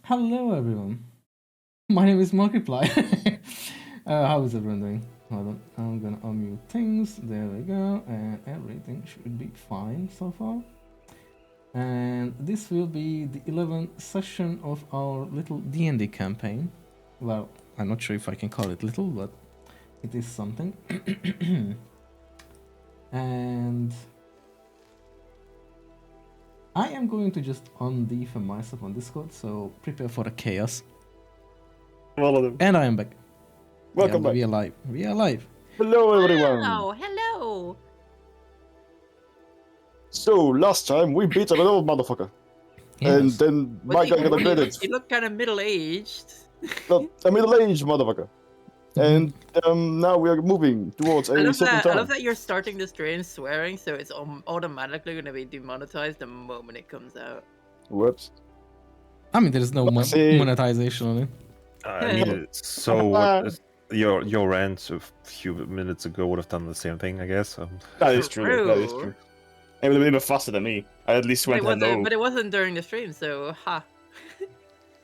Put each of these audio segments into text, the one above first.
Hello, everyone. My name is Markiplier. How is everyone doing? Hold on, I'm gonna unmute things. There we go, and everything should be fine so far. And this will be the 11th session of our little D&D campaign. Well, I'm not sure if I can call it little, but it is something. And I am going to just undefend myself on Discord, so prepare for a chaos. All of them. And I am back. Welcome back. We are live. We are live. Hello, everyone. Wow, hello. So last time we beat an old motherfucker, and Yes. then my guy got upgraded. He looked kind of middle-aged. Not a middle-aged motherfucker. And now we are moving towards a certain I town. love that you're starting the stream swearing, so it's automatically going to be demonetized the moment it comes out. Whoops. I mean, there is no Whoopsie. monetization on it. I mean, so what is your rant a few minutes ago would have done the same thing, I guess. That is true. That is True. true. It would have been even faster than me. I at least But went hello. it wasn't during the stream, so ha.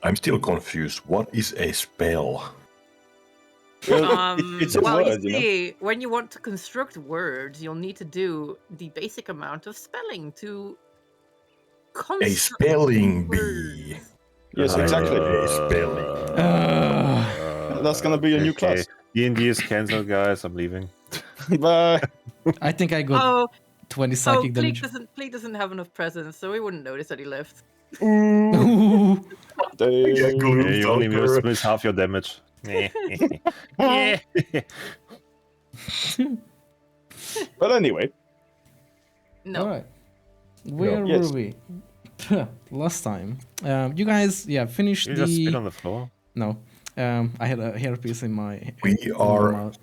I'm still confused. What is a spell? Well, it's a well, word, you you know. see, when you want to construct words, you'll need to do the basic amount of spelling to A construct spelling words. bee. Yes, exactly. A spelling. That's gonna be a new class. D&D is cancelled, guys. I'm leaving. Bye. I think I got Oh, 20 oh, psychic Pleak damage. doesn't have enough presence, so we wouldn't notice that he left. Ooh, Yeah, dang. glue Yeah, you only thumper. miss half your damage. But anyway, No. All right. Where Yes. were we? Last time. You guys, finished You the... just spit on the floor. No. I had a hairpiece in my... We in my are mouth.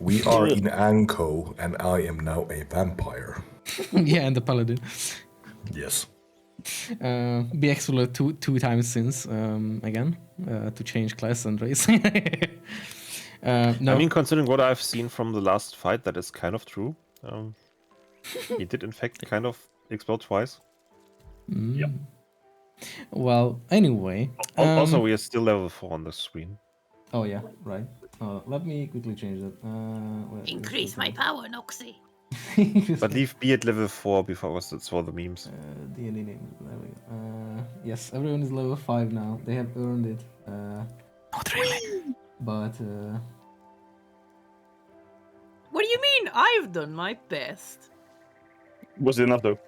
we are in Anko, and I am now a vampire. Yeah, and the paladin. Yes. Be explored two times since, again, to change class and race. No. I mean, considering what I've seen from the last fight, that is kind of true. He did, in fact, kind of explode twice. Yep. Well, anyway. Also, we are still level 4 on the screen. Oh, yeah, right. Let me quickly change that. Increase my power, Noxy. But leave B at level 4 before it's for the memes. D&D name. There we go. Yes, everyone is level 5 now. They have earned it. Not really. But What do you mean? I've done my best. was it enough though?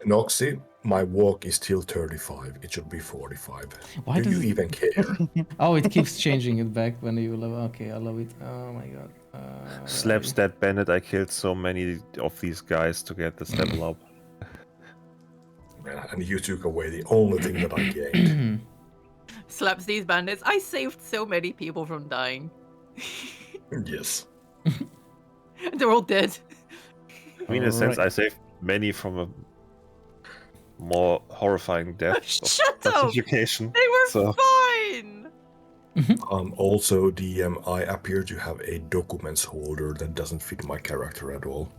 Noxy, my walk is still 35. It should be 45. Why Do does you it... even care? Oh, it keeps changing it back when you level. Okay, I love it. Oh my god. Slaps that bandit. I killed so many of these guys to get this level up. And you took away the only thing that I gained. Slaps these bandits. I saved so many people from dying. Yes. They're all dead. I mean, in a sense, Alright. I saved many from a more horrifying death. Shut up! Education. They were So- fine! Also, DM, I appear to have a documents holder that doesn't fit my character at all.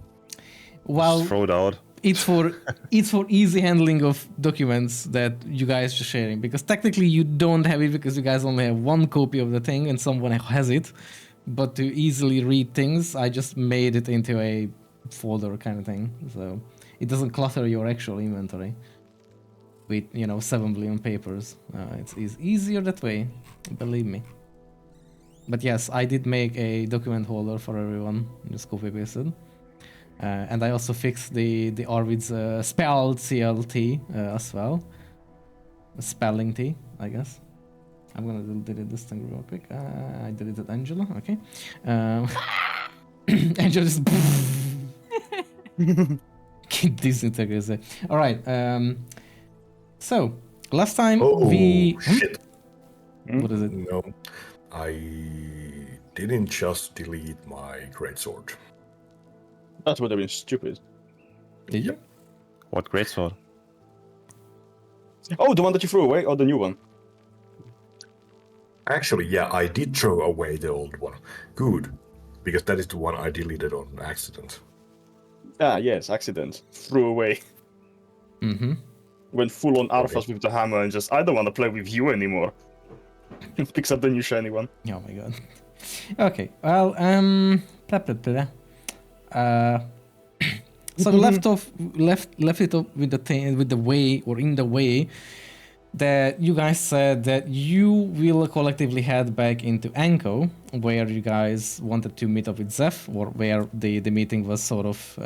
Well, Just throw it out. it's for easy handling of documents that you guys are sharing, because technically you don't have it because you guys only have one copy of the thing and someone has it. But to easily read things, I just made it into a folder kind of thing, so it doesn't clutter your actual inventory with 7 billion papers. It's easier that way, believe me. But yes, I did make a document holder for everyone, just copy pasted. And I also fixed the Arvid's spell CLT as well. Spelling T, I guess. I'm gonna delete this thing real quick. I deleted Angela, okay. Angela just disintegrates it. Alright, so last time we... Shit. What is it? No, I didn't just delete my greatsword. That would have been stupid. Did you? What greatsword? Oh, the one that you threw away, or the new one? Actually, yeah, I did throw away the old one. Good, because that is the one I deleted on accident. Ah, yes, accident. Threw away. Mm-hmm. went full on alphas with the hammer and just, I don't want to play with you anymore. Picks up the new shiny one. Oh my god. Okay, well, blah, blah, blah. So left it up with the thing, with the way, or in the way that you guys said that you will collectively head back into Anko, where you guys wanted to meet up with Zeph, or where the meeting was sort of,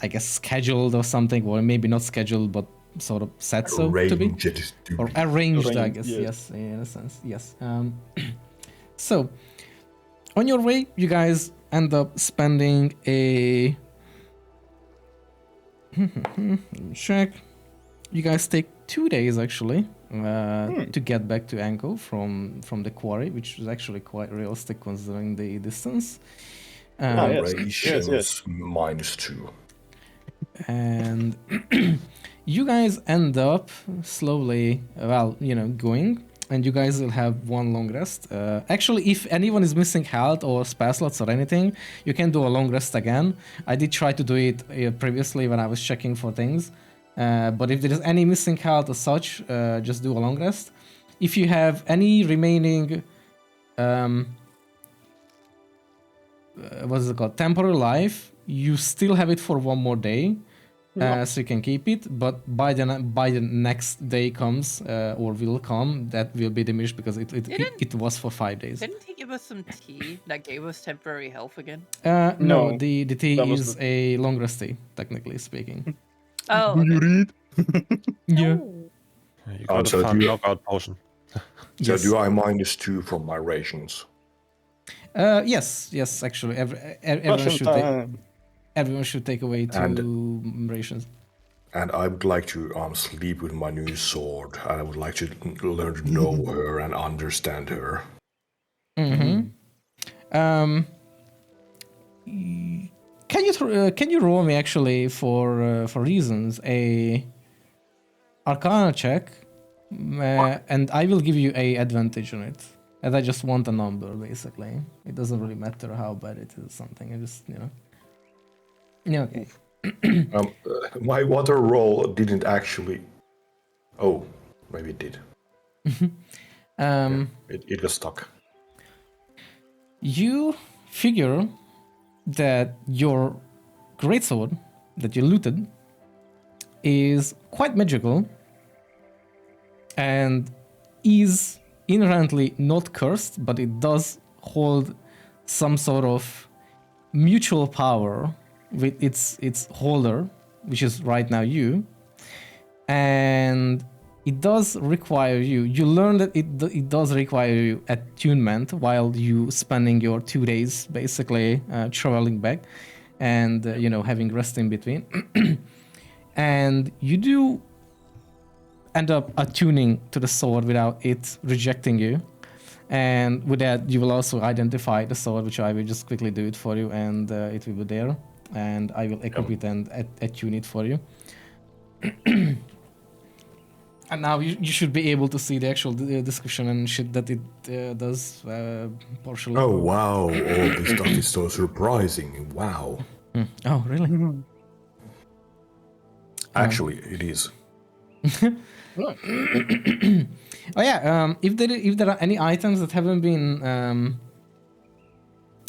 I guess, scheduled or something, or maybe not scheduled, but sort of said so to be. Or arranged, I guess, yes, in a sense, yes. So, on your way, you guys end up spending a... check. You guys take 2 days, actually, to get back to Anko from the quarry, which is actually quite realistic considering the distance. Yes. -2. And you guys end up slowly, going, and you guys will have one long rest. Actually, if anyone is missing health or spell slots or anything, you can do a long rest again. I did try to do it previously when I was checking for things. But if there is any missing health or such, just do a long rest. If you have any remaining, temporary life, you still have it for one more day, so you can keep it. But by the next day comes, or will come, that will be diminished because it was for 5 days. Didn't he give us some tea that gave us temporary health again? No, the tea is a long rest tea, technically speaking. Oh, Do you read? Yeah. You got a fun knockout potion. So Yes. do I -2 from my rations? Yes, actually, everyone should take away 2 rations. And I would like to sleep with my new sword. I would like to learn to know her and understand her. Can you roll me actually for reasons a Arcana check, and I will give you a advantage on it. And I just want a number, basically. It doesn't really matter how bad it is. Something I just Yeah. Okay. My water roll didn't actually. Oh, maybe it did. It was stuck. You figure that your greatsword that you looted is quite magical and is inherently not cursed, but it does hold some sort of mutual power with its holder, which is right now you, and it does require you learn that it does require you attunement while you spending your 2 days basically traveling back and having rest in between. And you do end up attuning to the sword without it rejecting you, and with that you will also identify the sword, which I will just quickly do it for you, and it will be there, and I will equip it and attune it for you. And now you should be able to see the actual description and shit that it does partially. Oh wow, all this stuff is so surprising. Wow. Oh, really? Actually, it is. Oh yeah, if there are any items that haven't been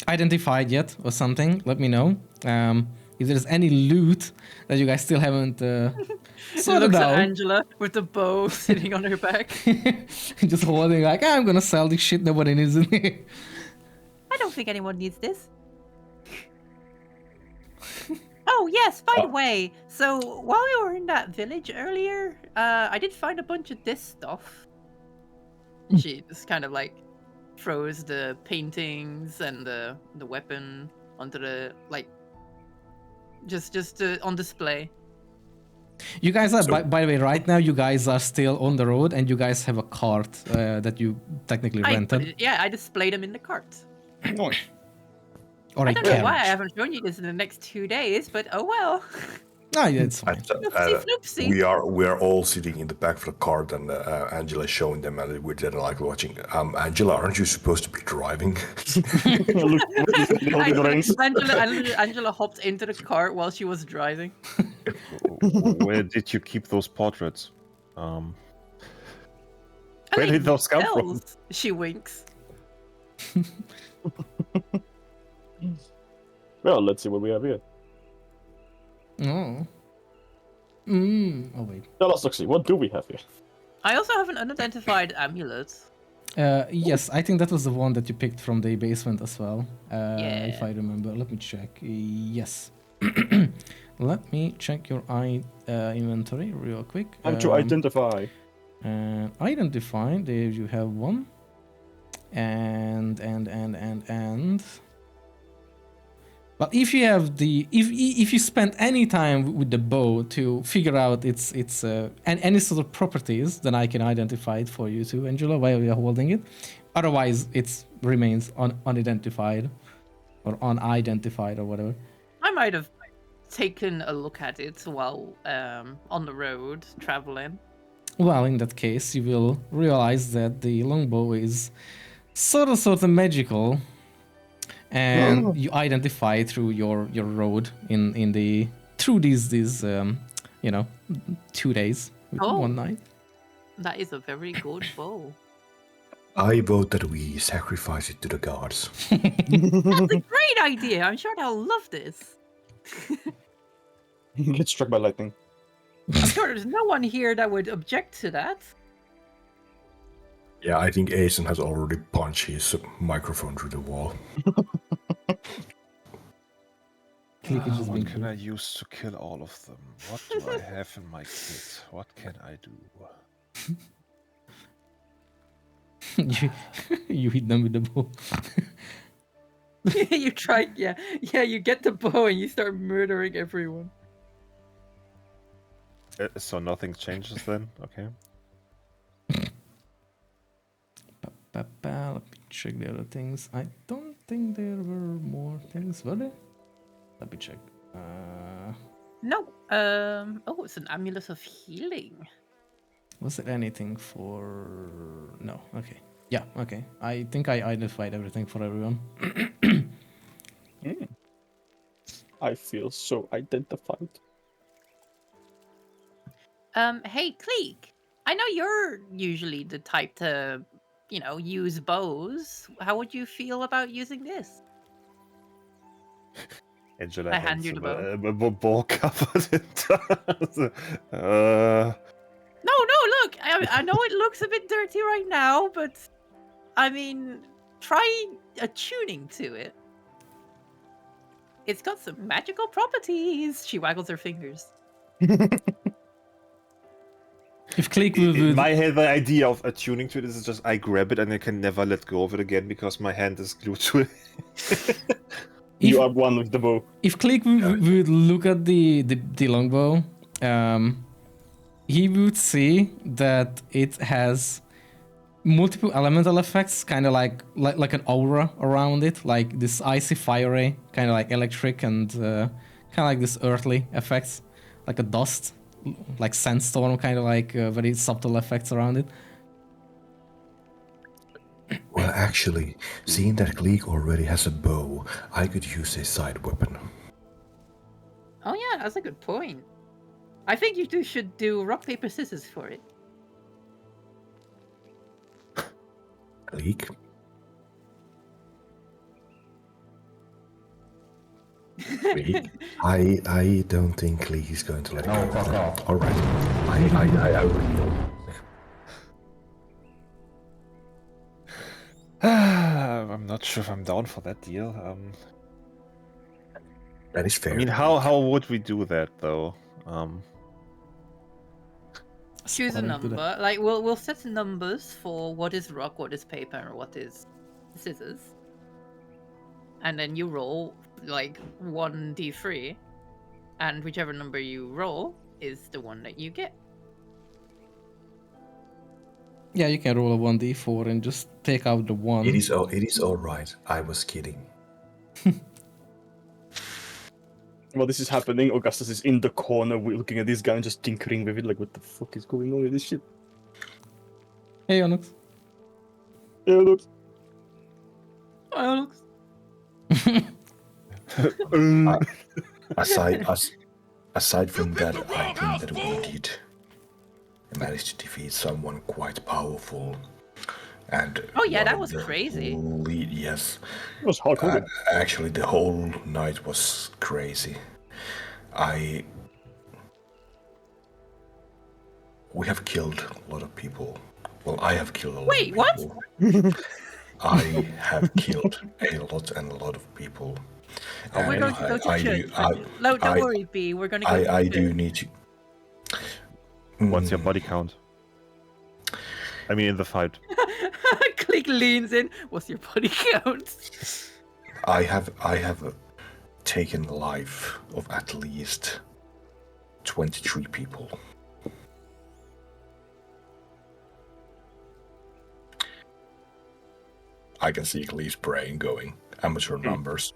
identified yet or something, let me know. If there's any loot that you guys still haven't sorted looks out. at Angela with the bow sitting on her back. Just holding like, I'm gonna sell this shit, nobody needs it. I don't think anyone needs this. Oh, yes, by the way, so while we were in that village earlier, I did find a bunch of this stuff. She just kind of like throws the paintings and the weapon onto the, like, just on display. You guys are, by the way, right now you guys are still on the road and you guys have a cart that you technically rented. I displayed them in the cart. Or I a don't know why I carriage. haven't shown you this in the next 2 days, but oh well. Ah, yeah, it's fine. Floopsy. We are all sitting in the back of the cart, and Angela is showing them, and we're there like watching. Angela, aren't you supposed to be driving? Angela hopped into the cart while she was driving. Where did you keep those portraits? Where did those come from? She winks. Well, let's see what we have here. Oh. Oh wait. Tell us, Luxie, what do we have here? I also have an unidentified amulet. Yes, I think that was the one that you picked from the basement as well. Yeah. If I remember. Let me check. Yes. Let me check your inventory real quick. Time to identify. Identify. There you have one. And. But if you have if you spend any time with the bow to figure out its any sort of properties, then I can identify it for you too, Angela, while you're holding it. Otherwise, it remains unidentified or unidentified or whatever. I might have taken a look at it while on the road traveling. Well, in that case, you will realize that the longbow is sort of magical. And you identify through your road through these 2 days with one night. That is a very good bow. I vote that we sacrifice it to the gods. That's a great idea. I'm sure they'll love this. Get struck by lightning. I'm sure there's no one here that would object to that. Yeah, I think Asen has already punched his microphone through the wall. What can I use to kill all of them? What do I have in my kit? What can I do? you hit them with the bow. You try, yeah, you get the bow and you start murdering everyone. So nothing changes then? Okay. Let me check the other things. I don't think there were more things, were there? Let me check. No. Oh, it's an amulet of healing. Was there anything for... No, okay. Yeah, okay. I think I identified everything for everyone. I feel so identified. Hey, Cleek. I know you're usually the type to, use bows. How would you feel about using this? Angela I hand you the bow. A ball covered in dust. No, look. I know it looks a bit dirty right now, but I mean, try attuning to it. It's got some magical properties. She waggles her fingers. If Click in my head, the idea of attuning to it is just I grab it and I can never let go of it again because my hand is glued to it. You are one with the bow. If Click would look at the longbow, he would see that it has multiple elemental effects, kind of like an aura around it, like this icy fiery, kind of like electric, and kind of like this earthly effects, like a dust, like sandstorm, kind of like very subtle effects around it. Well, actually, seeing that Gleek already has a bow, I could use a side weapon. Oh yeah, that's a good point. I think you two should do rock, paper, scissors for it. Gleek? Gleek? I don't think Gleek is going to let go of that. Alright. I already know. I'm not sure if I'm down for that deal. That is fair. I mean, how would we do that though? Choose a number. Like we'll set numbers for what is rock, what is paper, and what is scissors. And then you roll like 1d3, and whichever number you roll is the one that you get. Yeah, you can roll a 1d4 and just take out the 1. It is all right. I was kidding. while this is happening, Augustus is in the corner looking at this guy and just tinkering with it, like, what the fuck is going on with this shit? Hey, Onyx. Yeah, look. Oh, Aside from that, I think that we did manage to defeat someone quite powerful. And Oh, yeah, one that of was the crazy. Yes. It was hardcore. Actually, the whole night was crazy. We have killed a lot of people. Well, I have killed a lot Wait, of what? people. I have killed a lot of people. Oh, we're And going to go to I church. do- No, don't I- worry, B. We're going to go to I church. do need to. What's your body count? I mean, in the fight. Click leans in. What's your body count? I have taken the life of at least 23 people. I can see Glee's brain going. Amateur numbers.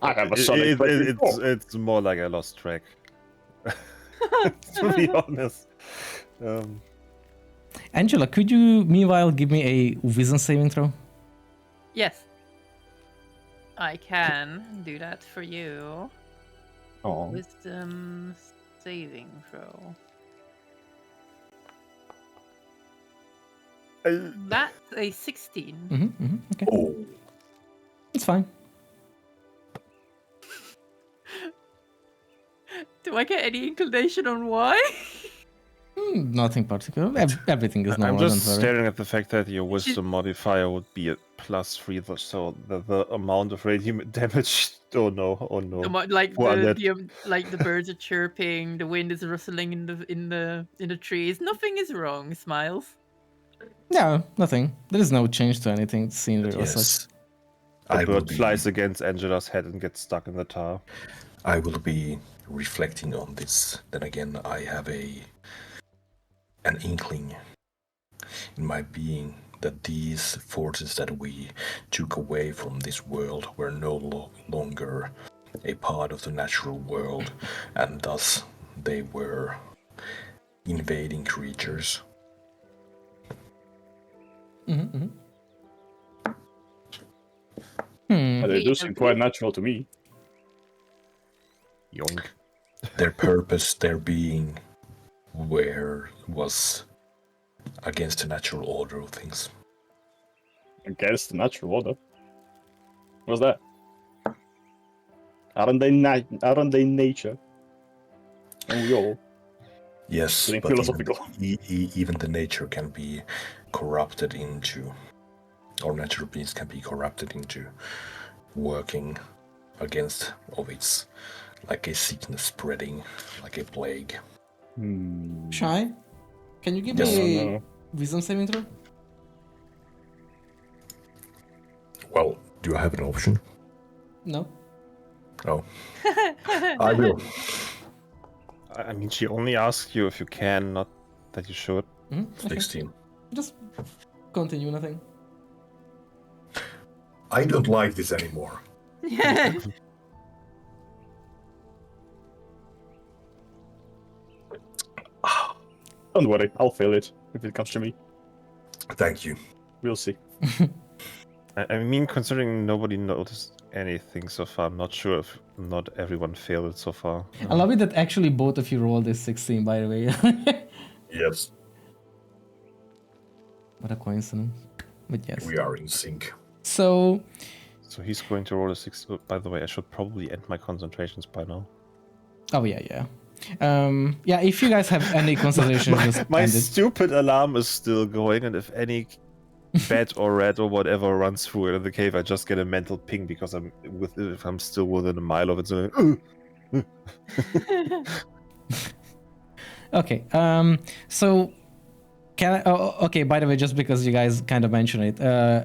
I have a solid 24. It's more like I lost track. To be honest. Angela, could you meanwhile give me a wisdom saving throw? Yes. I can do that for you. Oh. Wisdom saving throw. That's a 16. Okay. Oh, It's fine. Do I get any inclination on why? Nothing particular. Everything is normal. I'm just don't worry. staring at the fact that your wisdom modifier would be at +3, so the amount of radiant damage. Oh no! Like Well, the birds are chirping, the wind is rustling in the trees. Nothing is wrong. Smiles. No, nothing. There is no change to anything scenery or such. yes. A bird flies against Angela's head and gets stuck in the tar. I will be reflecting on this. Then again, I have an inkling in my being that these forces that we took away from this world were no longer a part of the natural world, and thus they were invading creatures. They do seem quite natural to me. Yoink. Their purpose, their being, was against the natural order of things. Against the natural order. What's that? Aren't they nature? And we all. Yes, Getting but philosophical. even the nature can be corrupted into, or natural beings can be corrupted into working against of its, like a sickness spreading, like a plague. Shy, can you give Yes. me a No. wisdom saving throw? Well, do I have an option? No. Oh. I will. I mean, she only asks you if you can, not that you should. Okay. 16. Just continue, nothing. I don't like this anymore. Yeah. Don't worry, I'll fail it if it comes to me. Thank you. We'll see. I mean, considering nobody noticed anything so far, I'm not sure if not everyone failed it so far. I love it that actually both of you rolled a 16, by the way. Yes, What a coincidence. But yes. we are in sync. So, So he's going to roll a 6. By the way, I should probably end my concentrations by now. oh yeah. Yeah, if you guys have any concentration, just My end it. stupid alarm is still going, and if any bat or rat or whatever runs through it in the cave, I just get a mental ping because if I'm still within a mile of it. So Okay. So can I, okay, by the way, just because you guys kind of mentioned it,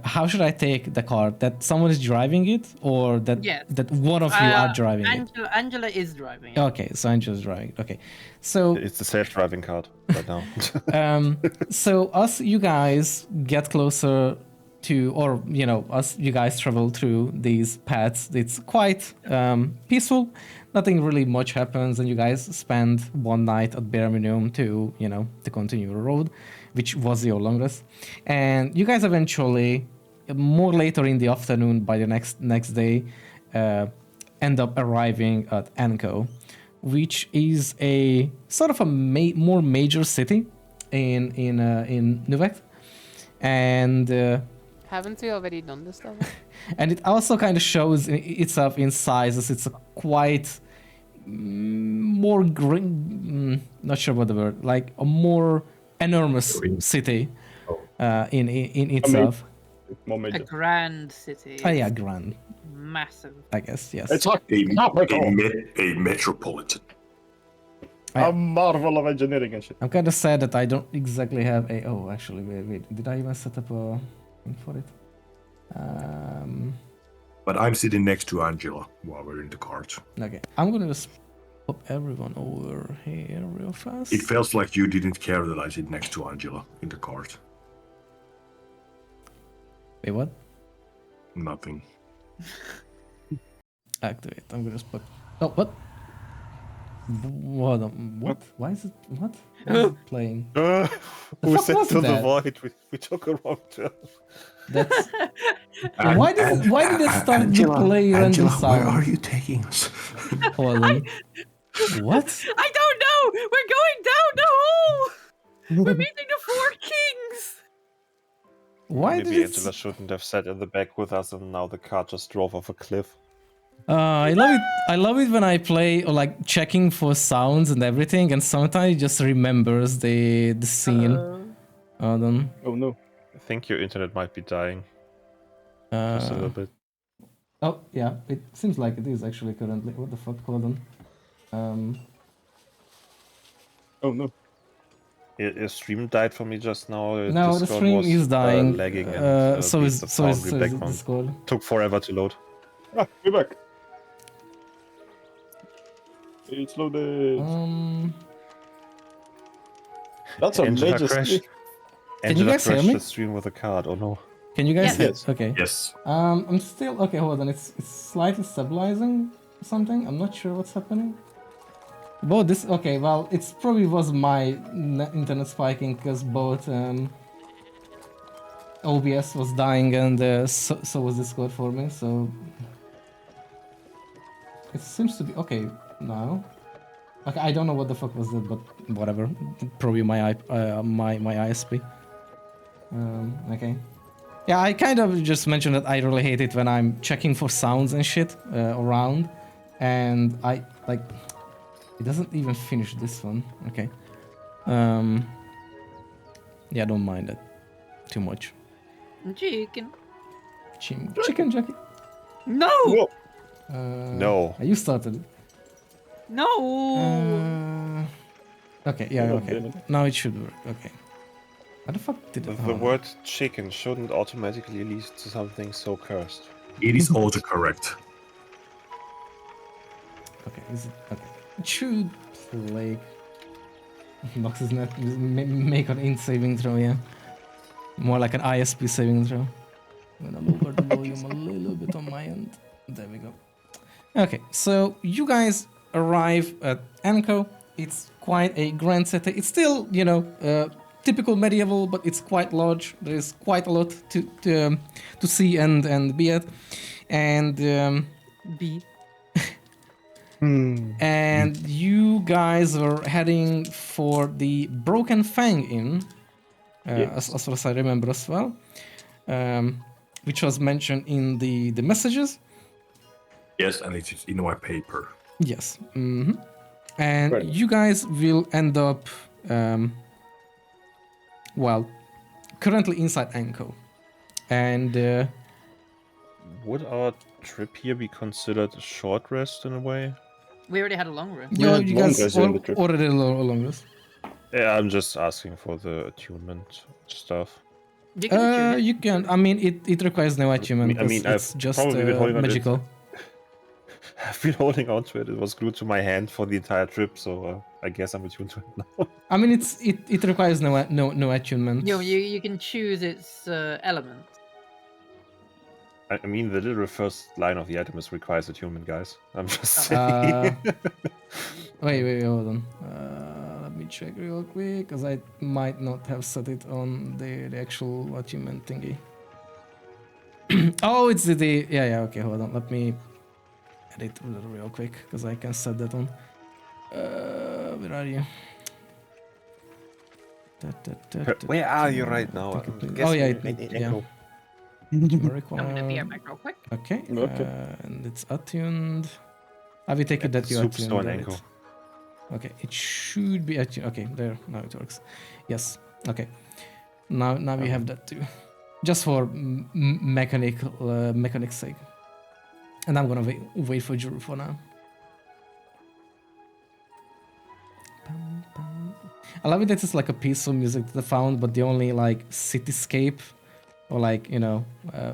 how should I take the car? That someone is driving it, or that Yes. that one of you are driving it? Angela is driving it. Okay, so Angela's driving. Okay, so it's the self-driving card right now. so you guys get closer or as you guys travel through these paths, it's quite peaceful. Nothing really much happens, and you guys spend one night at Birmingham to continue the road, which was your longest. And you guys eventually, more later in the afternoon, by the next day, end up arriving at Anko, which is a sort of a more major city in Nuvek, and Haven't we already done this level? and it also kind of shows itself in sizes. It's a quite more not sure what the word, like a more enormous city in itself. More A major. grand city. Oh yeah, grand, Massive. I guess, yes. It's like A metropolitan. a marvel of engineering and shit. I'm kind of sad that I don't exactly have a... Oh, actually, wait. Did I even set up a thing for it? But I'm sitting next to Angela while we're in the cart. Okay, I'm gonna just pop everyone over here real fast. It feels like you didn't care that I sit next to Angela in the cart. Wait, what? Nothing. Activate. I'm gonna just put... Oh, what? What? Why is it... What? Why is it playing? Who fuck said was to the that? void? We took a wrong turn. That's... why did it start to play random sound? Where are you taking us? Hold on. What? I don't know. We're going down the hole. We're meeting the four kings. Why Maybe did it... Angela shouldn't have sat in the back with us, and now the cart just drove off a cliff. I love it. I love it when I play or like checking for sounds and everything, and sometimes it just remembers the scene. Hold on. Oh no. I think your internet might be dying. Just a little bit. Oh yeah, it seems like it is actually currently. What the fuck? Hold on. Oh no. Your stream died for me just now. No, the Discord stream was, is dying. lagging and so is the so is Foundry the background. Discord. Took forever to load. Ah, we're back. It's loaded. That's a Angela major crashed. stick. Can you Angela guys hear crashed me? the stream with a card. Oh no. Can you guys hear? Yes. Okay. Yes. I'm still okay. Hold on. It's slightly stabilizing something. I'm not sure what's happening. Both this okay. Well, it's probably was my internet spiking because both OBS was dying and so was Discord for me. So it seems to be okay now. Okay, I don't know what the fuck was that, but whatever. Probably my my ISP. Okay. Yeah, I kind of just mentioned that I really hate it when I'm checking for sounds and shit around, and I like it doesn't even finish this one. Okay. Yeah, don't mind it too much. Chicken. Chicken Jackie. No. Whoa. No. You started. No. Okay. Yeah. Oh, Okay. damn it. Now it should work. Okay. What the fuck did it? The word chicken shouldn't automatically lead to something so cursed. It is autocorrect. Okay. Is it okay? It should play. Nox is not make an int saving throw. Yeah. More like an ISP saving throw. I'm gonna lower the volume a little bit on my end. There we go. Okay, so you guys arrive at Anko. It's quite a grand city. It's still, typical medieval, but it's quite large. There is quite a lot to see and be at. And and you guys are heading for the Broken Fang Inn, as far as I remember as well, which was mentioned in the messages. Yes, and it is in my paper. Yes. And Right. you guys will end up, currently inside Anko. And Would our trip here be considered a short rest in a way? We already had a long rest. you had long guys rest during the trip. already long rest. Yeah, I'm just asking for the attunement stuff. You can choose. You can. I mean, it requires no achievement. I mean, it's I've just probably been holding on to it. magical. I've been holding on to it. It was glued to my hand for the entire trip, so I guess I'm attuned to it now. I mean, it requires no attunement. You can choose its element. I mean, the literal first line of the item is requires a human, guys. I'm just saying. Wait, hold on. Let me check real quick, because I might not have set it on the actual achievement thingy. Oh, it's the yeah, okay, hold on. Let me edit real quick, because I can set that on. Where are you? Where are you right now? Oh yeah, yeah. I'm gonna be back real quick. Okay, Okay. and it's attuned. I will take it that you attuned Soupstone it. Echo. Okay, it should be attuned. Okay, there, now it works. Yes, okay. Now we have that too. Just for mechanics sake. And I'm gonna wait for Juru for now. I love it that it's like a peaceful music that I found, but the only like cityscape or like, you know,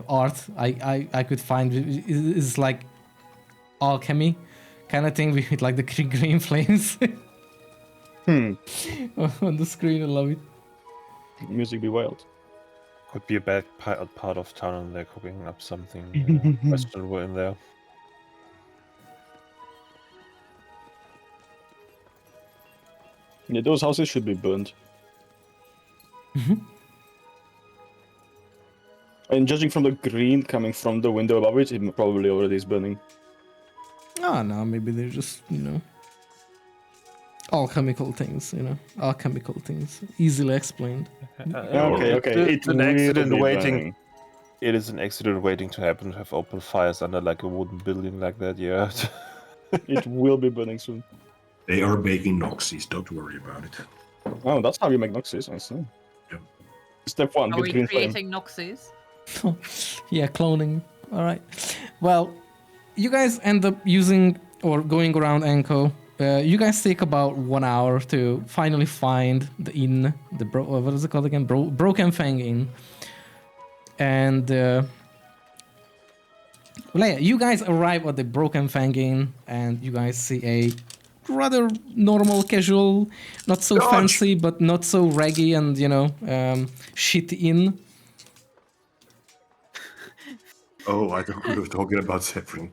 art I could find is like alchemy kind of thing with like the green flames on the screen. I love it. Music be wild. Could be a bad part of town and they're cooking up something questionable in there. Yeah, those houses should be burned. And judging from the green coming from the window above it, it probably already is burning. Oh no, maybe they're just, you know, alchemical things, you know, alchemical things, easily explained. Okay. It's an will accident be waiting. burning. It is an accident waiting to happen to have open fires under like a wooden building like that, yeah. It will be burning soon. They are making Noxies, don't worry about it. Oh, that's how you make Noxus, I see. Yep. Step 1, Are get we green flame. creating Noxes? Yeah, cloning. All right. Well, you guys end up using or going around Anko. You guys take about 1 hour to finally find the inn, what is it called again? Broken Fang Inn. And well, yeah, you guys arrive at the Broken Fang Inn, and you guys see a rather normal, casual, not so fancy, but not so raggy and, you know, shitty inn. Oh, I thought we were talking about Zephyrin.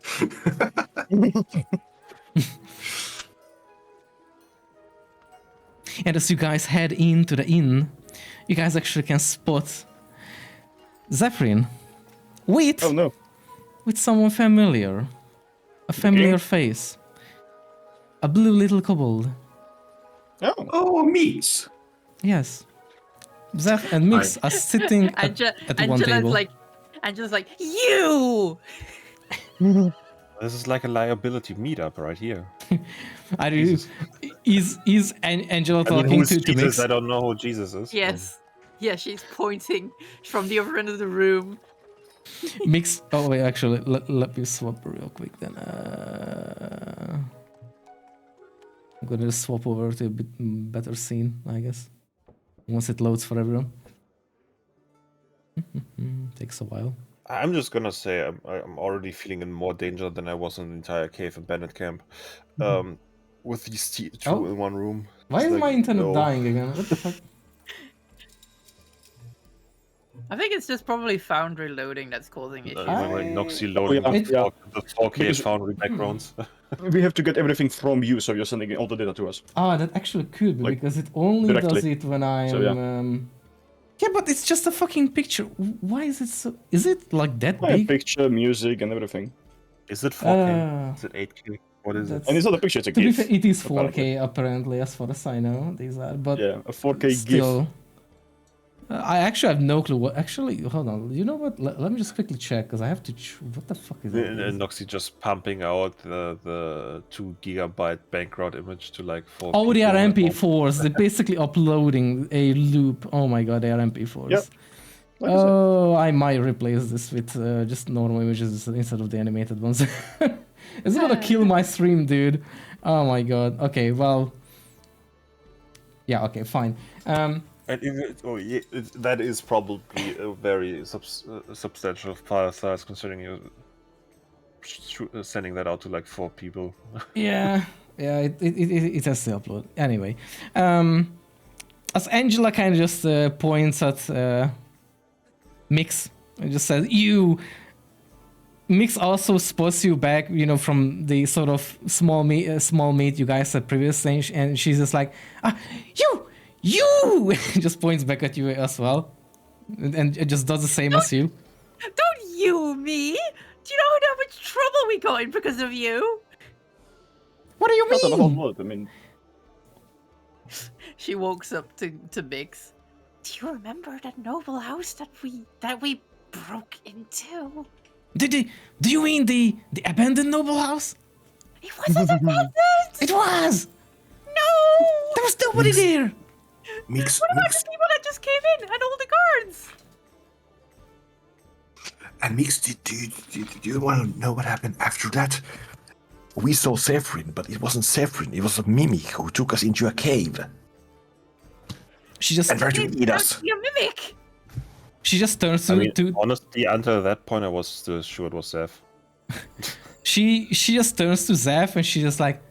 And as you guys head into the inn, you guys actually can spot Zephyrin with, Oh no. with someone familiar. A familiar face. A blue little kobold. Oh. Oh, meats. Yes. Zeph and Mix are sitting at one table. Angela's like, you! This is like a liability meetup right here. Is Angela I mean, talking who's to Jesus? Mix? I don't know who Jesus is. Yes. Yeah, she's pointing from the other end of the room. Mix. Oh wait, actually, let me swap real quick then. I'm gonna swap over to a bit better scene, I guess. Once it loads for everyone. Takes a while. I'm just gonna say I'm already feeling in more danger than I was in the entire cave and bandit camp. With these two in one room. Why It's is like, my internet no. dying again? What the fuck? I think it's just probably Foundry loading that's causing issues. Like Noxy loading yeah. the 4K Because- Foundry backgrounds. We have to get everything from you, so you're sending all the data to us. Ah, that actually could be, Like, because it only does directly. it when I am. So, yeah. Yeah, but it's just a fucking picture. Why is it so? Is it like that Yeah, big? picture, music, and everything. Is it 4K? Is it 8K? What is it? That's- And it's not a picture, it's a To be GIF. fair, it is 4K apparently. apparently, as far as I know. These are, but Yeah, a 4K still. GIF. I actually have no clue what. Actually, hold on. You know what? Let me just quickly check, because I have to. What the fuck is that? And Noxy just pumping out the 2 GB background image to like 4. Oh, they are people. MP4s. They're basically uploading a loop. Oh my god, they are MP4s. Yep. Like I said. Oh, I might replace this with just normal images instead of the animated ones. It's gonna kill my stream, dude. Oh my god. Okay, well. Yeah, okay, fine. And that is probably a very substantial file size, considering you sending that out to like 4 people. Yeah, it has to upload. Anyway, as Angela kind of just points at Mix and just says, "You Mix also spots you back, you know, from the sort of small meet you guys had previously, and she's just like, you, just points back at you as well, and it just does the same as you. Don't you me? Do you know how much trouble we got in because of you? What do you Not a whole mean? lot. I mean, She walks up to Mix. Do you remember that noble house that we broke into? Do you mean the abandoned noble house? It wasn't abandoned! It was. No! There was nobody there. Mix, What about Mix, the people that just came in and all the guards? and Mix, do you want to know what happened after that? We saw Zephyrin, but it wasn't Zephyrin. It was a mimic who took us into a cave She just and tried to eat us. Your mimic! she just turns to, I mean, to honestly, until that point, I was still sure it was Zeph. she just turns to Zeph and she's just like,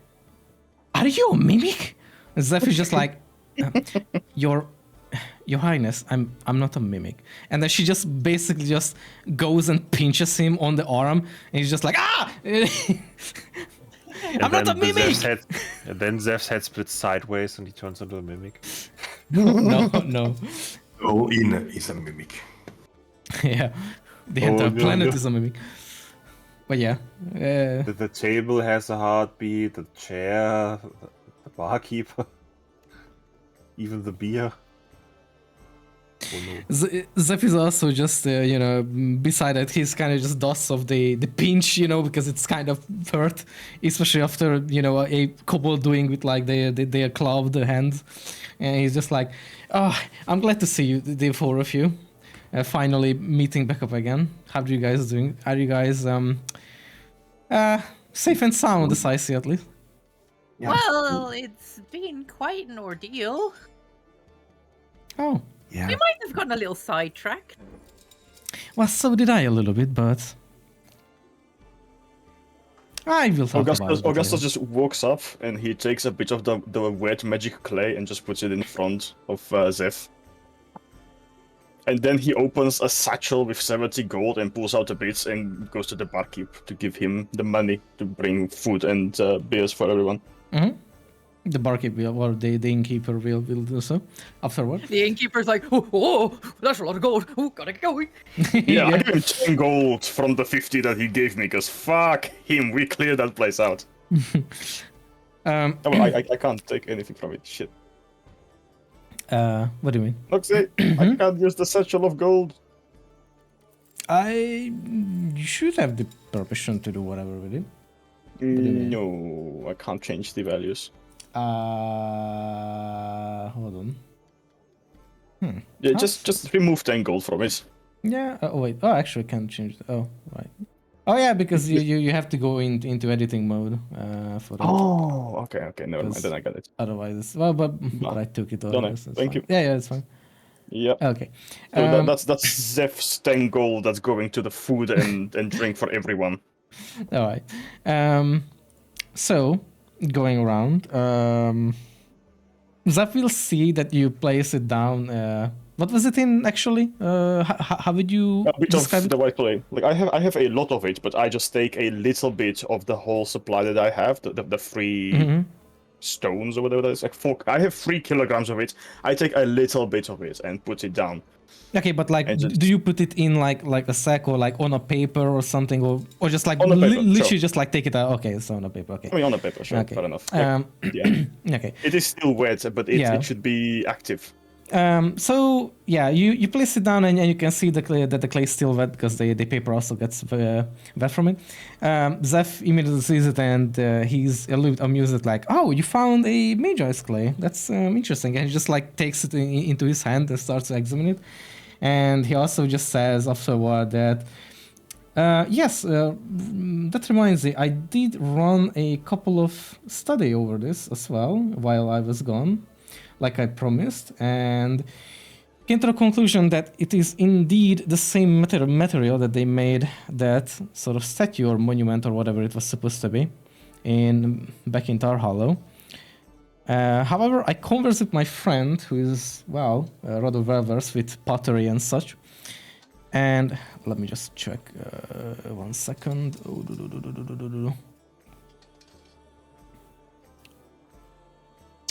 "Are you a mimic?" And Zeph is just like, Your Highness, I'm not a mimic." And then she just basically just goes and pinches him on the arm, and he's just like, "Ah!" I'm not a mimic. And then Zeph's head splits sideways, and he turns into a mimic. No. All in is a mimic. Yeah, the Oh, entire no, planet no. is a mimic. But yeah, The table has a heartbeat, the chair, the barkeeper, even the beer. Oh no. Zeph is also just, you know, beside that, he's kind of just does of the pinch, you know, because it's kind of hurt, especially after, you know, a couple doing with like their club, the hand. And he's just like, "Oh, I'm glad to see you, the four of you, finally meeting back up again. How are you guys doing? Are you guys safe and sound, as I see at least?" Yeah. Well, it's been quite an ordeal. Oh, Yeah. We might have gotten a little sidetracked. well, so did I a little bit, but I will talk about it. Augustus just walks up and he takes a bit of the wet magic clay and just puts it in front of Zeph. And then he opens a satchel with 70 gold and pulls out the bits and goes to the barkeep to give him the money to bring food and beers for everyone. Mm-hmm. The barkeep will, or the innkeeper will do so afterward. The innkeeper's like, oh, that's a lot of gold. Oh, gotta get going. Yeah, I gave him 10 gold from the 50 that he gave me, because fuck him, we cleared that place out. Oh, well, I can't take anything from it, shit. What do you mean? Noxie, I can't use the satchel of gold. You should have the permission to do whatever with it. do you mean? No, I can't change the values. Hold on. Yeah, just remove 10 gold from it. Yeah. Oh wait. Oh, actually, I can't change. Oh, right. Oh yeah, because you have to go into editing mode for that. Oh, okay, never mind, Because then I got it. Otherwise, it's, well, but I took it. Done Over, it. so it's Thank fine. you. Yeah, it's fine. Yep. Okay. So that's Zeph's 10 gold that's going to the food and drink for everyone. All right. So going around, Zeph will see that you place it down. What was it in actually? How would you A bit describe of it? the white clay. Like I have a lot of it, but I just take a little bit of the whole supply that I have, the free Mhm. stones or whatever that is. Like I have 3 kilograms of it. I take a little bit of it and put it down. Okay, but like, And just- do you put it in like a sack or like on a paper or something, or just like On a paper, literally sure. just like take it out? Okay, it's on a paper. Okay. I mean, on the paper, sure, Okay. fair enough. Yeah. Okay. It is still wet, but it, Yeah. it should be active. So yeah, you place it down and you can see the clay, that the clay is still wet because the paper also gets wet from it. Zeph immediately sees it and he's a little bit amused, like, "Oh, you found a Magi's clay. That's interesting." And he just like takes it into his hand and starts to examine it. And he also just says afterward that, yes, that reminds me, I did run a couple of study over this as well while I was gone, like I promised, and came to the conclusion that it is indeed the same material that they made that sort of statue or monument or whatever it was supposed to be back in Tar Hollow. However, I conversed with my friend who is, well, rather well versed with pottery and such, And let me just check 1 second.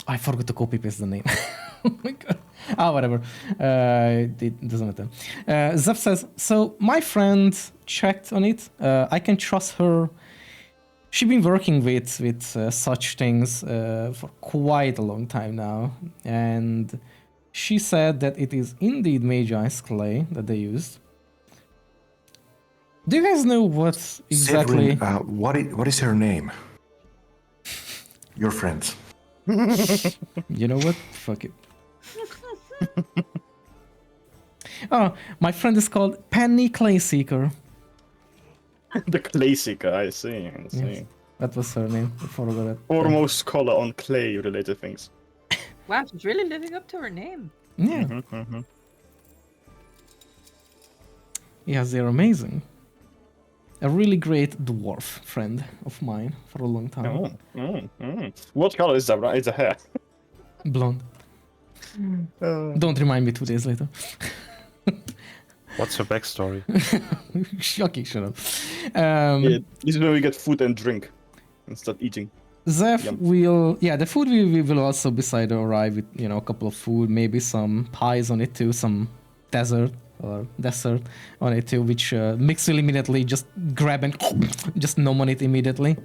I forgot to copy paste the name. Oh my god. Whatever. It doesn't matter. Zeph says, so my friend checked on it. I can trust her. She's been working with such things for quite a long time now. And she said that it is indeed Magi's clay that they used. Do you guys know what exactly... Severin, what is her name? Your friend. You know what? Fuck it. Oh, my friend is called Penny Clayseeker. The Clayseeker, I see. Yes, that was her name. I forgot that. Foremost scholar on clay-related things. Wow, she's really living up to her name. Yeah. Yes, they're amazing. A really great dwarf friend of mine for a long time. What color is that? It's a hair. Blonde. Don't remind me 2 days later. What's her backstory? Shocking, shut up. Yeah, this is where we get food and drink and start eating. Zeph Yum. will... Yeah, the food we will also beside arrive with, you know, a couple of food, maybe some pies on it too, some dessert on it too, which Mix will immediately just grab and just nom on it immediately.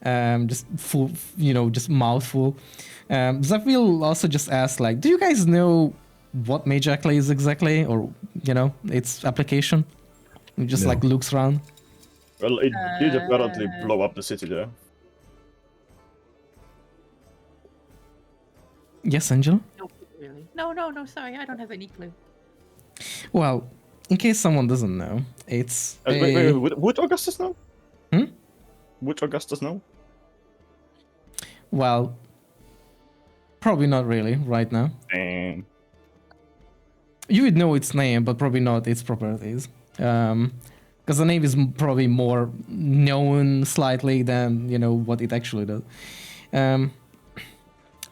Just full, you know, just mouthful. Zeph will also just ask, like, do you guys know what Magi Clay is exactly, or, you know, its application? He just like looks around. Well, it did apparently blow up the city there. Yes, Angela? No, really. No, sorry, I don't have any clue. Well, in case someone doesn't know, it's Wait, would Augustus know? Hmm? Would Augustus know? Well, probably not really right now. Damn. You would know its name, but probably not its properties. Because the name is probably more known slightly than, you know, what it actually does.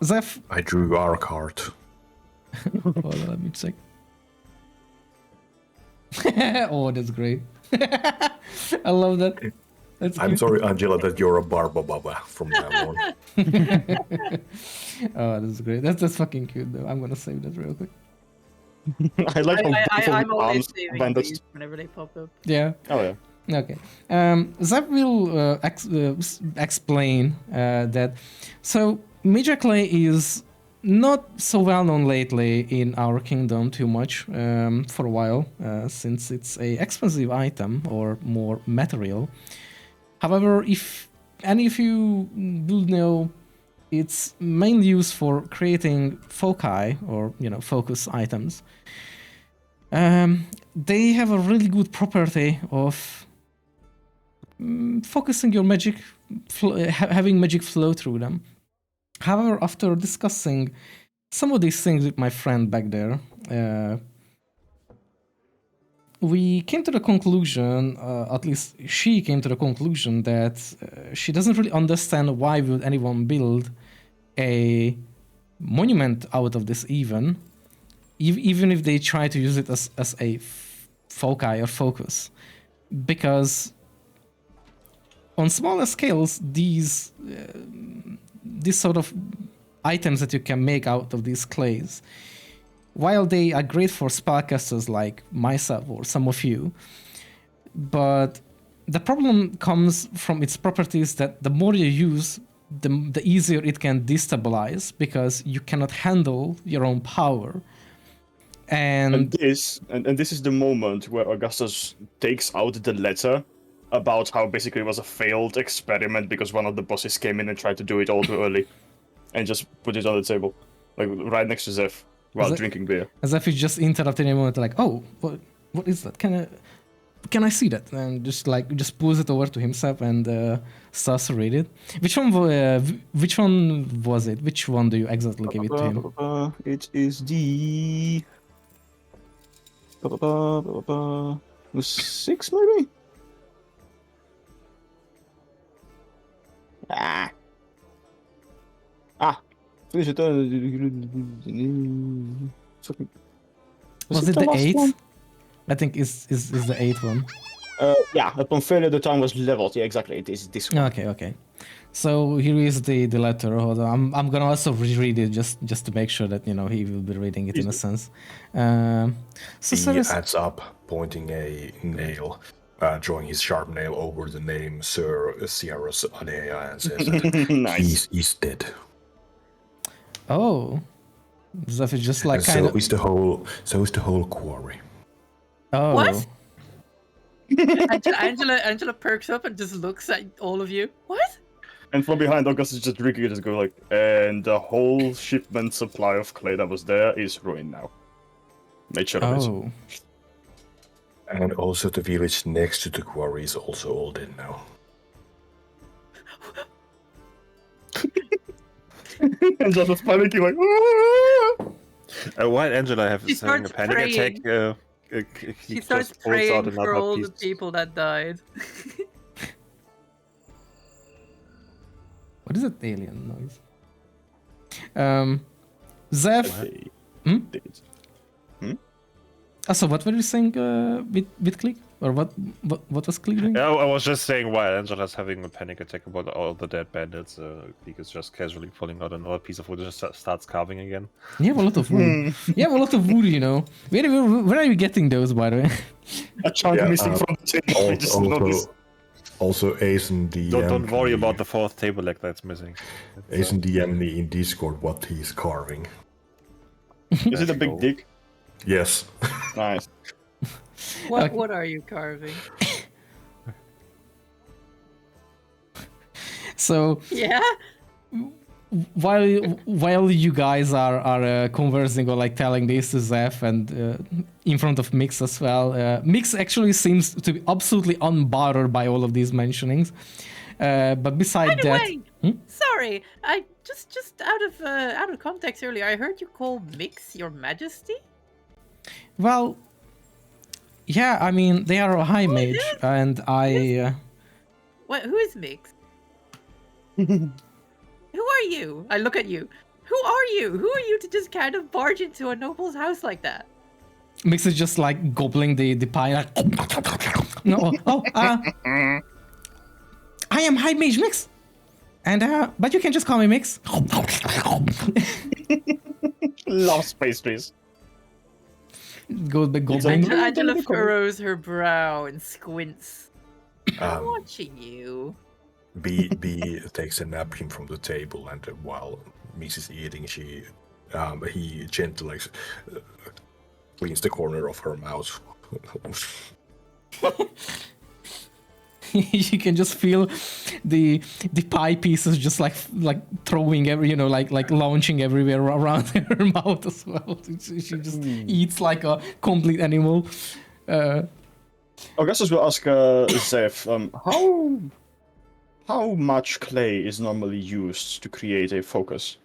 Zeph... I drew our card. Hold on, let me check. Oh, that's great. I love that. That's I'm cute. sorry, Angela, that you're a Barba Baba from now on. Oh, that's great. That's fucking cute, though. I'm gonna save that real quick. I like how I'm always arms saving bandaged. these whenever they pop up. Yeah. Oh yeah. Okay. Zep will explain that. So, Major Clay is not so well known lately in our kingdom too much for a while, since it's a expensive item or more material. However, if any of you will know, it's mainly used for creating foci or, you know, focus items. They have a really good property of focusing your magic, having magic flow through them. However, after discussing some of these things with my friend back there, we came to the conclusion, at least she came to the conclusion, that she doesn't really understand why would anyone build a monument out of this even if they try to use it as a foci or focus. Because on smaller scales, these sort of items that you can make out of these clays, while they are great for spellcasters like myself or some of you, but the problem comes from its properties that the more you use, the easier it can destabilize, because you cannot handle your own power. And this is the moment where Augustus takes out the letter about how basically it was a failed experiment because one of the bosses came in and tried to do it all too early, and just put it on the table, like right next to Zeph while drinking beer. As if he just interrupted in a moment, like, oh, what is that? Can I see that? And just pulls it over to himself and starts to read it. Which one was it? Which one do you exactly give it to him? It is the 6 maybe. Finish it. Was it the 8th? I think is the 8th one. Yeah, upon failure, the town was leveled. Yeah, exactly. It is this one. Okay. So here is the letter. Hold on. I'm gonna also reread it just to make sure that he will be reading it in a sense. So He Cyrus, adds up, pointing a nail, drawing his sharp nail over the name Sir Sierras Adea, and says that Nice. he's dead. oh, Zeph is just like And kind so of. is the whole quarry. Oh. What? Angela perks up and just looks at all of you. What? And from behind, August is just drinking it and go like, and the whole shipment supply of clay that was there is ruined now. Made sure of it. Oh. And also the village next to the quarry is also all dead now. And just was panicking like, While Angela is having a starts panic praying. attack, he She starts just pulls out praying for another all piece. the people that died. What is that alien noise? Zeph. So what were you saying with Click? Or what was Click doing? Yeah, I was just saying while Angela's having a panic attack about all the dead bandits, Click is just casually pulling out another piece of wood and just starts carving again. You have a lot of wood. You have a lot of wood, Where are you getting those, by the way? a chunk missing from the table. I just noticed. Also, Asen DM. Don't worry about the 4th table leg that's missing. Asen DM me in Discord what he's carving. Is it a big dick? Yes. Nice. What are you carving? So Yeah? while you guys are conversing or like telling this to Zeph and in front of Mix as well, Mix actually seems to be absolutely unbothered by all of these mentionings. But beside By the that, way, sorry, I just out of context earlier, I heard you call Mix your Majesty. well, yeah, I mean they are a high mage, and I. What? Who is Mix? Who are you? I look at you. Who are you? Who are you to just kind of barge into a noble's house like that? Mix is just like gobbling the pie. Like, no, I am High Mage Mix, and but you can just call me Mix. Loves pastries. Goes back gobbling. Angela furrows her brow and squints. I'm Um, watching you. B takes a napkin from the table, and while Miss is eating, he gently cleans the corner of her mouth. You can just feel the pie pieces just like throwing like launching everywhere around her mouth as well. She just eats like a complete animal. Augustus will ask Zeph, how much clay is normally used to create a focus?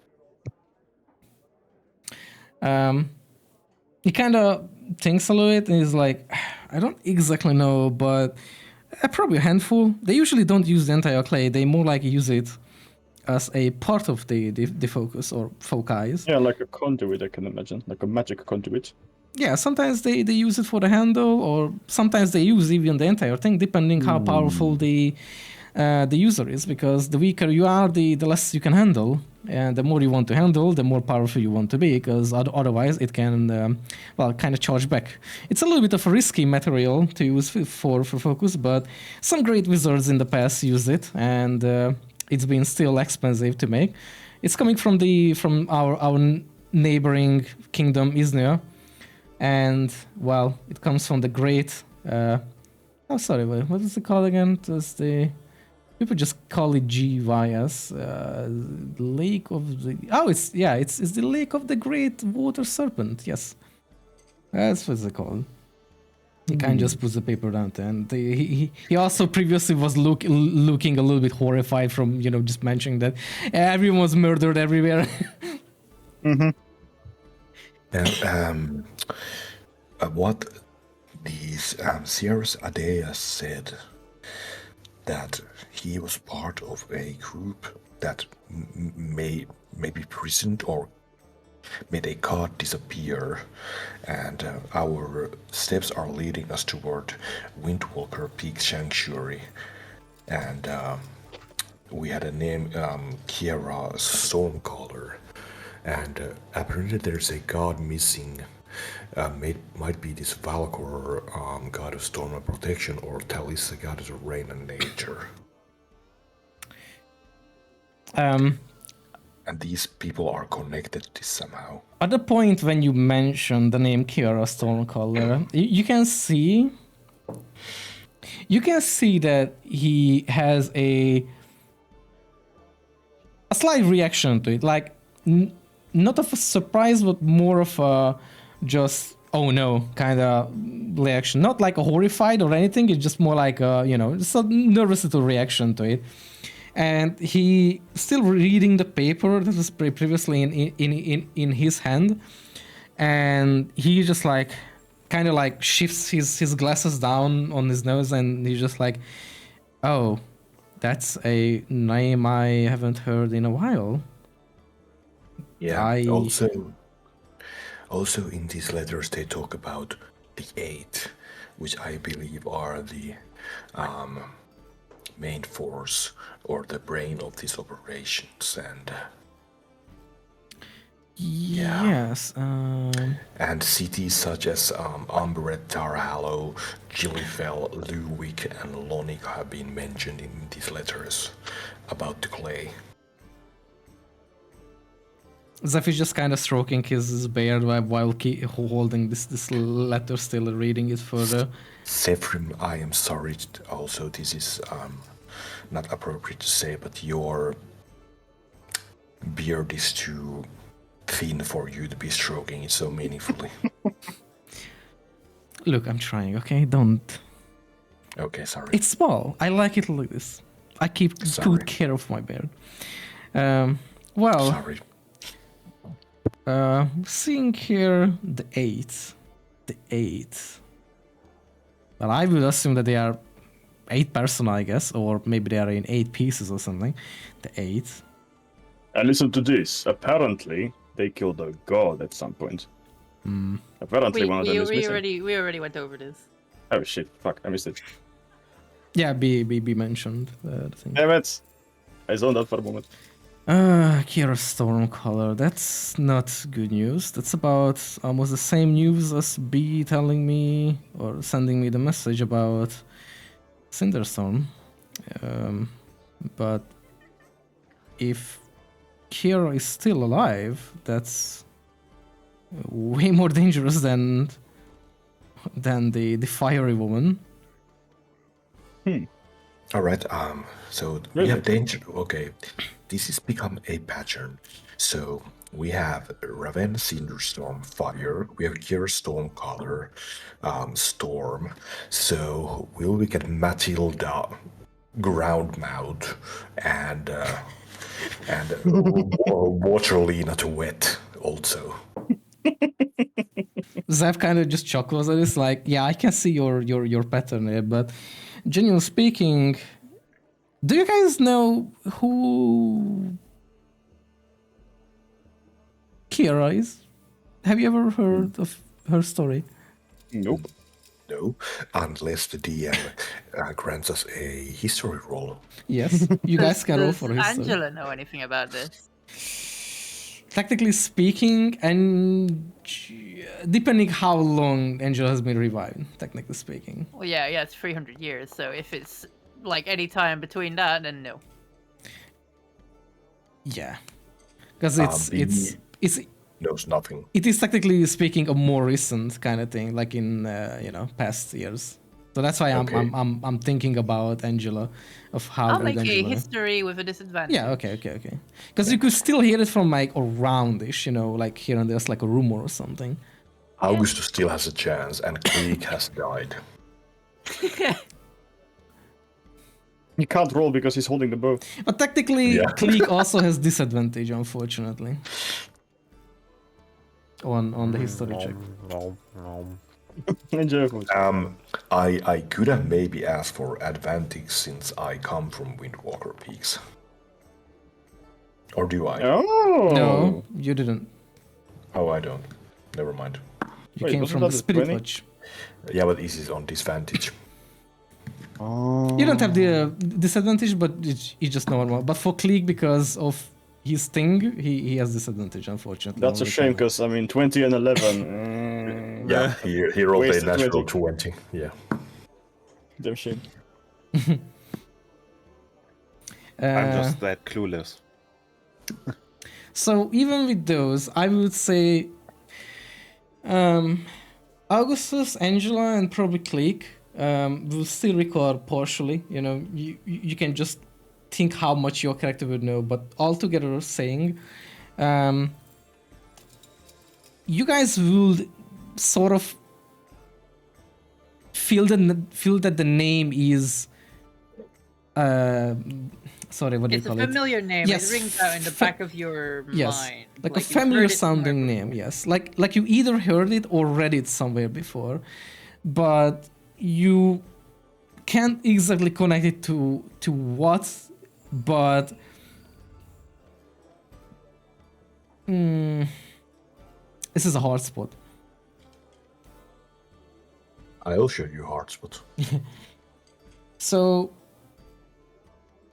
He kind of thinks a little bit and is like, I don't exactly know, but probably a handful. They usually don't use the entire clay. They more like use it as a part of the focus or foci. Yeah, like a conduit, I can imagine, like a magic conduit. Yeah, sometimes they use it for the handle, or sometimes they use even the entire thing, depending how powerful the user is. Because the weaker you are, the less you can handle, and the more you want to handle, the more powerful you want to be. Because otherwise, it can kind of charge back. It's a little bit of a risky material to use for focus, but some great wizards in the past used it, and it's been still expensive to make. It's coming from our neighboring kingdom, Isnir. And, well, it comes from the great... what is it called again? People just call it GYS. Lake of the... Oh, it's the Lake of the Great Water Serpent, yes. That's what it's called. He kind of just puts the paper down there. And he also previously was looking a little bit horrified from, just mentioning that everyone was murdered everywhere. And what these Sierras Adea said, that he was part of a group that may be prisoned or made a god disappear, and our steps are leading us toward Windwalker Peak Sanctuary, and we had a name, Kiara Stormcaller, and apparently there's a god missing. Might be this Valkor, god of storm and protection, or Talisa, god of rain and nature. And these people are connected to this somehow. At the point when you mention the name Kiara Stormcaller, you can see that he has a slight reaction to it, like not of a surprise, but more of a just oh no kind of reaction. Not like a horrified or anything. It's just more like a, just a nervous little reaction to it. And he still reading the paper that was previously in his hand, and he just like kind of like shifts his glasses down on his nose, and he's just like, oh, that's a name I haven't heard in a while. Yeah. Also in these letters they talk about the 8, which I believe are the main force or the brain of these operations, and yes, and cities such as Umbret, Tarhallow, Gillifell, Luwick, and Lonik have been mentioned in these letters about the clay. Zeph is just kind of stroking his beard while holding this letter, still reading it further. Sephrim, I am sorry. Also, this is not appropriate to say, but your beard is too thin for you to be stroking it so meaningfully. Look, I'm trying, okay? Don't. Okay, sorry. It's small. I like it like this. I keep good care of my beard. Well, sorry. Seeing here the 8. The 8. Well, I would assume that they are 8 persona, I guess, or maybe they are in 8 pieces or something. The 8. And listen to this. Apparently, they killed a god at some point. Apparently, one of them is missing. We already went over this. Oh shit! Fuck! I missed it. Yeah, be mentioned. The thing. Damn it! I zoned out for a moment. Kiara Stormcaller. That's not good news. That's about almost the same news as B telling me or sending me the message about Cinderstorm. But if Kiara is still alive, that's way more dangerous than the fiery woman. All right. So we have danger. Okay, this has become a pattern. So we have Raven, Cinderstorm, Fire. We have Kiara Stormcaller, Storm. So will we get Matilda, Groundmouth, and Waterlina to wet also. Zev kind of just chuckles at this, like, yeah, I can see your pattern here, but genuinely speaking, do you guys know who Kiara is? Have you ever heard of her story? Nope. No, unless the DM grants us a history roll. Yes, you guys can roll for Does history. Angela know anything about this? Technically speaking, and depending how long Angela has been revived, technically speaking. Well, yeah, it's 300 years. So if it's like any time between that, then no. Yeah, because it's knows nothing. it is technically speaking a more recent kind of thing, like in past years. So that's why I'm thinking about Angela, of how I'll great make a Angela. history with a disadvantage. Yeah, okay. Because you could still hear it from like aroundish, like here and there's like a rumor or something. Augustus still has a chance, and Klieg has died. He can't roll because he's holding the bow. But technically, Klieg also has disadvantage, unfortunately. On the history check. I could have maybe asked for advantage since I come from Windwalker Peaks. Or do I? Oh! No, you didn't. Oh, I don't. Never mind. You Wait, came wasn't from that the a Spirit 20? Lodge. Yeah, but this is on disadvantage. You don't have the disadvantage, but it's just normal. But for Klieg, because of his thing, he has disadvantage, unfortunately. That's a on shame, recall. because, I mean, 20 and 11. Yeah, he rolled a Wasted natural 20. 20. Yeah. Damn shame. I'm just that clueless. So even with those, I would say Augustus, Angela, and probably Klieg will still recall partially. You know, you can just think how much your character would know, but altogether saying, you guys will sort of feel that the name is sorry, what do you It's a call it? familiar name. Yes, It rings out in the back of your Yes, mind. like a you've familiar heard it somewhere sounding name. before. Yes, like you either heard it or read it somewhere before, but you can't exactly connect it to what. But this is a hard spot. I'll show you hardspot. So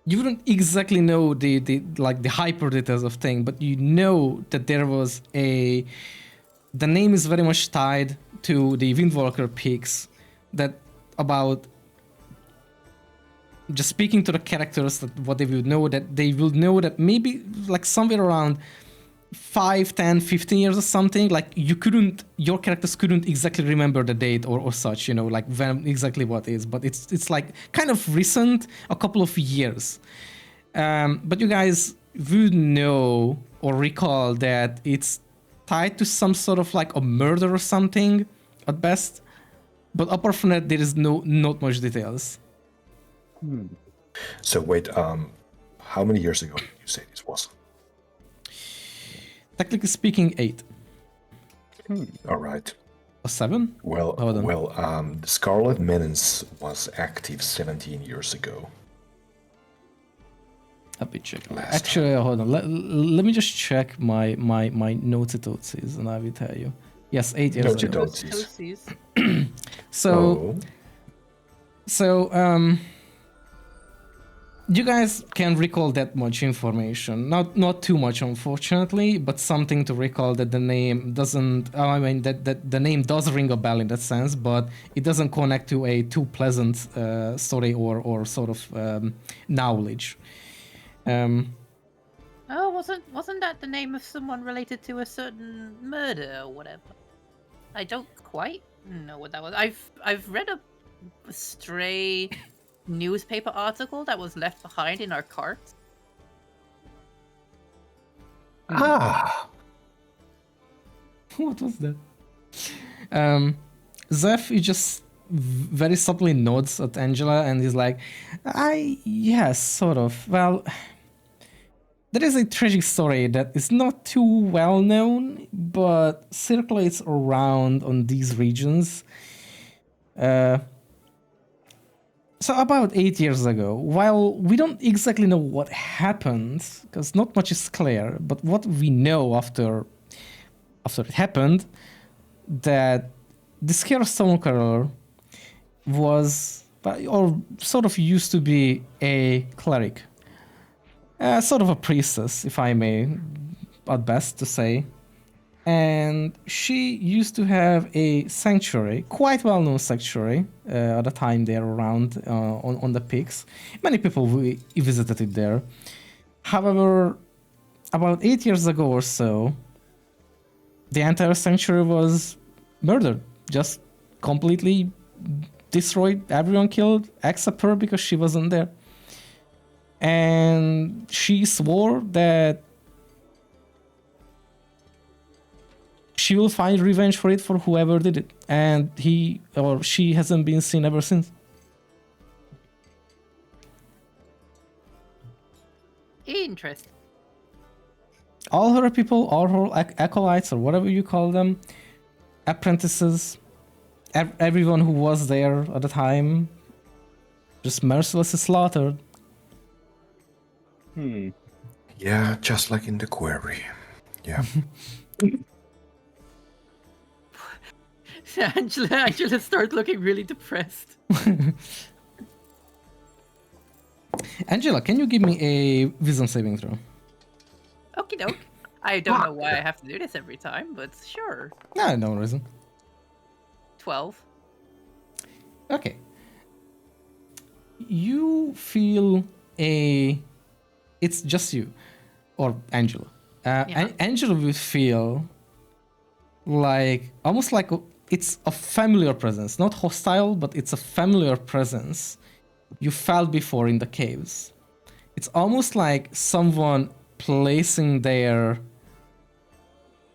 you wouldn't exactly know the hyper details of thing, but you know that there was the name is very much tied to the Windwalker peaks. That about just speaking to the characters, that what they will know, that they will know that maybe like somewhere around 5, 10, 15 years or something, like your characters couldn't exactly remember the date or such, you know, like when exactly what is, but it's like kind of recent, a couple of years. But you guys would know or recall that it's tied to some sort of like a murder or something at best. But apart from that, there is not much details. So wait, how many years ago did you say this was? Technically speaking, 8. All right. Or 7? Well, Hold on. the Scarlet Menace was active 17 years ago. Let me check. Last Actually, hold on. Let me just check my notes and I will tell you. Yes, 8 years Notes ago. Totsies. So, Oh. You guys can recall that much information. Not too much, unfortunately, but something to recall that the name doesn't. I mean, that the name does ring a bell in that sense, but it doesn't connect to a too pleasant story or sort of knowledge. Oh, wasn't that the name of someone related to a certain murder or whatever? I don't quite know what that was. I've read a stray newspaper article that was left behind in our cart. Ah. What was that? Zeph, he just very subtly nods at Angela and he's like, yes, sort of. Well, there is a tragic story that is not too well known, but circulates around on these regions. So about 8 years ago, while we don't exactly know what happened, because not much is clear, but what we know after it happened, that the Scare Stonecutter was, or sort of used to be a cleric. Sort of a priestess, if I may, at best to say. And she used to have a sanctuary, quite well-known sanctuary, at the time there around on the peaks. Many people visited it there. However, about 8 years ago or so, the entire sanctuary was murdered. Just completely destroyed, everyone killed, except her because she wasn't there. And she swore that she will find revenge for it for whoever did it. And he or she hasn't been seen ever since. Interesting. All her people, all her acolytes or whatever you call them, apprentices, everyone who was there at the time, just mercilessly slaughtered. Yeah, just like in the quarry. Yeah. Angela starts looking really depressed. Angela, can you give me a wisdom saving throw? Okie doke. I don't know why I have to do this every time, but sure. No reason. 12. Okay. You feel it's just you, or Angela. Angela will feel like almost like it's a familiar presence, not hostile, but it's a familiar presence you felt before in the caves. It's almost like someone placing their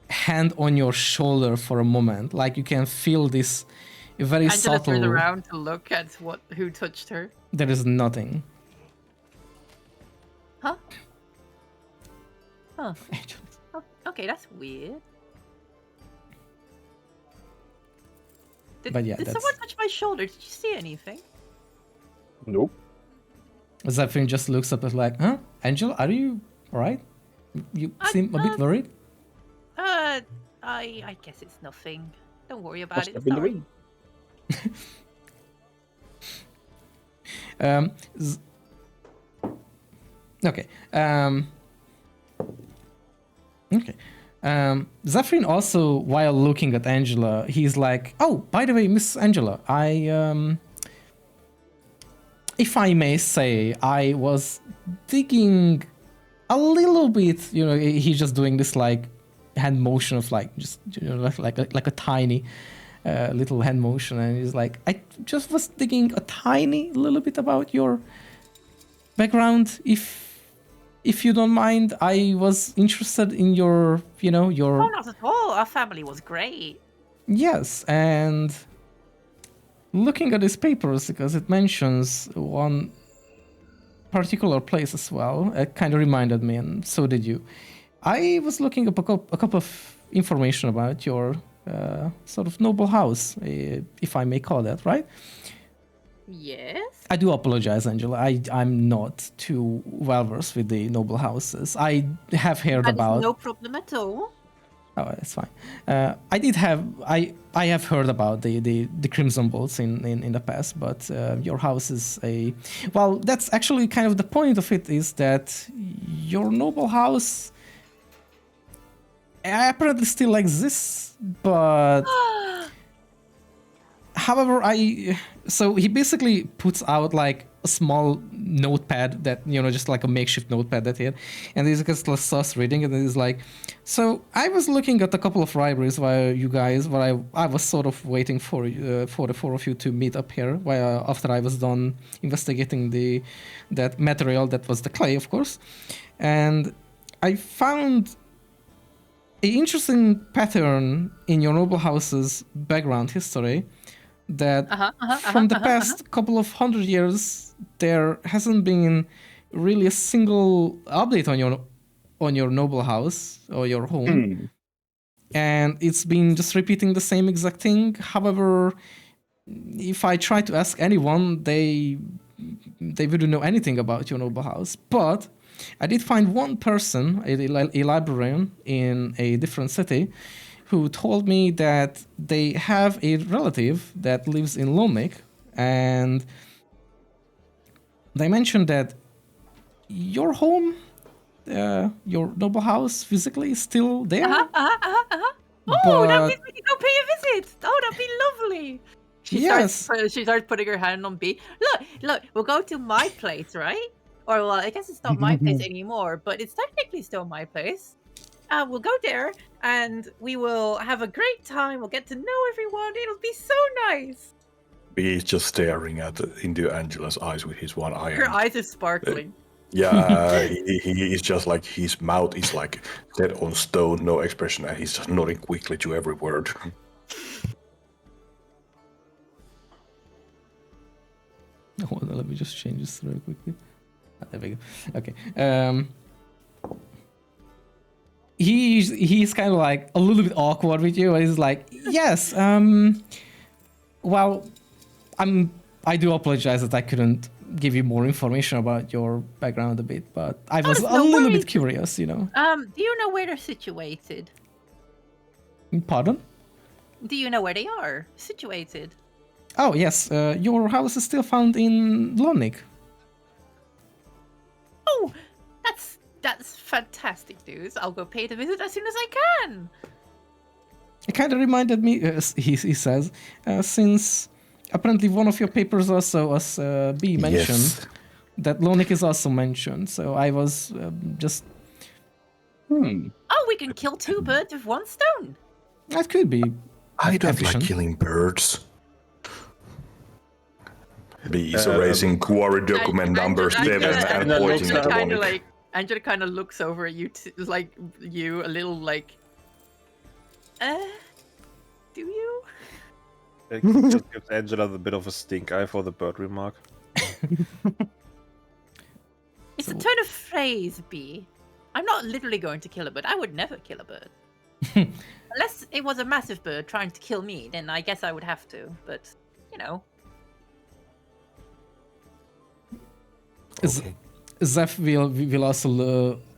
hand on your shoulder for a moment. Like you can feel this very Angela subtle. turns around to look at who touched her. There is nothing. Huh? Huh. Oh, okay, that's weird. Did someone touch my shoulder? Did you see anything? Nope. Zephyrin just looks up and like, huh? Angela, are you alright? You seem a bit worried. I guess it's nothing. Don't worry about Must it. have It's been the alright. wind. Okay. Okay. Zephyrin also, while looking at Angela, he's like, oh, by the way, Miss Angela, if I may say, I was digging a little bit, he's just doing this like hand motion of like, just, like a tiny little hand motion. And he's like, I just was digging a tiny little bit about your background. If you don't mind, I was interested in your. Oh, not at all. Our family was great. Yes, and looking at these papers, because it mentions one particular place as well, it kind of reminded me, and so did you. I was looking up a couple of information about your sort of noble house, if I may call that, right? Yes. I do apologize, Angela. I'm not too well versed with the noble houses. I have heard about. No problem at all. Oh, that's fine. I have heard about the Crimson Bolts in the past, but your house is that's actually kind of the point of it, is that your noble house apparently still exists, but however, so he basically puts out like a small notepad that, just like a makeshift notepad that he had, and he's just starts reading, and he's like, so I was looking at a couple of libraries while I was sort of waiting for the four of you to meet up here, after I was done investigating that material that was the clay, of course, and I found an interesting pattern in your noble house's background history. That from the past couple of 100 years, there hasn't been really a single update on your noble house or your home, and it's been just repeating the same exact thing. However, if I try to ask anyone, they wouldn't know anything about your noble house. But I did find one person, a librarian in a different city, who told me that they have a relative that lives in Lomik, and they mentioned that your home, your noble house physically is still there. Oh, that means we can go pay a visit. Oh, that'd be lovely. She starts putting her hand on B. Look, we'll go to my place, right? Or, well, I guess it's not my place anymore, but it's technically still my place. We'll go there, and we will have a great time. We'll get to know everyone. It'll be so nice. B is just staring into Angela's eyes with his one eye. Her eyes are sparkling. Yeah, he is just like, his mouth is like set on stone, no expression, and he's just nodding quickly to every word. Hold on, let me just change this real quickly. There we go. Okay. He's kind of like a little bit awkward with you, and he's like, yes, well, I do apologize that I couldn't give you more information about your background a bit, but I was a little bit curious, Do you know where they're situated? Pardon? Do you know where they are situated? Oh yes, your house is still found in Lonik. Oh, that's fantastic news. I'll go pay the visit as soon as I can. It kind of reminded me, he says, since apparently one of your papers also was B mentioned, Yes. that Lonik is also mentioned. So I was just, Oh, we can kill two birds with one stone. that could be I don't like efficient. killing birds. B is erasing quarry document number 7 and pointing at the kind of Lonik. like Angela kind of looks over at you, like you a little like, do you? It just gives Angela a bit of a stink eye for the bird remark. It's a turn of phrase, B. I'm not literally going to kill a bird. I would never kill a bird. Unless it was a massive bird trying to kill me, then I guess I would have to. But, you know. Okay. Zeph will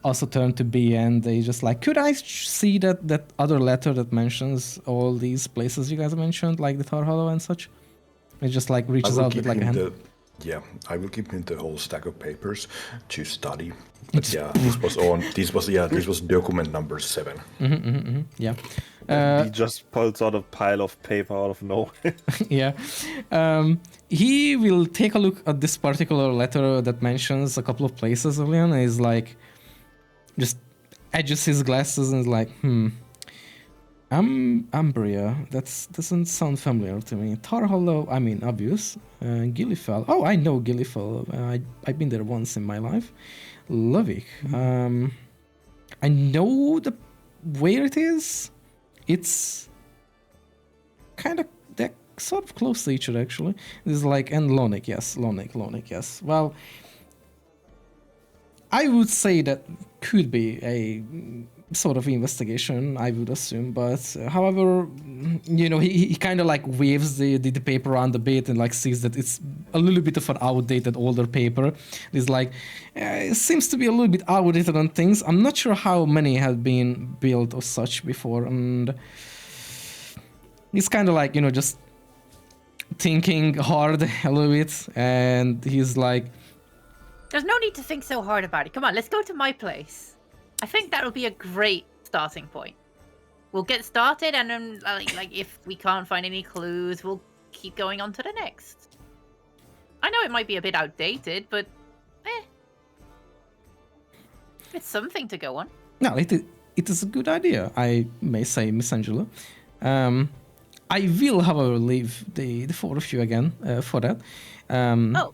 also turn to B, and they just like, could I see that other letter that mentions all these places you guys mentioned, like the Tar Hollow and such? It just like I reaches will out with give like a him hand. I will give him the whole stack of papers to study. But yeah, this was document number 7. Yeah. He just pulls out a pile of paper out of nowhere. Yeah. He will take a look at this particular letter that mentions a couple of places earlier, and is like, just edges his glasses and is like, Umbria, that doesn't sound familiar to me. Tar Hollow, I mean, obvious. Gillifell, oh, I know Gillifell. I've been there once in my life. Lovik, I know where it is. It's kind of, they're sort of close to each other, actually. This is like, and Lonik, yes. Well, I would say that could be a sort of investigation, I would assume, but however, you know, he kind of like waves the paper around a bit and like sees that it's a little bit of an outdated older paper. It's like, it seems to be a little bit outdated on things. I'm not sure how many have been built or such before, and he's kind of like, you know, just thinking hard a little bit, and he's like, There's no need to think so hard about it. Come on, let's go to my place. I think that'll be a great starting point. We'll get started, and then, like if we can't find any clues, we'll keep going on to the next. I know it might be a bit outdated, but it's something to go on. no, it is a good idea, I may say, Miss Angela. I will, however, leave the four of you again for that. Oh,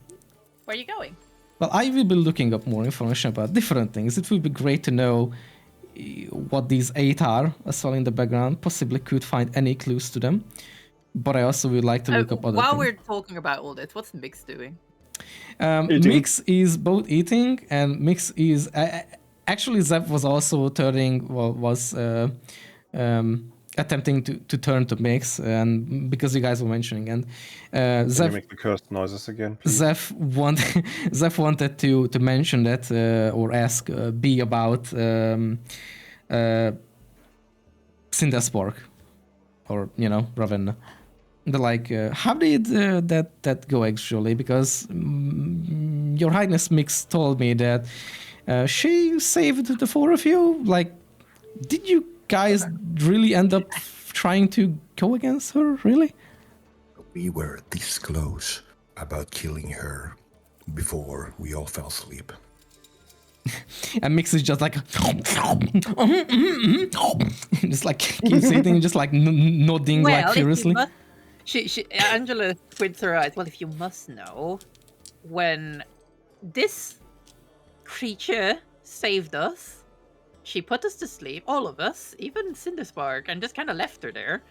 where are you going? Well, I will be looking up more information about different things. It would be great to know what these 8 are as well in the background. Possibly could find any clues to them. But I also would like to look up other While things. we're talking about all this, what's Mix doing? Eating. Mix is both eating and Mix is... actually, Zep was also turning... attempting to turn to Mix, and because you guys were mentioning, and Can Zeph... you make the cursed noises again, please? Zeph wanted to mention that or ask B about Cinderspark, or you know, Ravenna. They're like, how did that go actually? Because Your Highness Mix told me that she saved the 4 of you. Like, did you guys really end up trying to go against her? Really? We were this close about killing her before we all fell asleep. And Mix is just like, just like keeps eating, just like nodding like furiously. Angela squints her eyes. Well, if you must know, when this creature saved us, she put us to sleep, all of us, even Cinderspark, and just kind of left her there.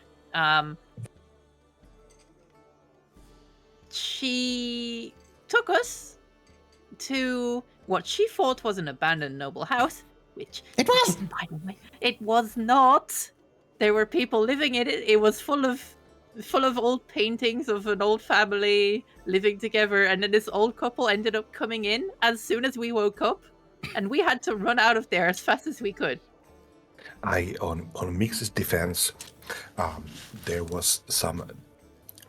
She took us to what she thought was an abandoned noble house, which It was! by the way, it was not. There were people living in it. It was full of old paintings of an old family living together, and then this old couple ended up coming in as soon as we woke up, and we had to run out of there as fast as we could. On Mix's defense, There was some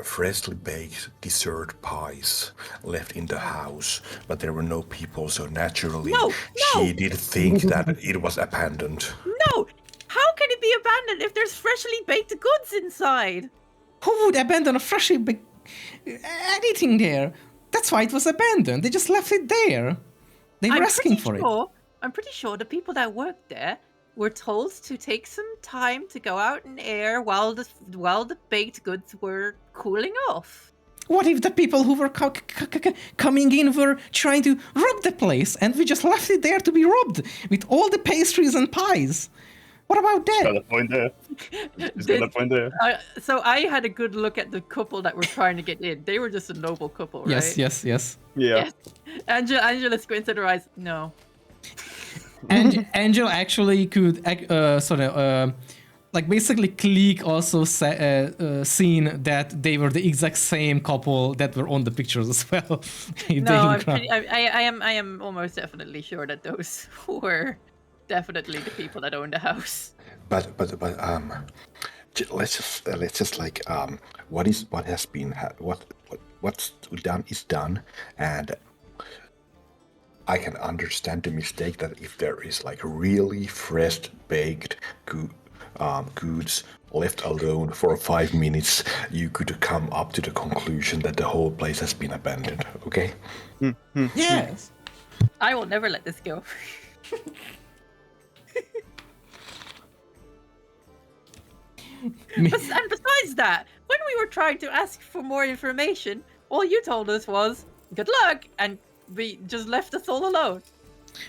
freshly baked dessert pies left in the house, but there were no people, so naturally she did think that it was abandoned. No! How can it be abandoned if there's freshly baked goods inside? Who would abandon a freshly baked anything there? That's why it was abandoned. They just left it there. They were asking for it. I'm pretty sure the people that worked there were told to take some time to go out and air while the baked goods were cooling off. What if the people who were coming in were trying to rob the place and we just left it there to be robbed with all the pastries and pies? What about that? Got a point there. He's got a point there. So I had a good look at the couple that were trying to get in. They were just a noble couple, right? Yes. Yeah. Yes. Angela squinted her eyes. No. And Angel actually could basically Click also seen that they were the exact same couple that were on the pictures as well. I am almost definitely sure that those were definitely the people that own the house. But let's just like what's done is done, and I can understand the mistake that if there is like really fresh baked goods left alone for 5 minutes, you could come up to the conclusion that the whole place has been abandoned. Okay? Yes. I will never let this go. And besides that, when we were trying to ask for more information, all you told us was, good luck, and we just left us all alone.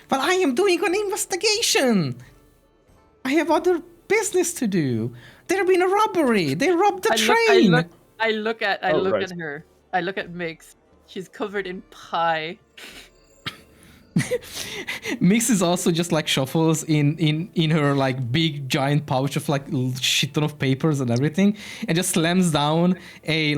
But I am doing an investigation. I have other business to do. There been a robbery. They robbed the train. I look at her. I look at Mix. She's covered in pie. Mix is also just like shuffles in her like big giant pouch of like shit ton of papers and everything, and just slams down a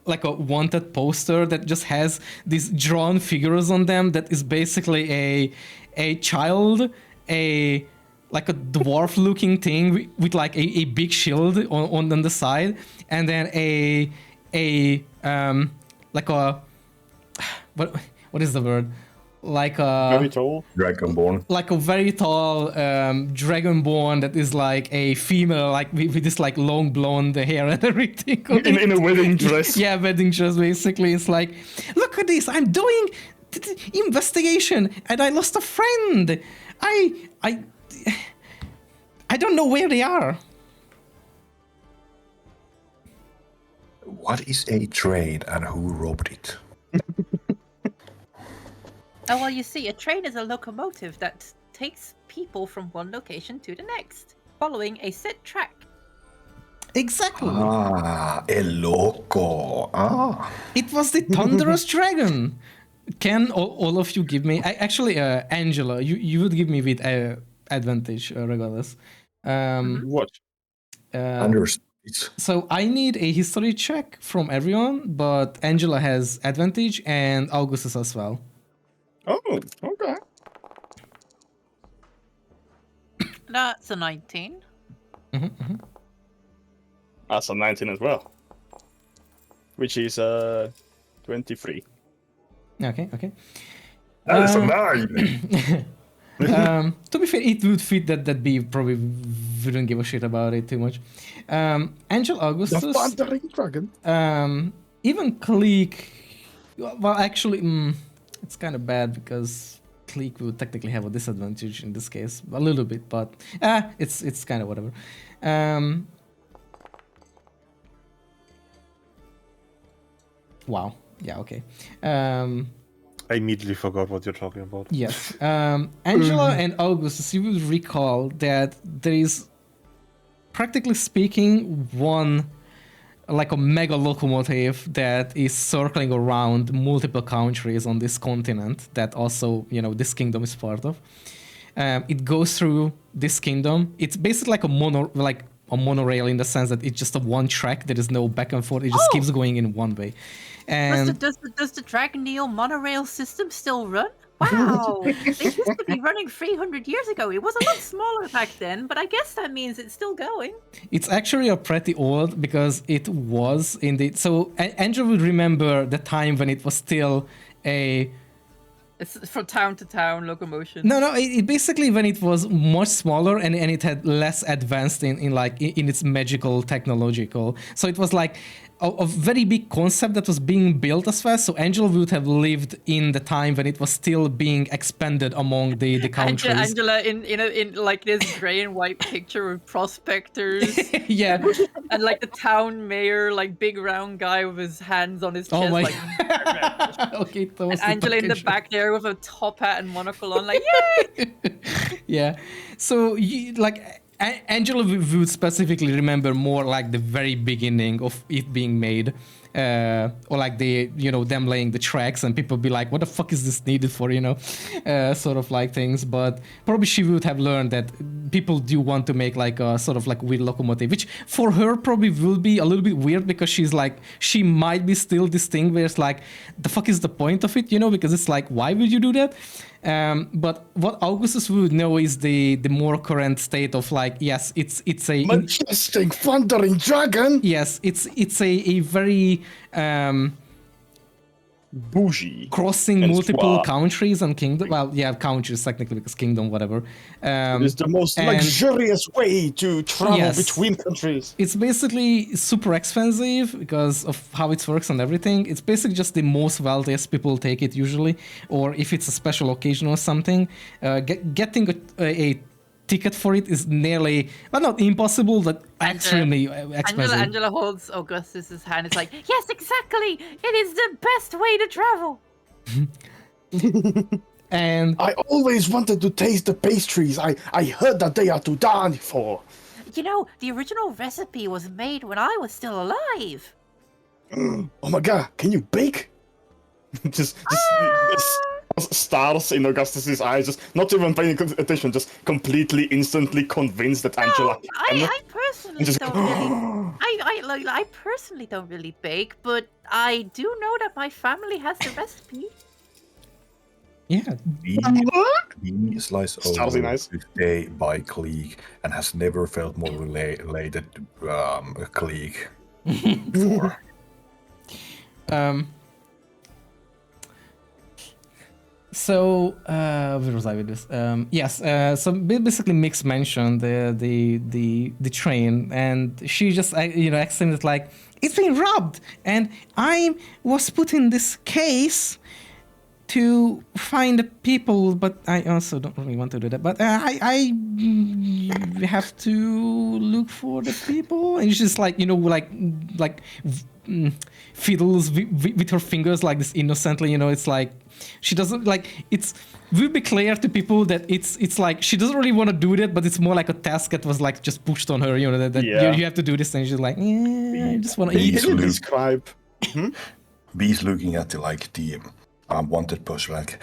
wanted poster that just has these drawn figures on them. That is basically a child, a dwarf looking thing with like a big shield on the side, and then what is the word? Like a very tall dragonborn. Like a very tall dragonborn that is like a female, like with this like long blonde hair and everything. In a wedding dress. Yeah, wedding dress basically. It's like, look at this, I'm doing investigation and I lost a friend. I don't know where they are. What is a train and who robbed it? Oh, well, you see, a train is a locomotive that takes people from one location to the next, following a set track. Exactly. El loco. It was the thunderous dragon. Can all of you give me... Actually, Angela, you would give me with advantage regardless. What? So I need a history check from everyone, but Angela has advantage and Augustus as well. Oh, okay. That's a 19. That's a 19 as well. Which is 23. Okay. That is a 9! To be fair, it would fit that B probably wouldn't give a shit about it too much. Angel Augustus. The Thundering Dragon. Even Click. Well, actually, it's kind of bad because Click would technically have a disadvantage in this case, a little bit, but it's kind of whatever. Wow. Yeah. Okay. I immediately forgot what you're talking about. Yes. Angela and Augustus, you will recall that there is, practically speaking, one like a mega locomotive that is circling around multiple countries on this continent that also, this kingdom is part of. It goes through this kingdom. It's basically like a monorail in the sense that it's just a one track. There is no back and forth. It just keeps going in one way. And Does the Dragon Neo monorail system still run? Wow, they used to be running 300 years ago. It was a lot smaller back then, but I guess that means it's still going. It's actually a pretty old because it was indeed. So Andrew would remember the time when it was still a. It's from town to town locomotion. No, it basically when it was much smaller and it had less advanced in its magical technological. So it was like a very big concept that was being built as fast. So Angela would have lived in the time when it was still being expanded among the countries. Angela in like this gray and white picture with prospectors. Yeah. And like the town mayor, like big round guy with his hands on his chest. Oh my. Like, Okay, that was and Angela in the back there with a top hat and monocle on, like yay! Yeah. So Angela would specifically remember more like the very beginning of it being made, or like them laying the tracks and people be like, what the fuck is this needed for, sort of like things. But probably she would have learned that people do want to make like a sort of like weird locomotive, which for her probably will be a little bit weird because she's like, she might be still this thing where it's like, the fuck is the point of it, because it's like, why would you do that? But what Augustus would know is the more current state of like, yes, it's a Majestic thundering dragon. yes, it's a very Bougie. crossing And multiple suave. countries and kingdom. Well, yeah, countries technically because kingdom, whatever. It's the most and- luxurious way to travel Yes. between countries. It's basically super expensive because of how it works and everything. It's basically just the most wealthiest people take it usually, or if it's a special occasion or something. Getting a ticket for it is nearly, well, not impossible, but extremely expensive. Angela holds Augustus's hand. It's like, yes, exactly. It is the best way to travel. And I always wanted to taste the pastries. I heard that they are to die for. You know, the original recipe was made when I was still alive. Oh my god, can you bake? just stars in Augustus's eyes, just not even paying attention, just completely, instantly convinced that Angela. I personally just- don't really. I personally don't really bake, but I do know that my family has the recipe. yeah, He slice Sounds over nice. his day by colleague and has never felt more related a colleague before. So where was I with this? Yes. So basically, Mix mentioned the train, and she just exclaimed like, "It's been robbed, and I was put in this case to find the people, but I also don't really want to do that. But I have to look for the people." And she's just like fiddles with her fingers like this innocently. It's like she doesn't like. It will be clear to people that it's like she doesn't really want to do that, but it's more like a task that was like just pushed on her. That Yeah. you have to do this, and she's like, yeah, I just want to Please. eat. Can you Luke. describe? Bees looking at the wanted person like,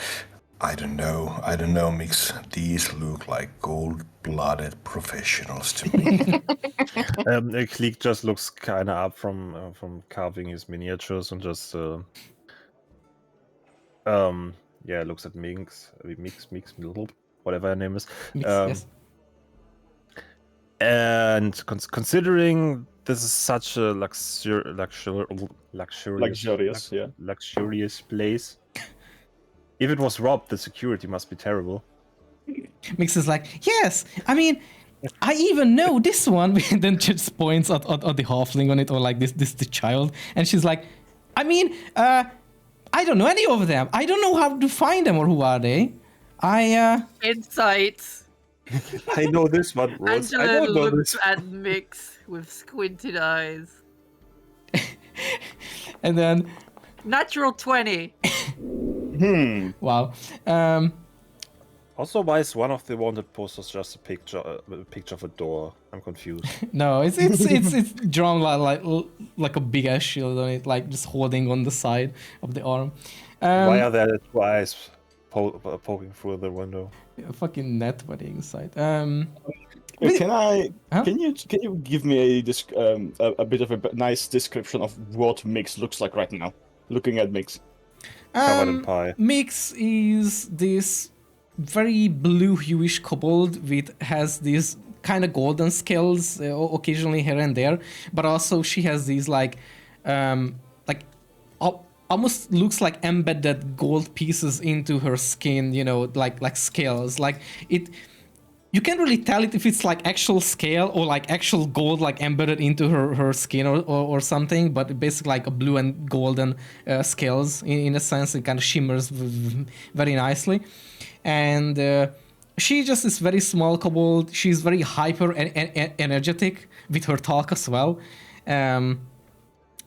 I don't know, Mix. These look like cold-blooded professionals to me. Clique just looks kind of up from carving his miniatures and just looks at Mix, whatever her name is. Mix, yes. And considering this is such a luxurious place, if it was robbed, the security must be terrible. Mix is like, yes, I mean, I even know this one. Then just points at the halfling on it, or like the child, and she's like, I mean, I don't know any of them. I don't know how to find them, or who are they? Insight. I know this one, Rose. I Angela don't know looks this. at Mix with squinted eyes. And then, Natural 20. wow. Also, why is one of the wanted posters just a picture of a door? I'm confused. No, it's drawn like a big ass shield on it, like just holding on the side of the arm. Why are there two eyes poking through the window? Fucking net wedding site. Can Huh? Can you give me a bit of a nice description of what Mix looks like right now? Looking at Mix. Covered in pie. Mix is this very blue hueish kobold has these kind of golden scales occasionally here and there, but also she has these almost looks like embedded gold pieces into her skin, like scales. Like it, you can't really tell it if it's like actual scale or like actual gold like embedded into her skin or something, but basically like a blue and golden scales in a sense. It kind of shimmers very nicely. And she just is very small kobold. She's very hyper energetic with her talk as well.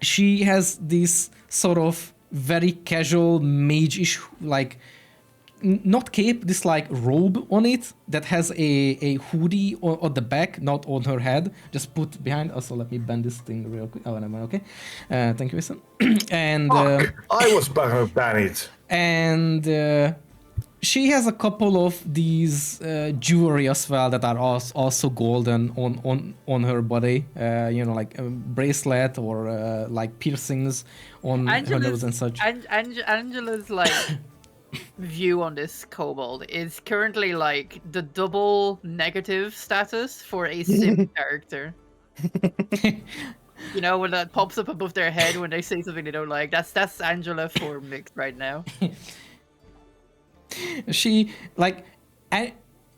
She has this sort of very casual mage-ish, like, not cape, this like robe on it that has a hoodie on the back, not on her head, just put behind. Also, let me bend this thing real quick. Oh, never mind. Okay. Thank you, Winston. And I was better than it. And she has a couple of these jewelry as well that are also golden on her body. Like a bracelet or like piercings on her nose and such. Angela's like view on this kobold is currently like the double negative status for a sim character. When that pops up above their head when they say something they don't like. That's Angela for Mix right now. She like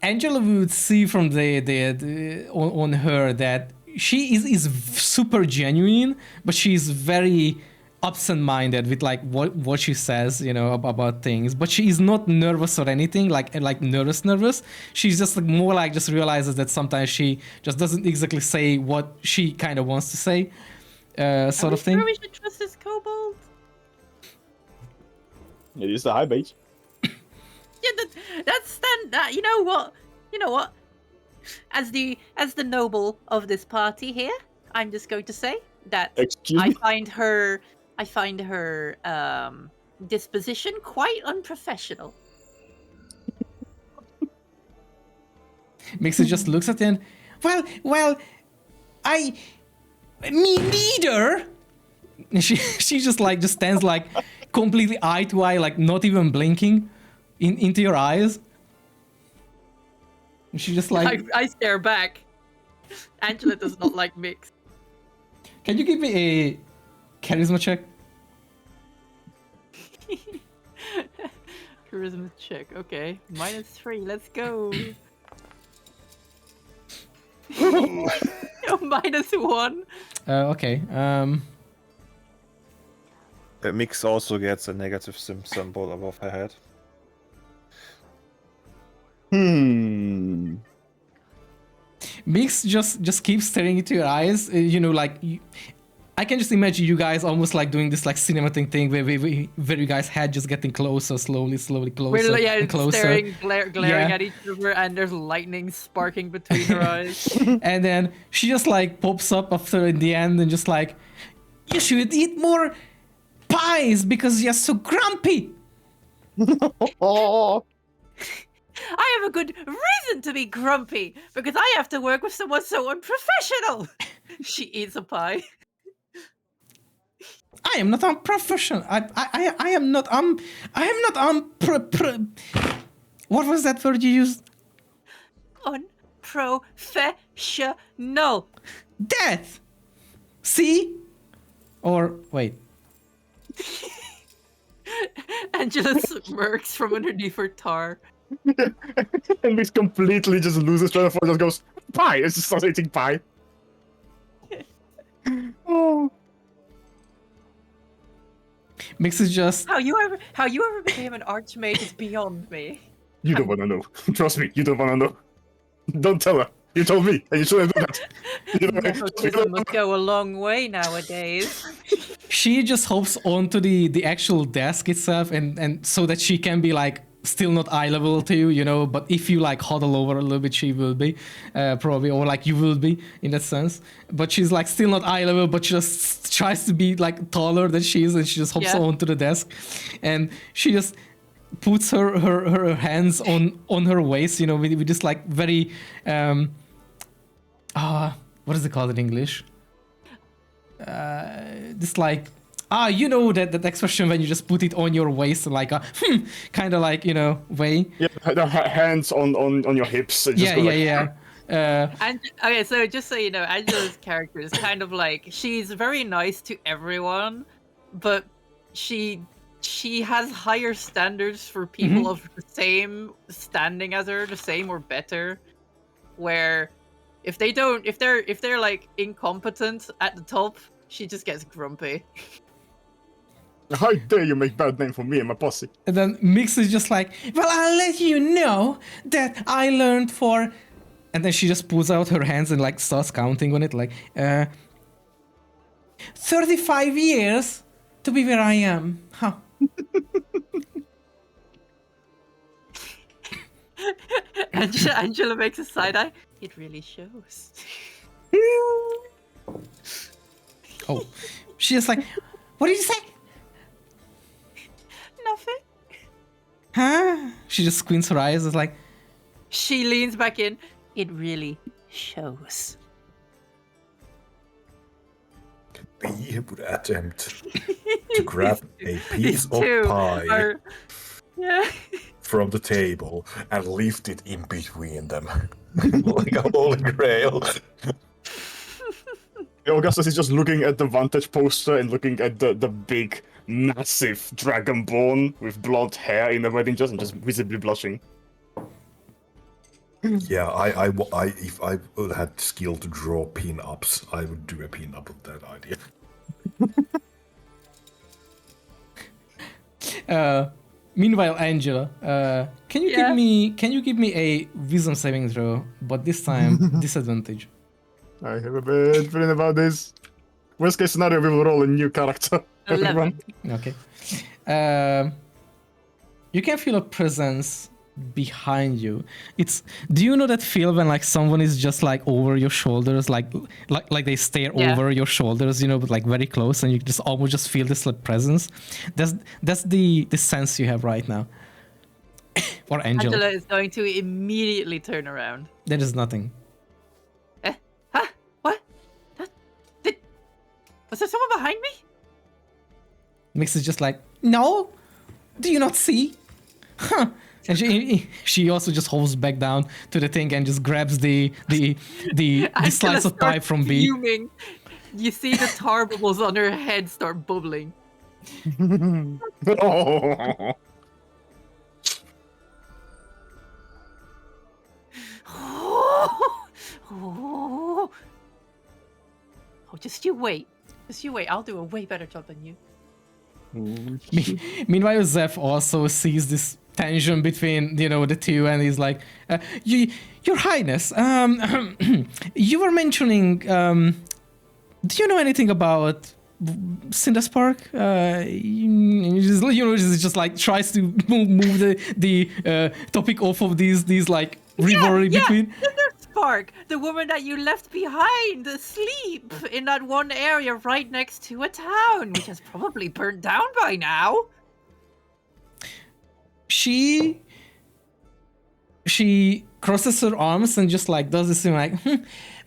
Angela would see from the on her that she is super genuine, but she's very absent-minded with like what she says, about things. But she is not nervous or anything, like nervous. She's just like more like just realizes that sometimes she just doesn't exactly say what she kind of wants to say, sort of thing. Sure we should trust this kobold? It is the high bait. Yeah, that's that. You know what? As the noble of this party here, I'm just going to say that Excuse me? I find her disposition quite unprofessional. Mixer just looks at him. Well, me neither. And she just stands like completely eye to eye, like not even blinking into your eyes. And she just like I stare back. Angela does not like Mix. Can you give me a charisma check? Charisma check. Okay, -3. Let's go. -1. Okay. Mix also gets a negative symbol above her head. Mix just keeps staring into your eyes. I can just imagine you guys almost like doing this like cinematic thing where you guys head just getting closer, slowly closer. We're and closer. staring, glaring at each other, and there's lightning sparking between her eyes. And then she just like pops up after in the end and just like, you should eat more pies because you're so grumpy. I have a good reason to be grumpy because I have to work with someone so unprofessional. She eats a pie. I am not unprofessional. I am not What was that word you used? Unprofessional. Death. See? Or wait. Angela smirks from underneath her tar. And Mix completely just loses train of thought, just goes, pie! It's just starts eating pie. Oh. Mix is just How you ever became an archmage is beyond me. You don't wanna know. Trust me, you don't wanna know. Don't tell her. You told me, and you shouldn't do that. Nepotism must go a long way nowadays. she just hops onto the actual desk itself and so that she can be like still not eye level to you, but if you like huddle over a little bit, she will be probably, or like you will be in that sense. But she's like still not eye level, but just tries to be like taller than she is, and she just hops onto the desk, and she just puts her hands on her waist, with this like very what is it called in English? This like You know that expression when you just put it on your waist, like a kind of like, way. Yeah, the hands on your hips. And just Yeah. And okay, so just so you know, Angela's character is kind of like she's very nice to everyone, but she has higher standards for people of the same standing as her, the same or better. Where if they're like incompetent at the top, she just gets grumpy. How dare you make bad name for me and my posse? And then Mix is just like, well, I'll let you know that I learned for... And then she just pulls out her hands and like starts counting on it, like, 35 years to be where I am. Huh. Angela makes a side eye. It really shows. Oh, she's just like, what did you say? Nothing. Huh? She just squints her eyes, it's like... She leans back in. It really shows. We would attempt to grab a piece of Two pie are- Yeah. from the table and lift it in between them. Like a holy grail. Augustus is just looking at the Vantage poster and looking at the big, massive dragonborn with blonde hair in the wedding dress and just visibly blushing. Yeah, I if I would had skill to draw pin-ups, I would do a pin-up of that idea. Meanwhile, Angela, can you give me a wisdom saving throw, but this time disadvantage? I have a bad feeling about this. Worst case scenario, we will roll a new character. 11. Okay. You can feel a presence behind you. Do you know that feel when like someone is just like over your shoulders, like they stare over your shoulders, but like very close, and you just almost just feel this like presence? That's the sense you have right now. Or Angela. Angela is going to immediately turn around. There is nothing. Huh? What? Was there someone behind me? Mix is just like, no, do you not see? Huh. And she also just holds back down to the thing and just grabs the slice of pie from B. Fuming. You see the tar bubbles on her head start bubbling. Oh. Oh, just you wait. Just you wait. I'll do a way better job than you. Meanwhile, Zeph also sees this tension between the two, and he's like, Your Highness, you were mentioning, do you know anything about Cinderspark? Just like tries to move the topic off of these like rivalry between. Cinderspark, the woman that you left behind asleep in that one area right next to a town, which has probably burnt down by now. She crosses her arms and just like does this thing like,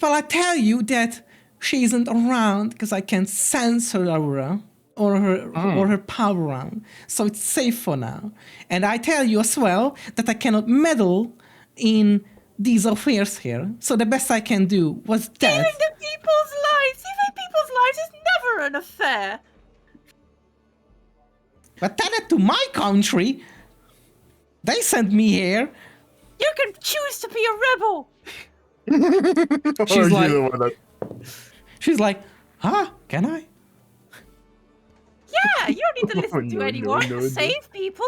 well, I tell you that she isn't around because I can sense her aura or her power around, so it's safe for now. And I tell you as well that I cannot meddle in these affairs here, so the best I can do was that. Saving people's lives is never an affair. But tell it to my country. They sent me here. You can choose to be a rebel. She's like, huh? Can I? Yeah, you don't need to listen to anyone to save people.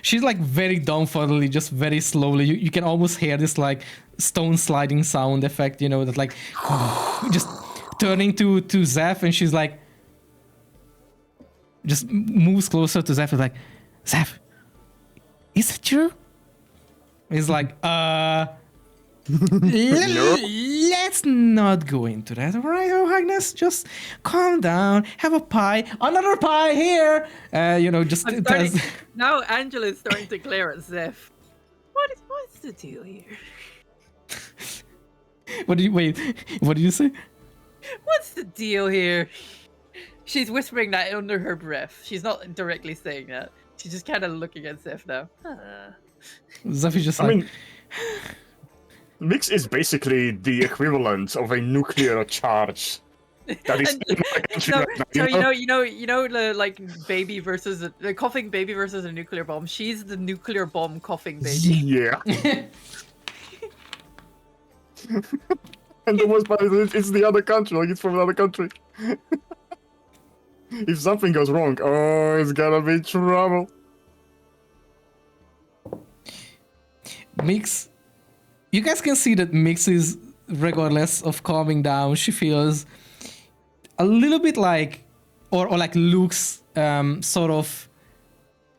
She's like very dumbfoundedly, just very slowly. You can almost hear this like stone sliding sound effect, that like just turning to Zeph, and she's like, just moves closer to Zeph, like, Zeph, is it true? He's like, let's not go into that, all right, oh Agnes? Just calm down, have a pie, another pie here. Just now Angela's starting to glare at Zeph. What's the deal here? What did you say? What's the deal here? She's whispering that under her breath. She's not directly saying that. She's just kind of looking at Zeph now. Zeph is just I like, mean, Mix is basically the equivalent of a nuclear charge. That is And in my country so, right now, so you know the like baby versus the coughing baby versus a nuclear bomb. She's the nuclear bomb coughing baby. Yeah. And the worst part is it's the other country, like it's from another country. If something goes wrong, oh, it's gonna be trouble. Mix. You guys can see that Mix is, regardless of calming down, she feels a little bit like, or like looks sort of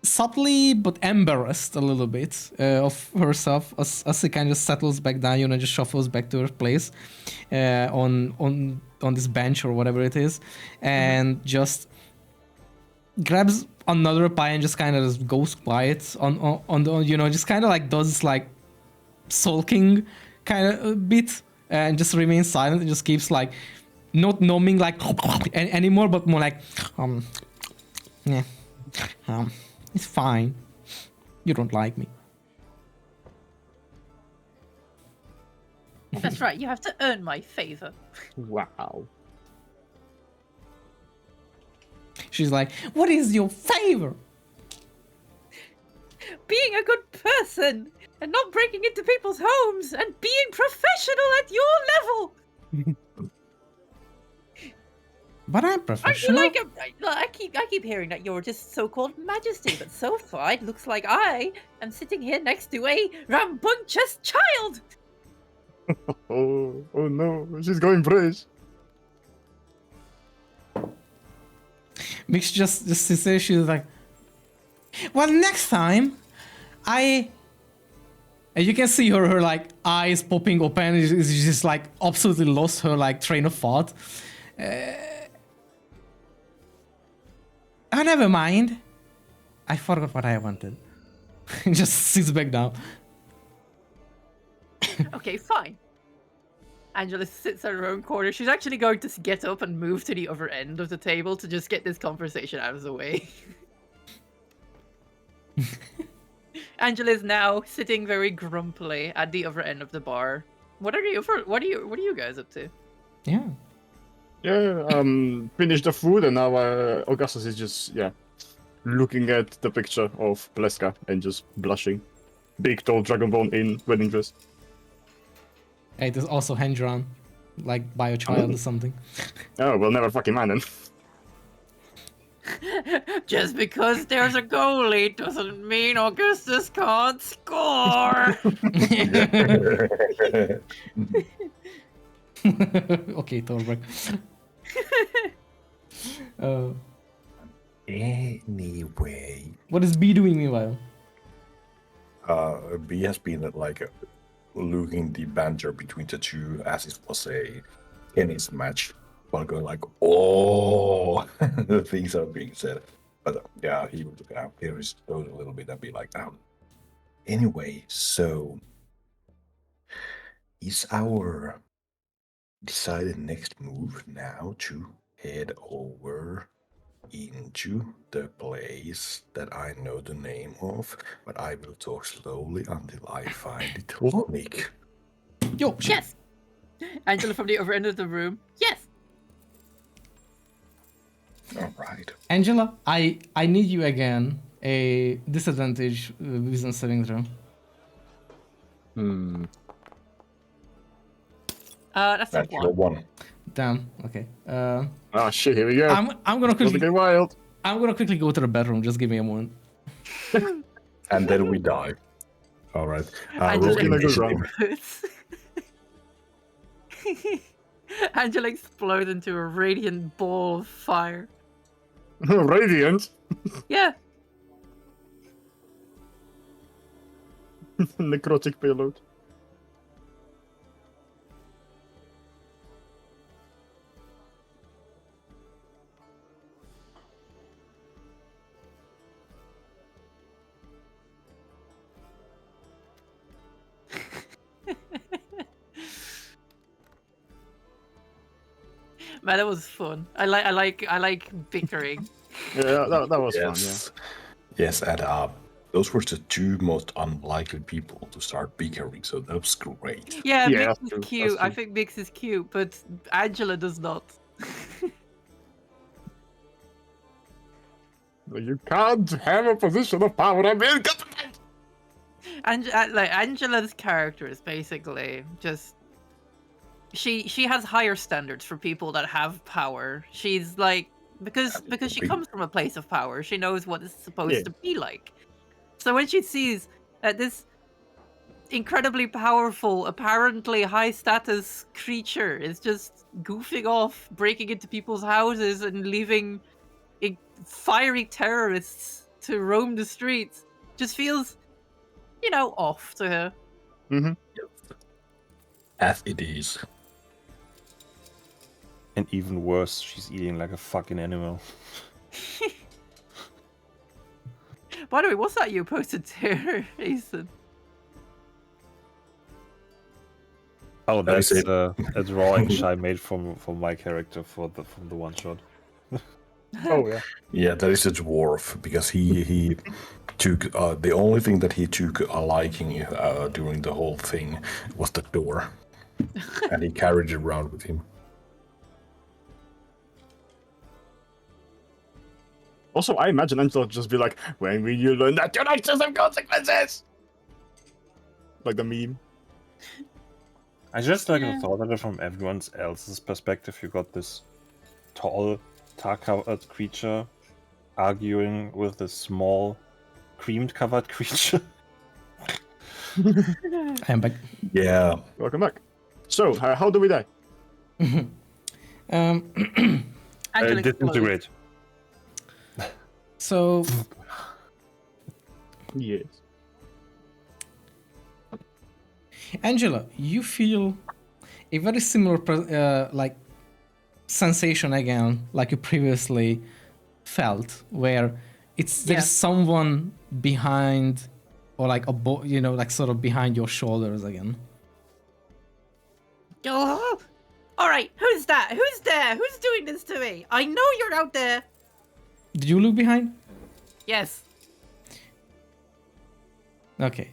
subtly but embarrassed a little bit of herself as it kind of settles back down, you know, just shuffles back to her place on this bench or whatever it is, and just grabs another pie and just kind of just goes quiet on the, you know, just kind of like does like sulking kind of a bit and just remains silent and just keeps like not numbing like anymore, but more like yeah, it's fine. You don't like me. That's right. You have to earn my favor. Wow. She's like, what is your favor? Being a good person and not breaking into people's homes and being professional at your level. But I'm Aren't you professional. like I keep hearing that you're just so-called majesty, but so far it looks like I am sitting here next to a rambunctious child. Oh no, she's going fresh. Mix just sits there, she's like, well, next time, and you can see her like eyes popping open. She's just like absolutely lost her like train of thought. Oh, never mind. I forgot what I wanted. Just sits back down. Okay, fine. Angela sits at her own corner. She's actually going to get up and move to the other end of the table to just get this conversation out of the way. Angela's now sitting very grumpily at the other end of the bar. What are you guys up to? Yeah. Yeah, finished the food and now Augustus is just, looking at the picture of Pleska and just blushing. Big, tall Dragonborn in wedding dress. Hey, there's also hand drawn, like by a child or something. Oh, well, never fucking mind then. Just because there's a goalie doesn't mean Augustus can't score. Okay, Thorberg. Anyway, What is B doing meanwhile? B has been like looking the banter between the two as it was a tennis match, while going like, "Oh," the things are being said. But yeah, he would hear his tone a little bit and be like, Anyway, so is our decided next move now to head over into the place that I know the name of, but I will talk slowly until I find it. Nick. Yo, Yes. Angela from the other end of the room. Yes. All right. Angela, I need you again. A disadvantage wisdom saving throw. That's a Natural one. one. Damn. Okay. Ah, shit, here we go. I'm gonna Supposed to quickly. get wild. I'm gonna quickly go to the bedroom. Just give me a moment. And then we die. All right. Angela Roll initiative. explodes. Angela explodes into a radiant ball of fire. Radiant. Yeah. Necrotic payload. Man, that was fun. I like bickering. Yeah, that was fun. Yeah. Yes. Yes, and those were the two most unlikely people to start bickering, so that was great. Yeah, Yeah, Mix that's is true, cute. that's I true. think Mix is cute, but Angela does not. You can't have a position of power and be incompetent. Like Angela's character is basically just she has higher standards for people that have power. She's like because she comes from a place of power, she knows what it's supposed to be like. So when she sees that this incredibly powerful, apparently high status creature is just goofing off, breaking into people's houses and leaving fiery terrorists to roam the streets, just feels, off to her. Mm-hmm. As it is. And even worse, she's eating like a fucking animal. By the way, what's that you posted there, Ethan? Oh, That is that's it. a drawing I made from my character from the one shot. Oh yeah. Yeah, that is a dwarf, because he took the only thing that he took a liking during the whole thing was the door, and he carried it around with him. Also, I imagine Angela would just be like, "When will you learn that your actions have consequences?" Like the meme. I just like the thought of it from everyone else's perspective. You got this tall, tar-covered creature arguing with this small, cream-covered creature. I am back. Yeah. Welcome back. So, how do we die? Angela Disintegrate. So Yes. Angela, you feel a very similar like sensation again, like you previously felt, where there's someone behind, or like like sort of behind your shoulders again. Oh, all right. Who's that? Who's there? Who's doing this to me? I know you're out there. Did you look behind? Yes. Okay.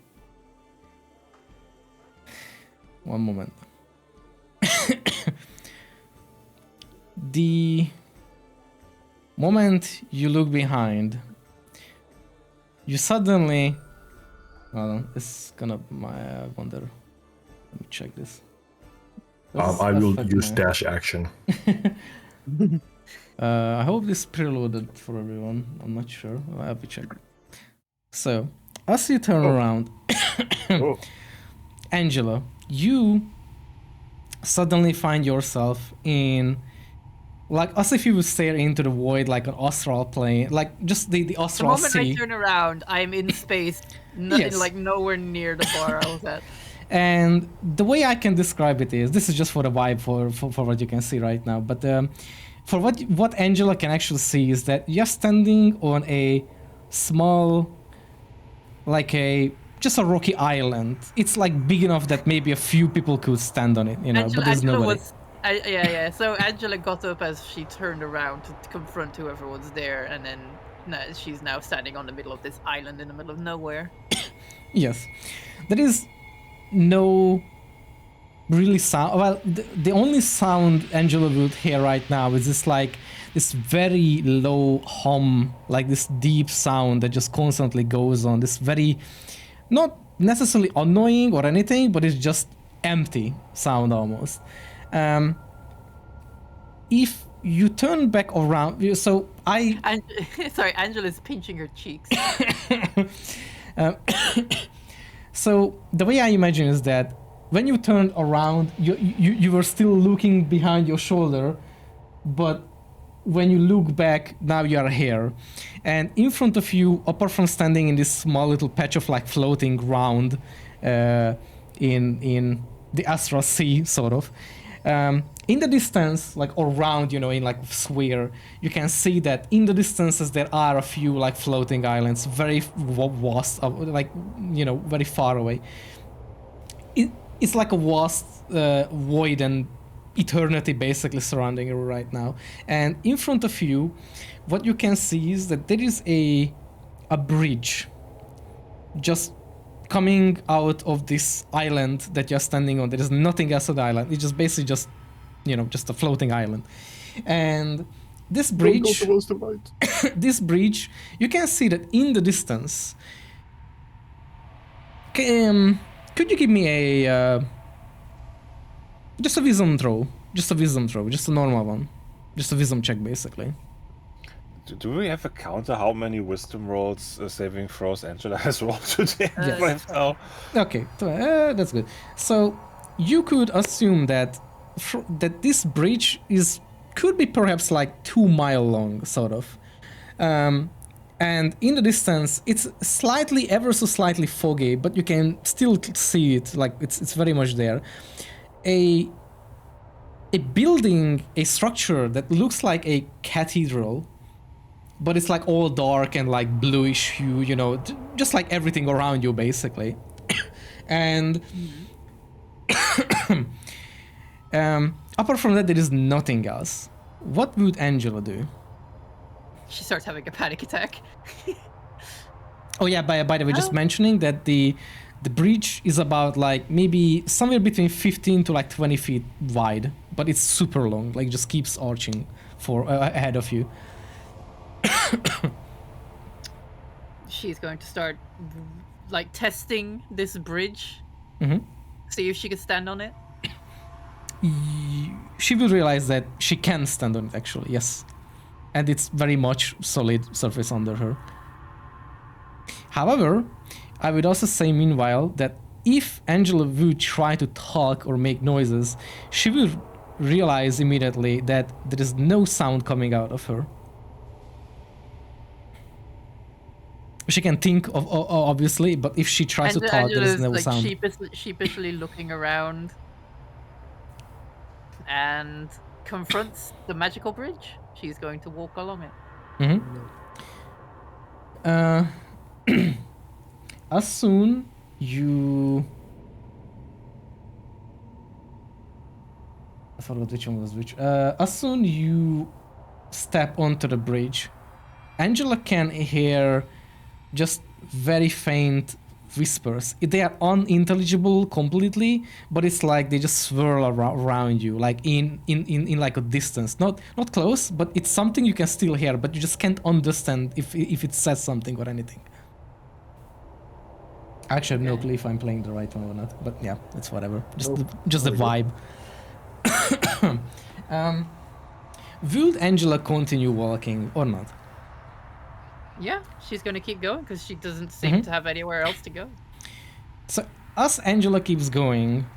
One moment. The moment you look behind, you suddenly... Hold on, it's gonna... I wonder... Let me check this. I will use dash action. I hope this is preloaded for everyone. I'm not sure. I'll have to check. So, as you turn around, Angela, you suddenly find yourself in, like, as if you would stare into the void, like an astral plane, like just the The astral moment sea. I turn around, I'm in space, Yes. like nowhere near the bar I was at. And the way I can describe it is, this is just for the vibe for what you can see right now, but for what Angela can actually see is that you're standing on a small, like just a rocky island. It's like big enough that maybe a few people could stand on it, but there's nobody. So Angela got up as she turned around to confront whoever was there, and then she's now standing on the middle of this island in the middle of nowhere. Yes, there is no really sound. Well, the only sound Angela would hear right now is this very low hum, like this deep sound that just constantly goes on. This very, not necessarily annoying or anything, but it's just empty sound almost. If you turn back around, so Sorry, Angela's pinching her cheeks. So the way I imagine is that when you turned around, you were still looking behind your shoulder, but when you look back, now you are here. And in front of you, apart from standing in this small little patch of like floating ground in the astral sea, sort of, in the distance, like around, in like sphere, you can see that in the distances there are a few like floating islands, very vast, like, very far away. It's like a vast void and eternity basically surrounding you right now. And in front of you, what you can see is that there is a bridge just coming out of this island that you're standing on. There is nothing else on the island. It's just basically just, just a floating island. And this bridge, Don't go towards the right. this bridge, you can see that in the distance. Could you give me a just a wisdom throw? Just a normal one. Just a wisdom check, basically. Do we have a counter how many wisdom rolls saving throws Angela has rolled today? Yes. Right now? Okay, that's good. So you could assume that that this bridge could be perhaps like 2 miles long, sort of. And in the distance, it's ever so slightly foggy, but you can still see it, like it's very much there. A building, a structure that looks like a cathedral, but it's like all dark and like bluish hue, just like everything around you, basically. And apart from that, there is nothing else. What would Angela do? She starts having a panic attack. Oh yeah, by the way, just mentioning that the bridge is about like maybe somewhere between 15 to like 20 feet wide, but it's super long, like just keeps arching ahead of you. She's going to start like testing this bridge. See if she can stand on it. She will realize that she can stand on it, actually, yes. And it's very much solid surface under her. However, I would also say meanwhile that if Angela would try to talk or make noises, she will realize immediately that there is no sound coming out of her. She can think of obviously, but if she tries to talk, there is no like sound. Sheepishly looking around and confronts the magical bridge. She's going to walk along it. As soon you... I forgot which one was which. As soon you step onto the bridge, Angela can hear just very faint whispers. They are unintelligible completely, but it's like they just swirl around you, like in like a distance, not close, but it's something you can still hear, but you just can't understand if it says something or anything. Actually, I have no clue if I'm playing the right one or not, but yeah, it's whatever. Just the vibe. Will Angela continue walking or not? Yeah, she's going to keep going because she doesn't seem to have anywhere else to go. So as Angela keeps going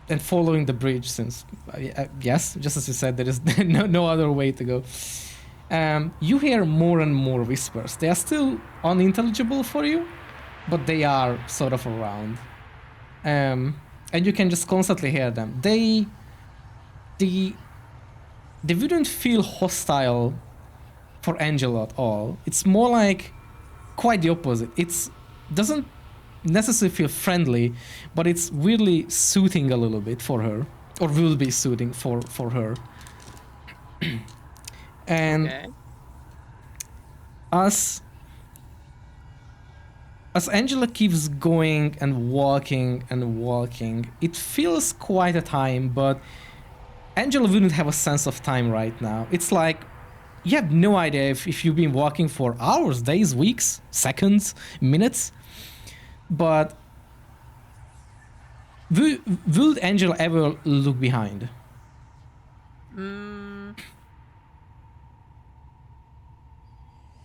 and following the bridge, since yes, just as you said, there is no other way to go. You hear more and more whispers. They are still unintelligible for you, but they are sort of around, and you can just constantly hear them. They wouldn't feel hostile for Angela at all. It's more like quite the opposite. It doesn't necessarily feel friendly, but it's weirdly soothing a little bit for her, or will be soothing for her. And as Angela keeps going and walking, it feels quite a time, but Angela wouldn't have a sense of time right now. It's like you have no idea if you've been walking for hours, days, weeks, seconds, minutes. But will Angela ever look behind?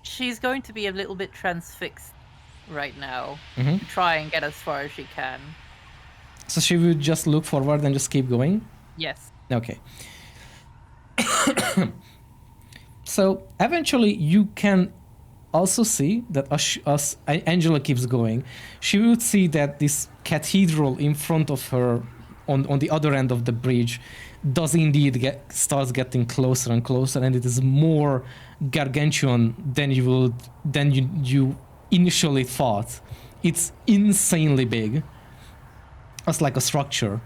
She's going to be a little bit transfixed right now. Try and get as far as she can. So she would just look forward and just keep going? Yes. Okay. So eventually you can also see that as Angela keeps going, she would see that this cathedral in front of her on the other end of the bridge does indeed starts getting closer and closer, and it is more gargantuan than you initially thought. It's insanely big as like a structure.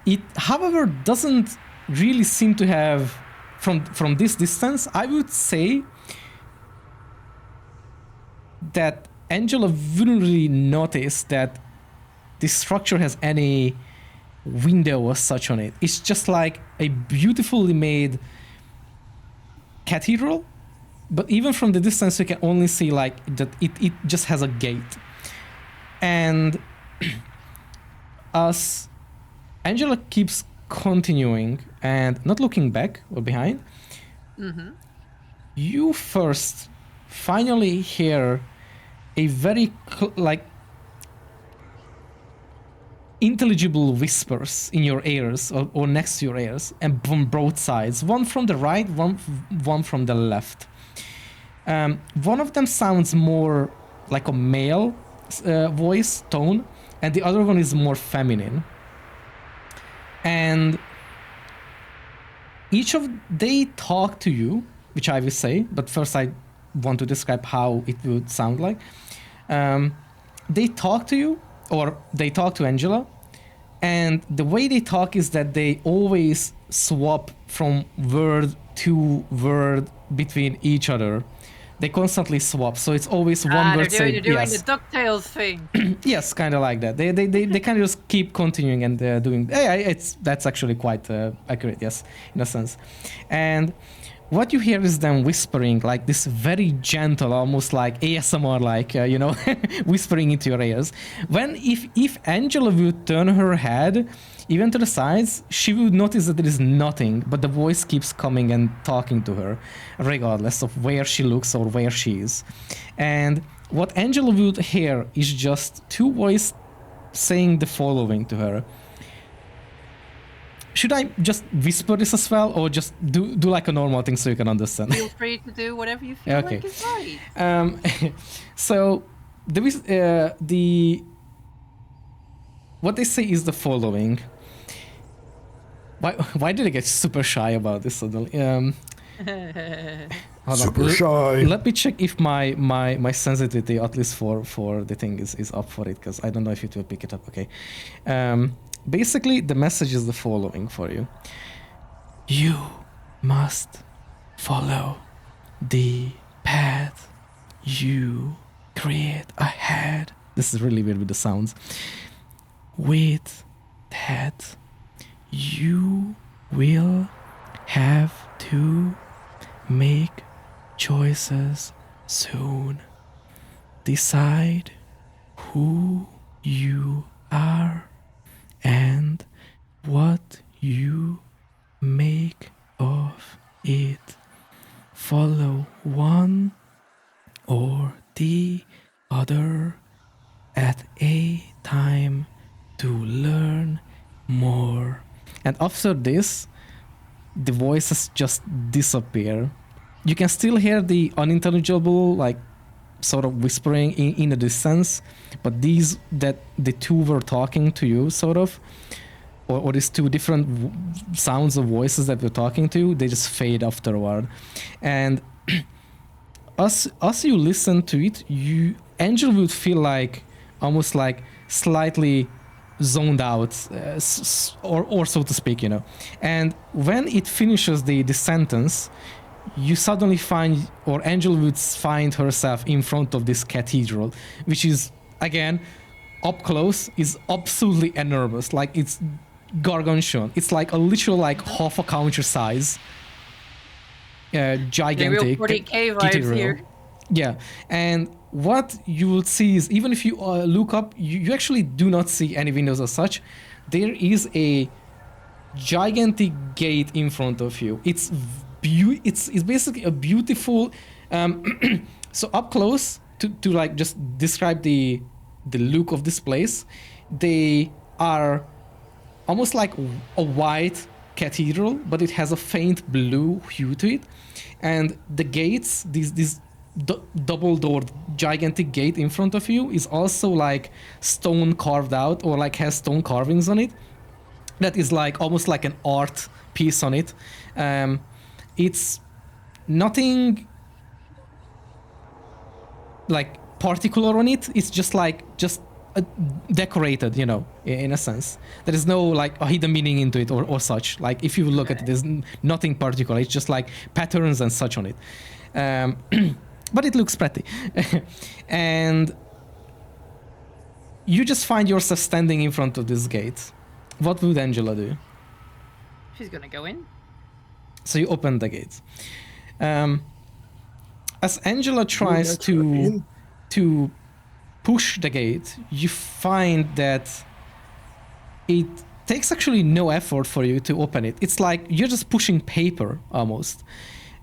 It, however, doesn't really seem to have, from this distance, I would say that Angela wouldn't really notice that this structure has any window or such on it. It's just like a beautifully made cathedral, but even from the distance you can only see like that it just has a gate. And as Angela keeps continuing and not looking back or behind, you first finally hear a very intelligible whispers in your ears or next to your ears, and from both sides, one from the right, one from the left. One of them sounds more like a male voice tone, and the other one is more feminine. And they talk to you, which I will say, but first I want to describe how it would sound like. They talk to you, or they talk to Angela, and the way they talk is that they always swap from word to word between each other. They constantly swap, so it's always one word saying You're doing yes. the DuckTales thing. Yes, kind of like that. They kind of just keep continuing and doing. That's actually quite accurate, yes, in a sense. And what you hear is them whispering, like this very gentle, almost like ASMR, like whispering into your ears. If Angela would turn her head even to the sides, she would notice that there is nothing, but the voice keeps coming and talking to her, regardless of where she looks or where she is. And what Angela would hear is just two voices saying the following to her. Should I just whisper this as well, or just do like a normal thing so you can understand? Feel free to do whatever you feel like is right. So what they say is the following. Why did I get super shy about this suddenly? Super shy. Let me check if my sensitivity, at least for the thing, is up for it, because I don't know if it will pick it up. Okay. Basically, the message is the following for you. You must follow the path you create ahead. This is really weird with the sounds. With that, you will have to make choices soon. Decide who you are and what you make of it. Follow one or the other at a time to learn more. And after this, the voices just disappear. You can still hear the unintelligible, like, sort of whispering in the distance, but that the two were talking to you, sort of, or these two different sounds of voices that were talking to you, they just fade afterward. And as you listen to it, Angel would feel like almost like slightly zoned out, or so to speak, And when it finishes the sentence, you suddenly find, or Angel would find herself in front of this cathedral, which is, again, up close, is absolutely enormous. Like, it's gargantuan. It's like a literal, like, half a counter size, gigantic real 40K vibes cathedral. here. Yeah, and what you will see is, even if you look up, you actually do not see any windows as such. There is a gigantic gate in front of you. It's basically a beautiful. So up close, to like just describe the look of this place, they are almost like a white cathedral, but it has a faint blue hue to it, and the gates, these double-doored gigantic gate in front of you is also like stone carved out, or like has stone carvings on it that is like almost like an art piece on it. It's nothing like particular on it. It's just decorated, in a sense. There is no like a hidden meaning into it or such. Like if you look at it, there's nothing particular. It's just like patterns and such on it. But it looks pretty. And you just find yourself standing in front of this gate. What would Angela do? She's gonna go in. So you open the gate. As Angela tries to push the gate, you find that it takes actually no effort for you to open it. It's like you're just pushing paper almost,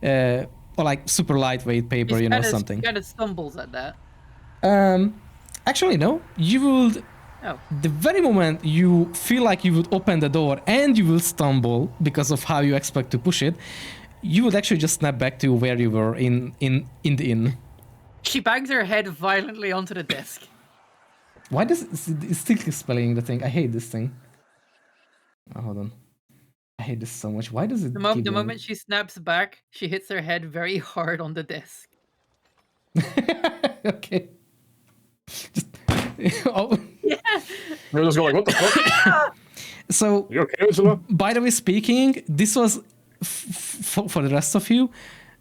or like super lightweight paper, something. She kind of stumbles at that. Actually, no. You would. Oh. The very moment you feel like you would open the door and you will stumble because of how you expect to push it, you would actually just snap back to where you were in the inn. She bangs her head violently onto the desk. Why does it still keep spelling the thing? I hate this thing. Oh, hold on. I hate this so much. Why does it? The moment she snaps back, she hits her head very hard on the desk. Okay. Just. Oh. Yeah. We're just going, what the fuck? So, You okay, Ursula? by the way, speaking, this was for the rest of you.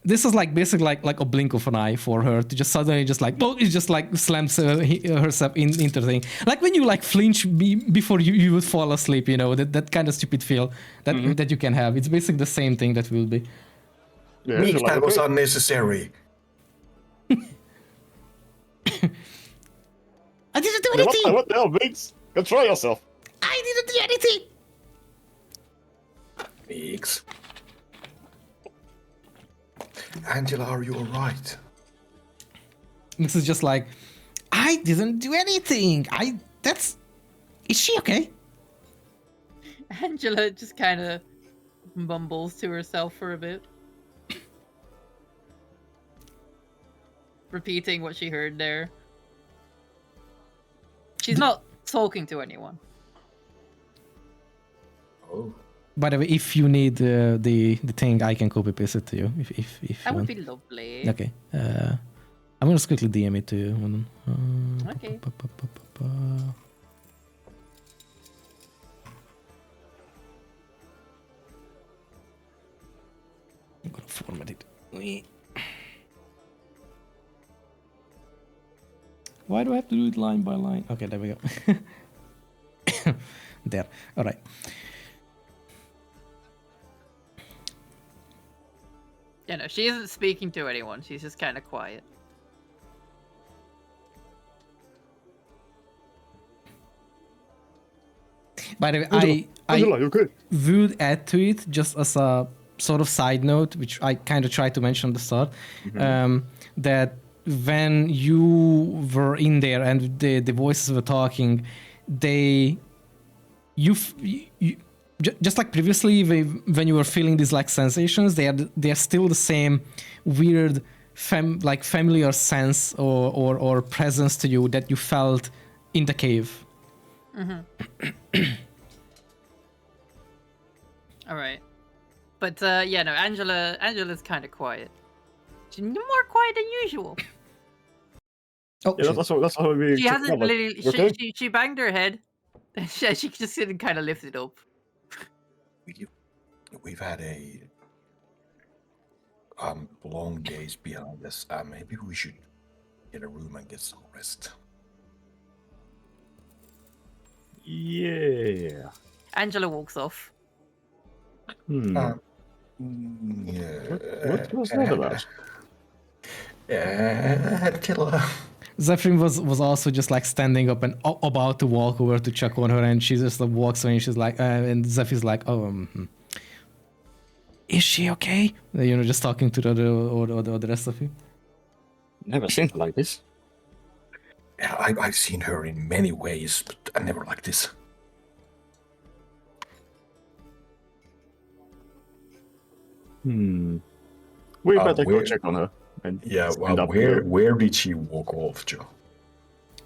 This was like basically like a blink of an eye for her to just suddenly just like it just like slams herself into the thing. Like when you like flinch before you would fall asleep, that kind of stupid feel that you can have. It's basically the same thing that will be. Yeah, Meek, Ursula, that was okay? unnecessary. I didn't do Yeah, anything. what the hell, Biggs? Control yourself. I didn't do anything. Meeks. Angela, are you alright? This is just like, I didn't do anything. Is she okay? Angela just kind of mumbles to herself for a bit. Repeating what she heard there. She's not talking to anyone. Oh. By the way, if you need the thing, I can copy paste it to you. If That you would want. be lovely. Okay. I'm gonna just quickly DM it to you. Hold on. Okay. I'm gonna format it. Why do I have to do it line by line? Okay, there we go. There. All right. Yeah, no, she isn't speaking to anyone. She's just kind of quiet. By the way, Angela, you okay? would add to it just as a sort of side note, which I kind of tried to mention at the start, that when you were in there and the voices were talking, just like previously when you were feeling these like sensations, they are still the same weird familiar sense or presence to you that you felt in the cave. All right, but yeah, no, Angela's kind of quiet. She's more quiet than usual. Oh, Yeah, that's how we. She hasn't literally. Okay? She banged her head. She just didn't kind of lift it up. We've had a long days behind us. Maybe we should get a room and get some rest. Yeah. Angela walks off. Yeah. What was that about? Killer. Zephyrin was also just like standing up and about to walk over to check on her, and she just like, walks away and she's like, and Zephyr's like, is she okay? Just talking to the rest of you. Never seen her like this. Yeah, I've seen her in many ways, but I never like this. We better go check on her. And where did she walk off, Joe?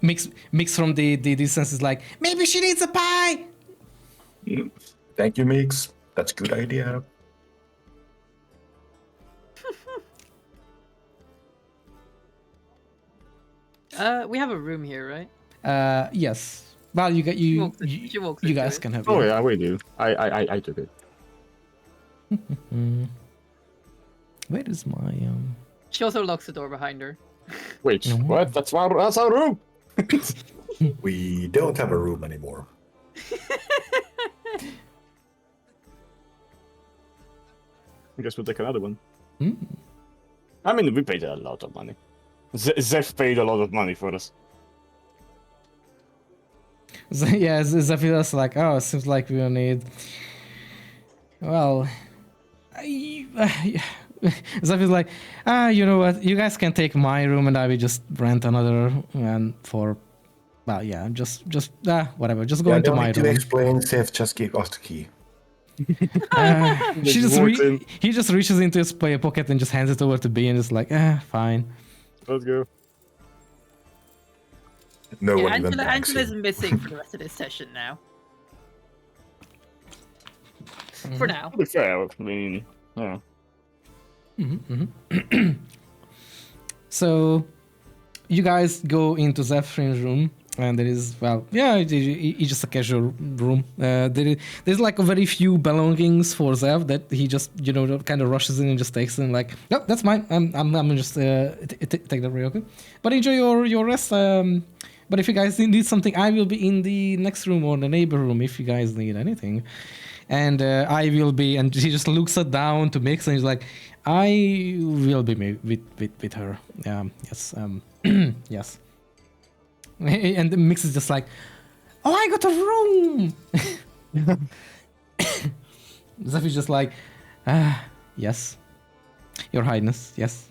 Mix from the sense is like, maybe she needs a pie. Thank you, Mix. That's a good idea. We have a room here, right? Yes. Well, you got you. She walks You into guys it. can have. Oh yeah, we do. I took it. Where is my She also locks the door behind her. Wait, No. what? That's our room. We don't have a room anymore. I guess we'll take another one. Hmm. I mean, we paid a lot of money. Zeph paid a lot of money for us. Yeah, Zephyros like, oh, it seems like we will need. Well, Zephyros like, you know what? You guys can take my room, and I will just rent another and for. Well, yeah, just whatever. Just go into don't my need to room. explain. Seth, just give us the key. He just reaches into his pocket and just hands it over to B and is like, fine. Let's go. No Yeah, one even thanks Angela's him. missing for the rest of this session now. For now. To be fair, I mean, yeah. So, you guys go into Zephyr's room, and there is, well, yeah, it's just a casual room. There's like a very few belongings for Zeph that he just, you know, kind of rushes in and just takes them. Like, no, that's mine. I'm just take that real quick. But enjoy your rest. But if you guys need something, I will be in the next room or the neighbor room if you guys need anything. And I will be, and he just looks her down to Mix, and he's like, I will be with her. Yes, yes. And the Mix is just like, oh, I got a room. Zeph is just like, yes, Your Highness, yes.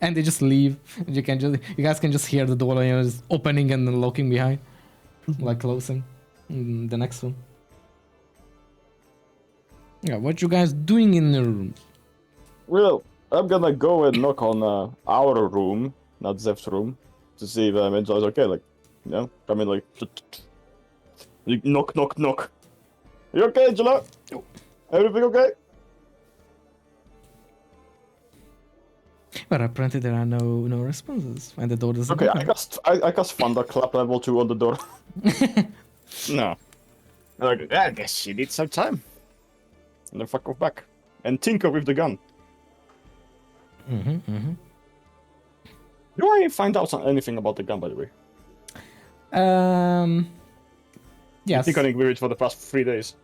And they just leave. You guys can just hear the door, you know, just opening and then locking behind, like closing. The next one. Yeah, what you guys doing in the room? Well, I'm gonna go and knock on our room, not Zeph's room, to see if Angela's okay. Like, you know, come in like, you knock, knock, knock. You okay, Angela? Everything okay? But apparently there are no responses, and the door doesn't Okay, open. I cast Thunderclap level 2 on the door. No. Like, I guess she needs some time. And then fuck off back. And tinker with the gun. Do I find out anything about the gun, by the way? Yes. Tinkering with it for the past 3 days.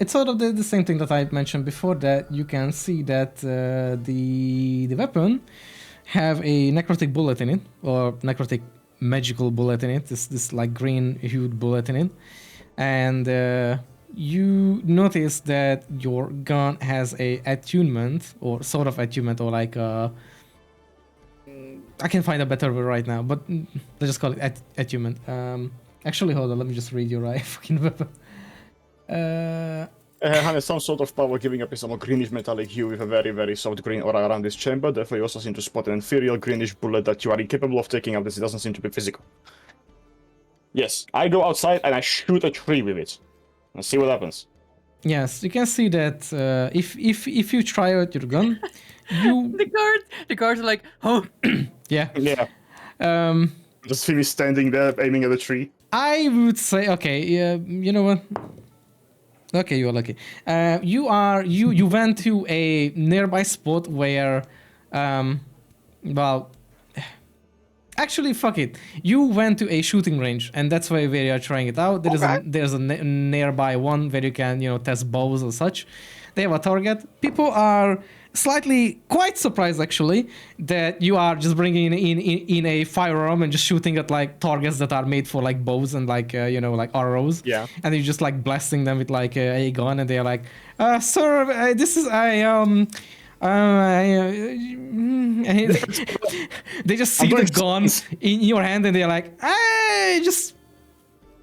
It's sort of the same thing that I mentioned before, that you can see that the weapon have a necrotic bullet in it, or necrotic magical bullet in it, this like green hued bullet in it. And you notice that your gun has a attunement, or sort of attunement, or like I can find a better word right now, but let's just call it attunement. Actually, hold on, let me just read your fucking weapon. Has some sort of power giving up a somewhat greenish metallic hue with a very, very soft green aura around this chamber. Therefore, you also seem to spot an inferior greenish bullet that you are incapable of taking out, as it doesn't seem to be physical. Yes, I go outside and I shoot a tree with it. And see what happens. Yes, you can see that if you try out your gun, you The guards are like, oh, yeah. Just see me standing there aiming at the tree. I would say, okay, you know what? Okay, you are lucky. You went to a nearby spot where, well, actually, fuck it. You went to a shooting range, and that's where you are trying it out. There's a nearby one where you can, you know, test bows or such. They have a target. People are quite surprised actually that you are just bringing in a firearm and just shooting at like targets that are made for like bows and like you know, like arrows. Yeah. And you're just like blasting them with like a gun, and they're like, sir, this is they just see the gun in your hand and they're like, hey, just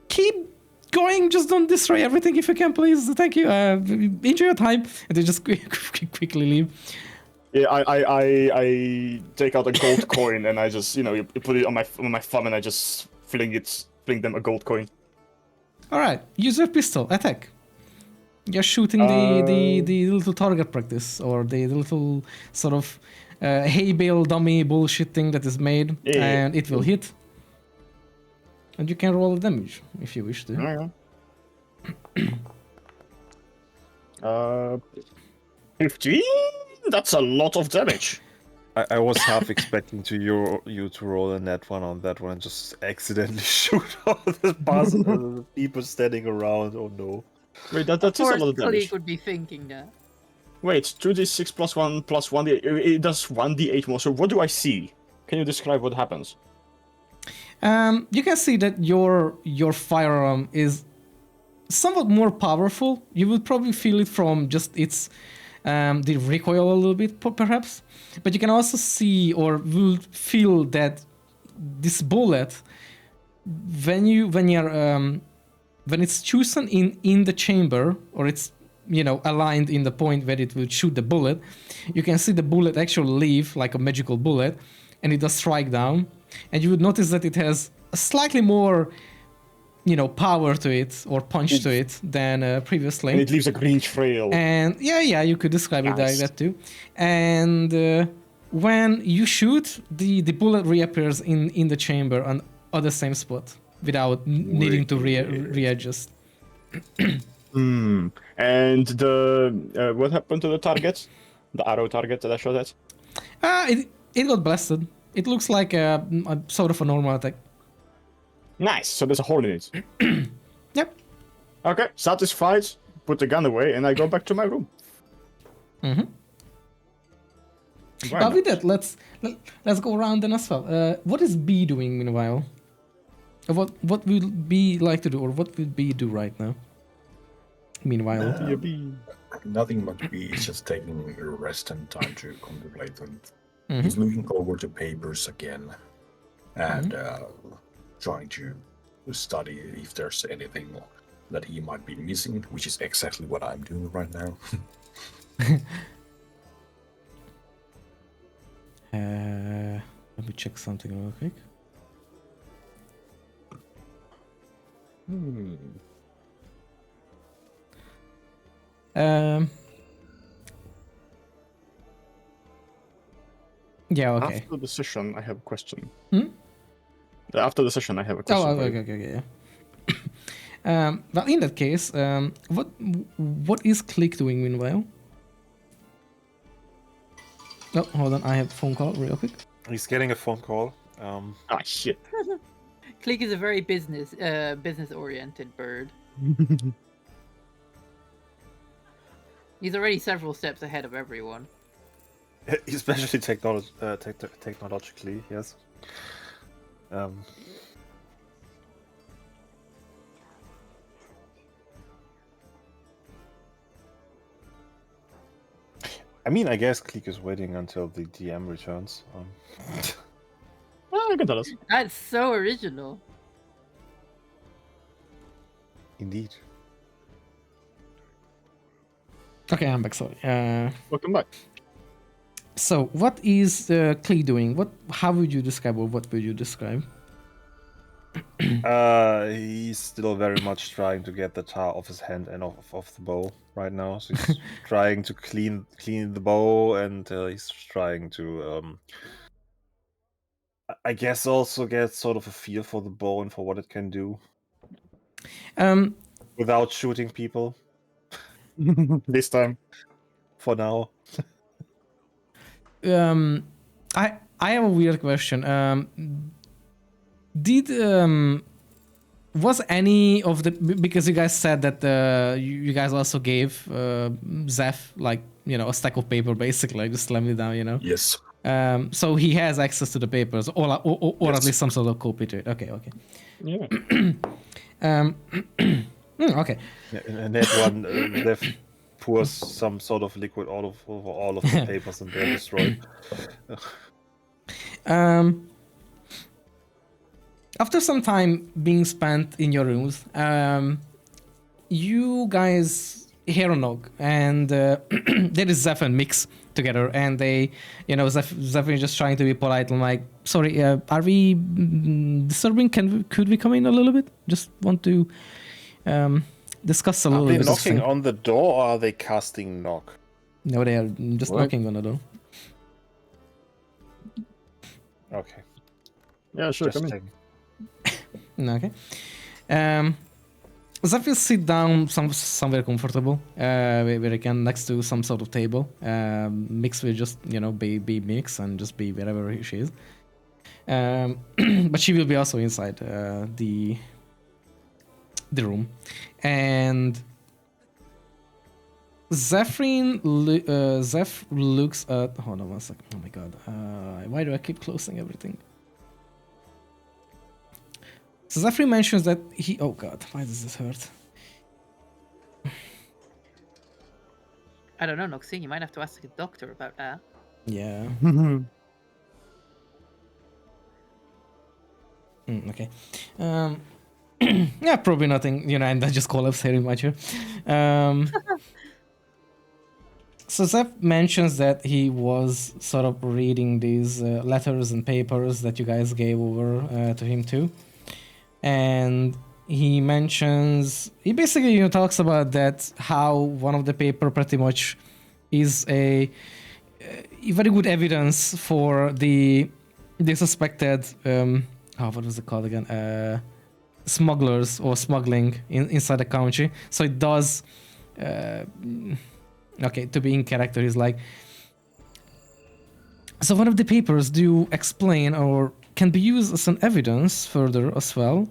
keep going, just don't destroy everything if you can, please. Thank you. Enjoy your time. And they just quickly leave. Yeah, I take out a gold coin and I just, you know, you put it on my thumb and I just fling them a gold coin. All right, use your pistol. Attack. You're shooting the little target practice, or the little sort of hay bale dummy bullshit thing that is made, and it will hit. And you can roll the damage if you wish to. Okay. 15? That's a lot of damage. I was half expecting you to roll a net one on that one and just accidentally shoot all the people standing around. Oh no. Wait, that Of is a course, lot of damage. Kalik would be thinking that. Wait, 2d6 plus 1 plus 1d8. It does 1d8 more. So what do I see? Can you describe what happens? You can see that your firearm is somewhat more powerful. You would probably feel it from just its the recoil a little bit, perhaps. But you can also see or will feel that this bullet, when it's chosen in the chamber, or it's aligned in the point where it will shoot the bullet, you can see the bullet actually leave like a magical bullet, and it does strike down. And you would notice that it has a slightly more, power to it or punch to it than previously. And it leaves a green trail. And yeah, you could describe it like that too. And when you shoot, the bullet reappears in the chamber on the same spot without needing to readjust. And what happened to the target? The arrow target that I shot at? It got blasted. It looks like a sort of a normal attack. Nice. So there's a hole in it. Yep. Okay. Satisfied. Put the gun away, and I go back to my room. Mm-hmm. Very With nice. that, let's go around then as well. What is B doing meanwhile? What will B like to do, or what will B do right now? Meanwhile, Nothing much. He's just taking a rest and time to contemplate, and Mhm. he's looking over the papers again and trying to study if there's anything that he might be missing, which is exactly what I'm doing right now. Let me check something real quick. Yeah, okay. After the session, I have a question. Hmm? After the session, I have a question. Oh, for you. okay, yeah. Well, in that case, what is Click doing meanwhile? Oh, hold on, I have a phone call real quick. He's getting a phone call. Ah, shit. Click is a very business oriented bird. He's already several steps ahead of everyone. Especially technologically, yes. I mean, I guess Click is waiting until the DM returns. Oh, you can tell us. That's so original. Indeed. Okay, I'm back, sorry. Welcome back. So, what is Click doing? How would you describe, or what would you describe? He's still very much trying to get the tar off his hand and off the bow right now. So he's trying to clean the bow, and he's trying to, I guess, also get sort of a feel for the bow and for what it can do without shooting people. This time. For now. I have a weird question. Was any of the, because you guys said that you guys also gave Zeph like a stack of paper, basically just slammed it down, Yes. so he has access to the papers, or Yes. at least some sort of copy to it. Okay. Yeah. Okay. And that one, Zeph pours some sort of liquid over all of the papers, and they're destroyed. After some time being spent in your rooms, you guys hear a knock, and there is Zeph and Mix together, and they, Zeph is just trying to be polite and like, sorry, are we disturbing? Could we come in a little bit? Just want to discuss a little Are they bit. knocking on the door, or are they casting knock? No, they are just What? knocking on the door. Okay. Yeah, sure. Just Come in. checking. Okay. Zeph will sit down somewhere comfortable, where he can next to some sort of table. Mix will just be Mix and just be wherever she is. But she will be also inside the room, and Zeph looks at. Hold on one second. Oh my god! Why do I keep closing everything? So Zephyr mentions that he... Oh god, why does this hurt? I don't know, Noxine, you might have to ask a doctor about that. Yeah. Okay. Yeah, probably nothing, and I just collapse very much here. So Zeph mentions that he was sort of reading these letters and papers that you guys gave over to him too. And he basically talks about that, how one of the paper pretty much is a very good evidence for the suspected what was it called again, smugglers or smuggling inside the country. So it does okay, to be in character, he's like, so one of the papers do explain or can be used as an evidence further as well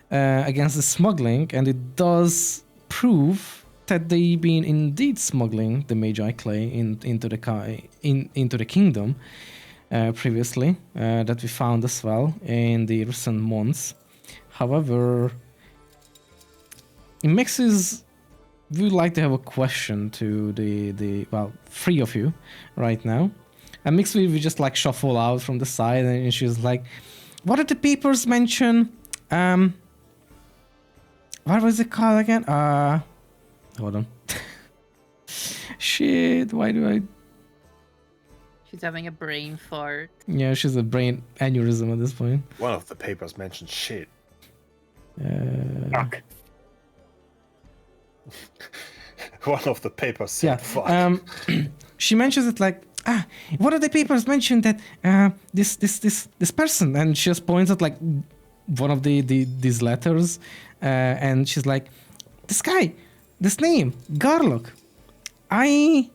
against the smuggling, and it does prove that they've been indeed smuggling the Magi clay into the kingdom previously, that we found as well in the recent months. However, Mixes would like to have a question to the three of you right now. And Mix will just like shuffle out from the side, and she's like, what did the papers mention? What was it called again? Hold on. Shit, why do I... She's having a brain fart. Yeah, she's a brain aneurysm at this point. One of the papers mentioned shit. Fuck. One of the papers said fuck. She mentions it like, one of the papers mentioned that this person, and she just points at like one of these letters, and she's like, this guy, this name, Garlock. I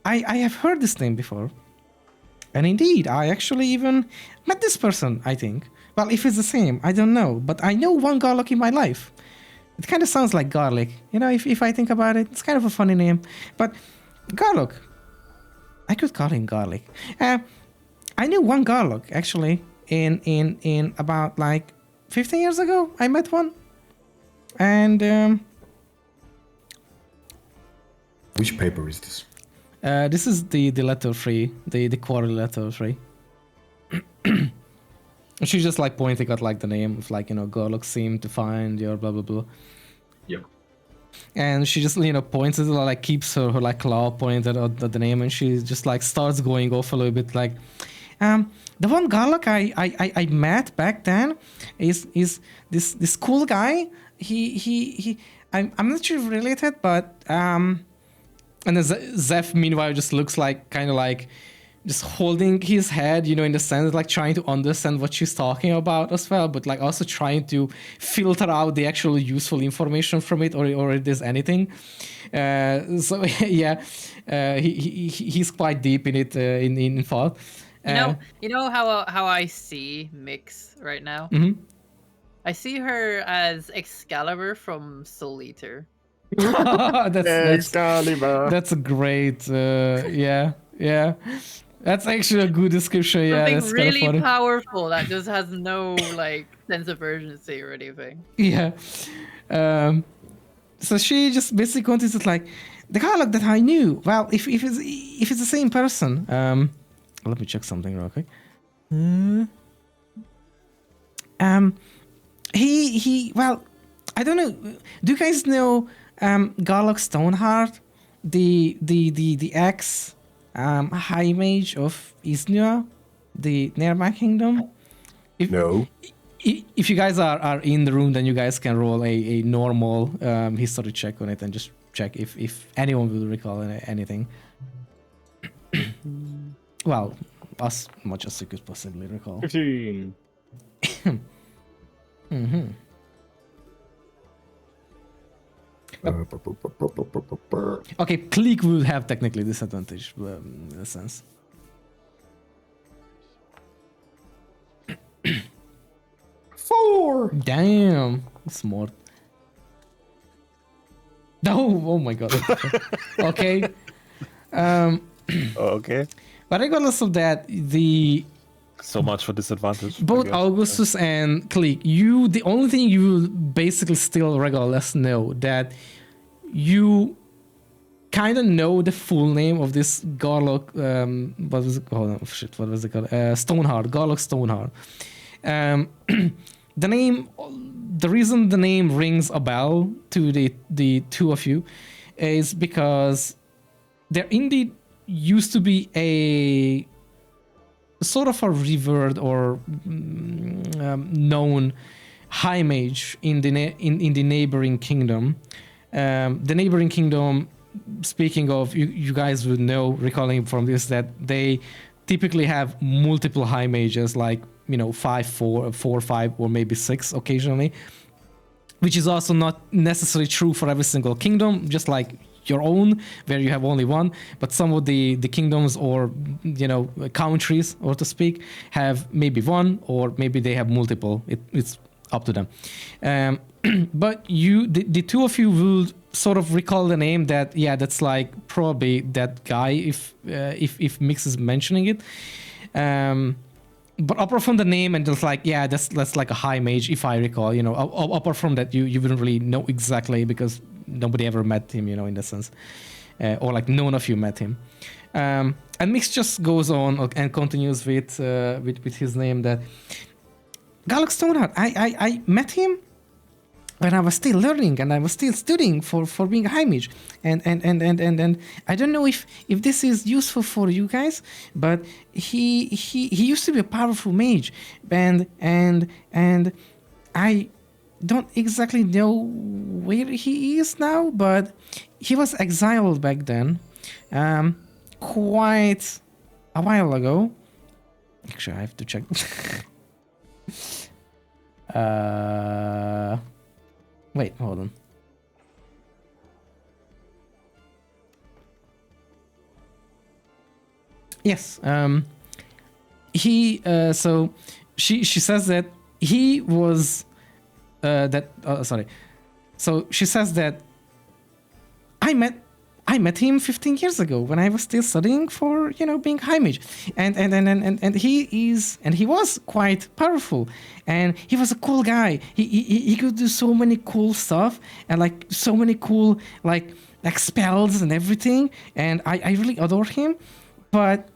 have heard this name before. And indeed, I actually even met this person, I think. Well, if it's the same, I don't know. But I know one Garlock in my life. It kind of sounds like garlic. If I think about it, it's kind of a funny name. But Garlock, I could call him Garlic. I knew one Garlock, actually, in about like 15 years ago. I met one. And... Which paper is this? This is the letter 3, the quarter letter 3. She's just like pointing at like the name of like, Garlock seemed to find your blah blah blah. Yep. And she just points at it, like keeps her like claw pointed at the name, and she just like starts going off a little bit like, the one Garlock I met back then is this cool guy. I'm not sure related, but and then Zeph meanwhile just looks like kind of like just holding his head, in the sense like trying to understand what she's talking about as well, but like also trying to filter out the actual useful information from it, or if there's anything. So yeah, he's quite deep in it in thought. You know how I see Mix right now? Mm-hmm. I see her as Excalibur from Soul Eater. That's a great yeah. That's actually a good description. Yeah, Something that's really kind of funny. powerful that just has no like sense of urgency or anything. Yeah. So she just basically continues with like, the Garlock that I knew. Well, if it's the same person, let me check something real quick. He well, I don't know. Do you guys know Garlock Stoneheart, the ex high mage of Isnua, the nearby kingdom? No. If you guys are in the room, then you guys can roll a normal history check on it and just check if anyone will recall anything. Well, as much as you could possibly recall. 15. Mm-hmm. Okay, click will have technically disadvantage in a sense. Four. Damn, smart. Oh my god. Okay. Okay. But regardless of that, the So much for disadvantage. I both guess. Augustus and Click, the only thing you will basically still regardless know that you kind of know the full name of this Garlock. What was it called? Oh, shit, what was it called? Stoneheart. Garlock Stoneheart. The name, the reason the name rings a bell to the two of you is because there indeed used to be a sort of a revered or known high mage in the in the neighboring kingdom. The neighboring kingdom, speaking of, you guys would know, recalling from this, that they typically have multiple high mages, like 5, 4, 5, or maybe 6 occasionally, which is also not necessarily true for every single kingdom, just like your own, where you have only one. But some of the kingdoms, or countries, or to speak, have maybe one, or maybe they have multiple. It's up to them. But the two of you will sort of recall the name that, yeah, that's like probably that guy if Mix is mentioning it. But apart from the name, and just like, yeah, that's like a high mage, if I recall. Apart from that, you wouldn't really know exactly, because nobody ever met him, in the sense, or like none of you met him. And Mix just goes on and continues with his name, that Garlock Stoneheart, I met him when I was still learning, and I was still studying for being a high mage, and I don't know if this is useful for you guys, but he used to be a powerful mage, and I don't exactly know where he is now, but he was exiled back then, quite a while ago. Actually, I have to check. Wait, hold on. Yes. He. So she says that he was. Sorry. So she says that I met him 15 years ago when I was still studying for, being high mage, and he was quite powerful, and he was a cool guy. He could do so many cool stuff, and like so many cool like spells and everything, and I really adore him. But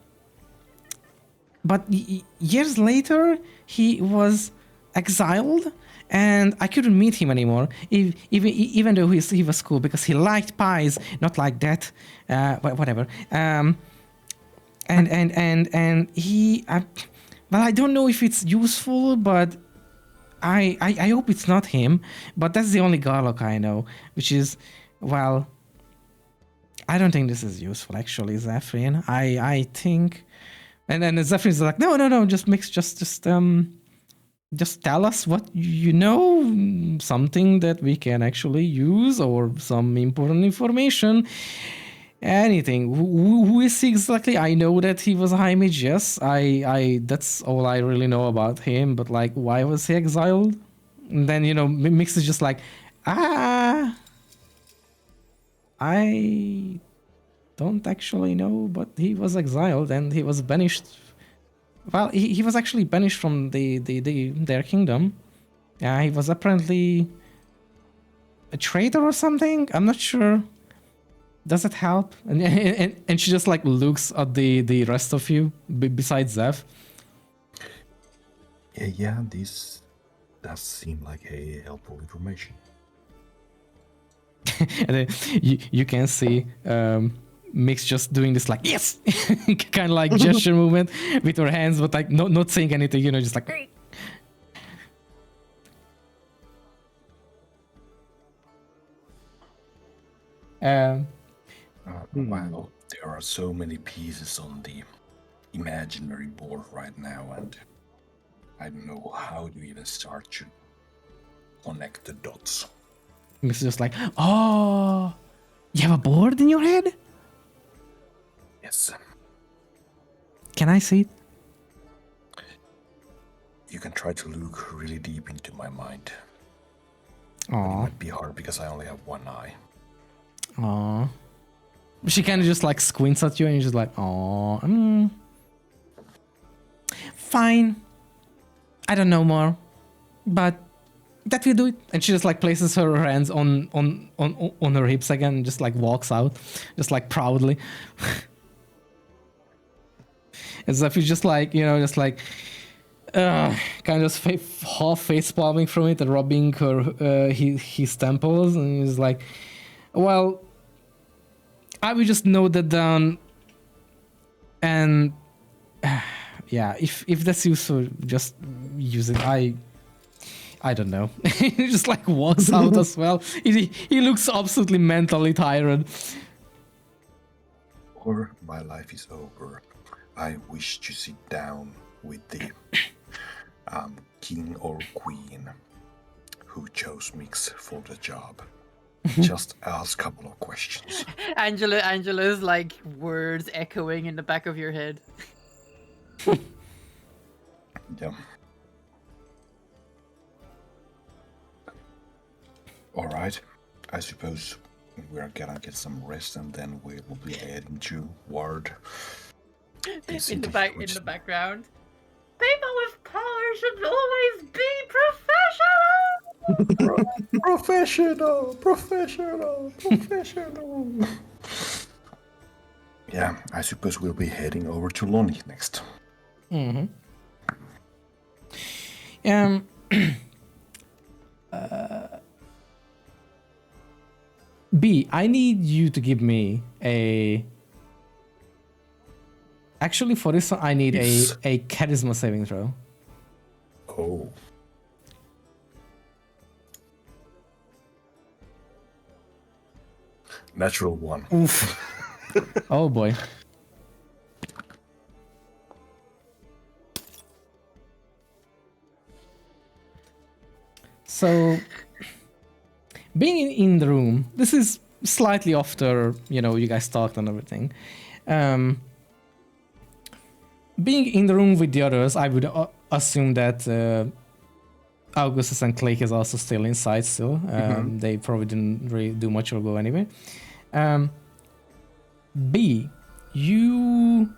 years later he was exiled, and I couldn't meet him anymore, even though he was cool, because he liked pies, not like that, whatever. And he, well, I don't know if it's useful, but I hope it's not him. But that's the only Garlock I know, which is, well, I don't think this is useful actually, Zephyrin. I think, and then Zephyrin's like, no, just tell us what you know, something that we can actually use, or some important information, anything. Who is he exactly? I know that he was a high mage, yes, I that's all I really know about him, but like, why was he exiled? And then, Mix is just like, I don't actually know, but he was exiled and he was banished. Well, he was actually banished from their kingdom. He was apparently a traitor or something. I'm not sure. Does it help? And she just like looks at the rest of you besides Zev. Yeah, this does seem like a helpful information. And then you can see Mix just doing this like, yes, kind of like gesture movement with her hands, but like not saying anything, just like. Wow, there are so many pieces on the imaginary board right now, and I don't know how to even start to connect the dots. It's just like, oh, you have a board in your head? Yes. Can I see it? You can try to look really deep into my mind. But it Aw, might be hard because I only have one eye. aw. She kind of just like squints at you and you're just like, aw, fine. I don't know more, but that will do it. And she just like places her hands on her hips again and just like walks out, just like proudly. As if he's just like, just like, kind of half face palming from it and rubbing his temples, and he's like, well, I will just note that down, and yeah, if that's useful, just use it. I don't know. He just like walks out as well. He looks absolutely mentally tired. Or my life is over. I wish to sit down with the king or queen who chose Mix for the job. Just ask a couple of questions. Angela's like words echoing in the back of your head. Yeah. All right. I suppose we're gonna get some rest and then we will be heading to Ward. In the background. People with power should always be professional. Professional. Yeah, I suppose we'll be heading over to Lonnie next. Mm-hmm. B, I need you to give me a... Actually, for this one, I need a charisma saving throw. Oh. Natural one. Oof. Oh boy. So, being in the room, this is slightly after, you guys talked and everything. Being in the room with the others, I would assume that Augustus and Clake is also still inside still. They probably didn't really do much or go anywhere. B, you...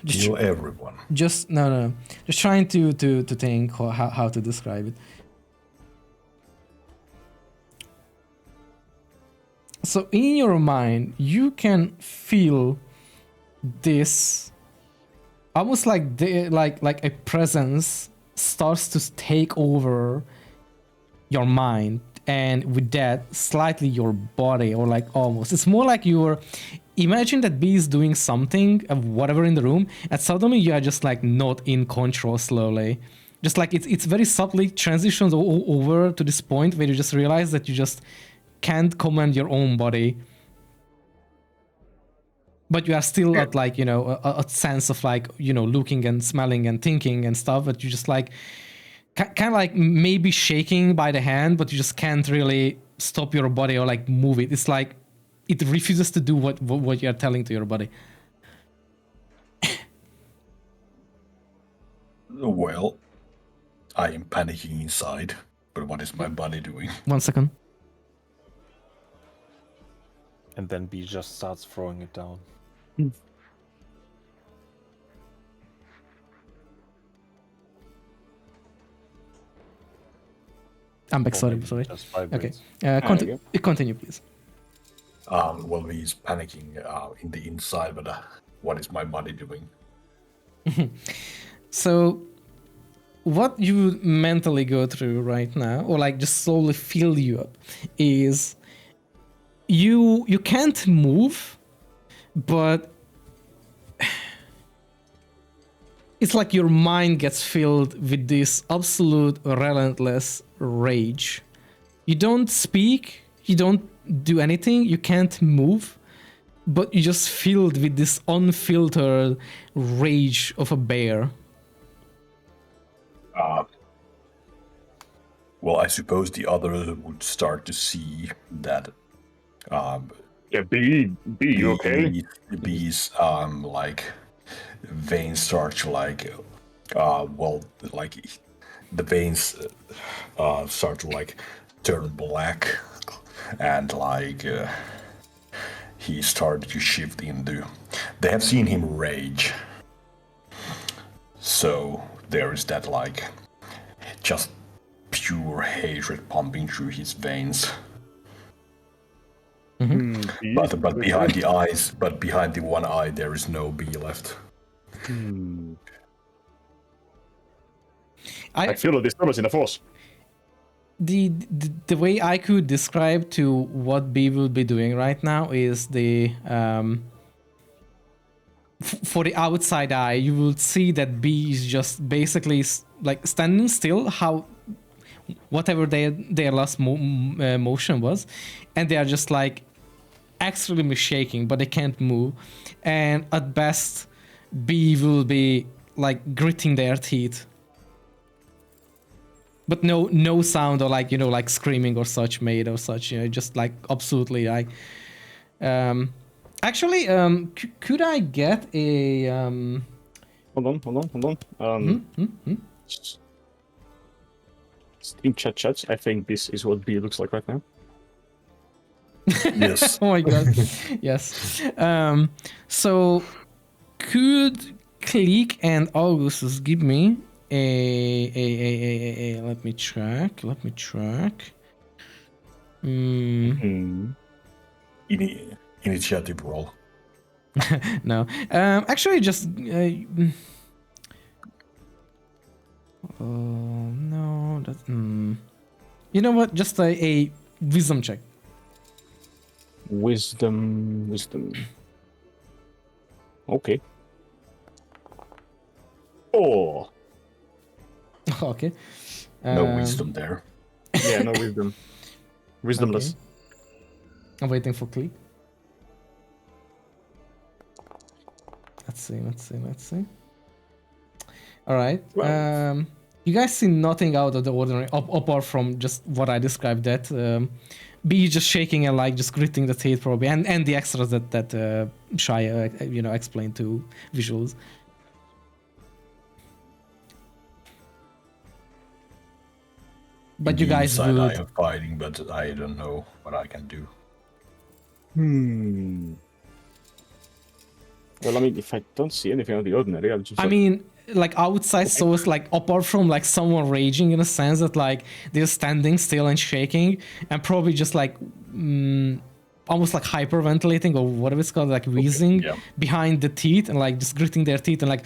Kill everyone. Just no. Just trying to think how to describe it. So in your mind, you can feel this, almost like like a presence starts to take over your mind, and with that, slightly your body, or like almost. It's more like you're. Imagine that B is doing something, whatever in the room, and suddenly you are just like not in control slowly. Just like it's very subtly transitions over to this point where you just realize that you just can't command your own body. But you are still at like, a sense of like, looking and smelling and thinking and stuff, but you just like, kind of like maybe shaking by the hand, but you just can't really stop your body or like move it. It's like, it refuses to do what you're telling to your body. Well, I am panicking inside, but what is my body doing? 1 second. And then B just starts throwing it down. I'm back, sorry. Just 5 Okay, minutes. continue, please. Well, he's panicking in the inside, but what is my body doing? So, what you mentally go through right now, or like just slowly fill you up, is you can't move, but it's like your mind gets filled with this absolute relentless rage. You don't speak, you don't do anything, you can't move, but you're just filled with this unfiltered rage of a bear. Well, I suppose the others would start to see that Yeah, B, you okay? B's like veins start to like like the veins start to like turn black, and like he started to shift into. They have seen him rage, so there is that like just pure hatred pumping through his veins. B, But behind the eyes, but behind the one eye, there is no B left. I feel a disturbance in the force. The way I could describe to what B will be doing right now is the for the outside eye, you will see that B is just basically like standing still, how whatever their last motion was, and they are just like extremely shaking, but they can't move, and at best B will be like gritting their teeth, but no sound or like, you know, like screaming or such made or such, you know, just like absolutely like actually could I get a Hold on. Steam chat. I think this is what B looks like right now. Yes. oh my god. Yes. So could Click and Augustus give me a let me track. Initiative roll. No. Actually just no, that you know what? Just a wisdom check. Wisdom. Okay. Oh. Okay. No wisdom there. Yeah, no wisdom. Wisdomless. Okay. I'm waiting for Click. Let's see. All right. Well. You guys see nothing out of the ordinary apart from just what I described. That B just shaking and like just gritting the teeth probably, and the extras that Shai you know, explained to visuals. But you guys Inside I would. am fighting, but I don't know what I can do. Well, I mean, if I don't see anything out of the ordinary, I'll just. I mean, like outside source, like apart from like someone raging in a sense that like they're standing still and shaking, and probably just like almost like hyperventilating or whatever it's called, like wheezing behind the teeth and like just gritting their teeth and like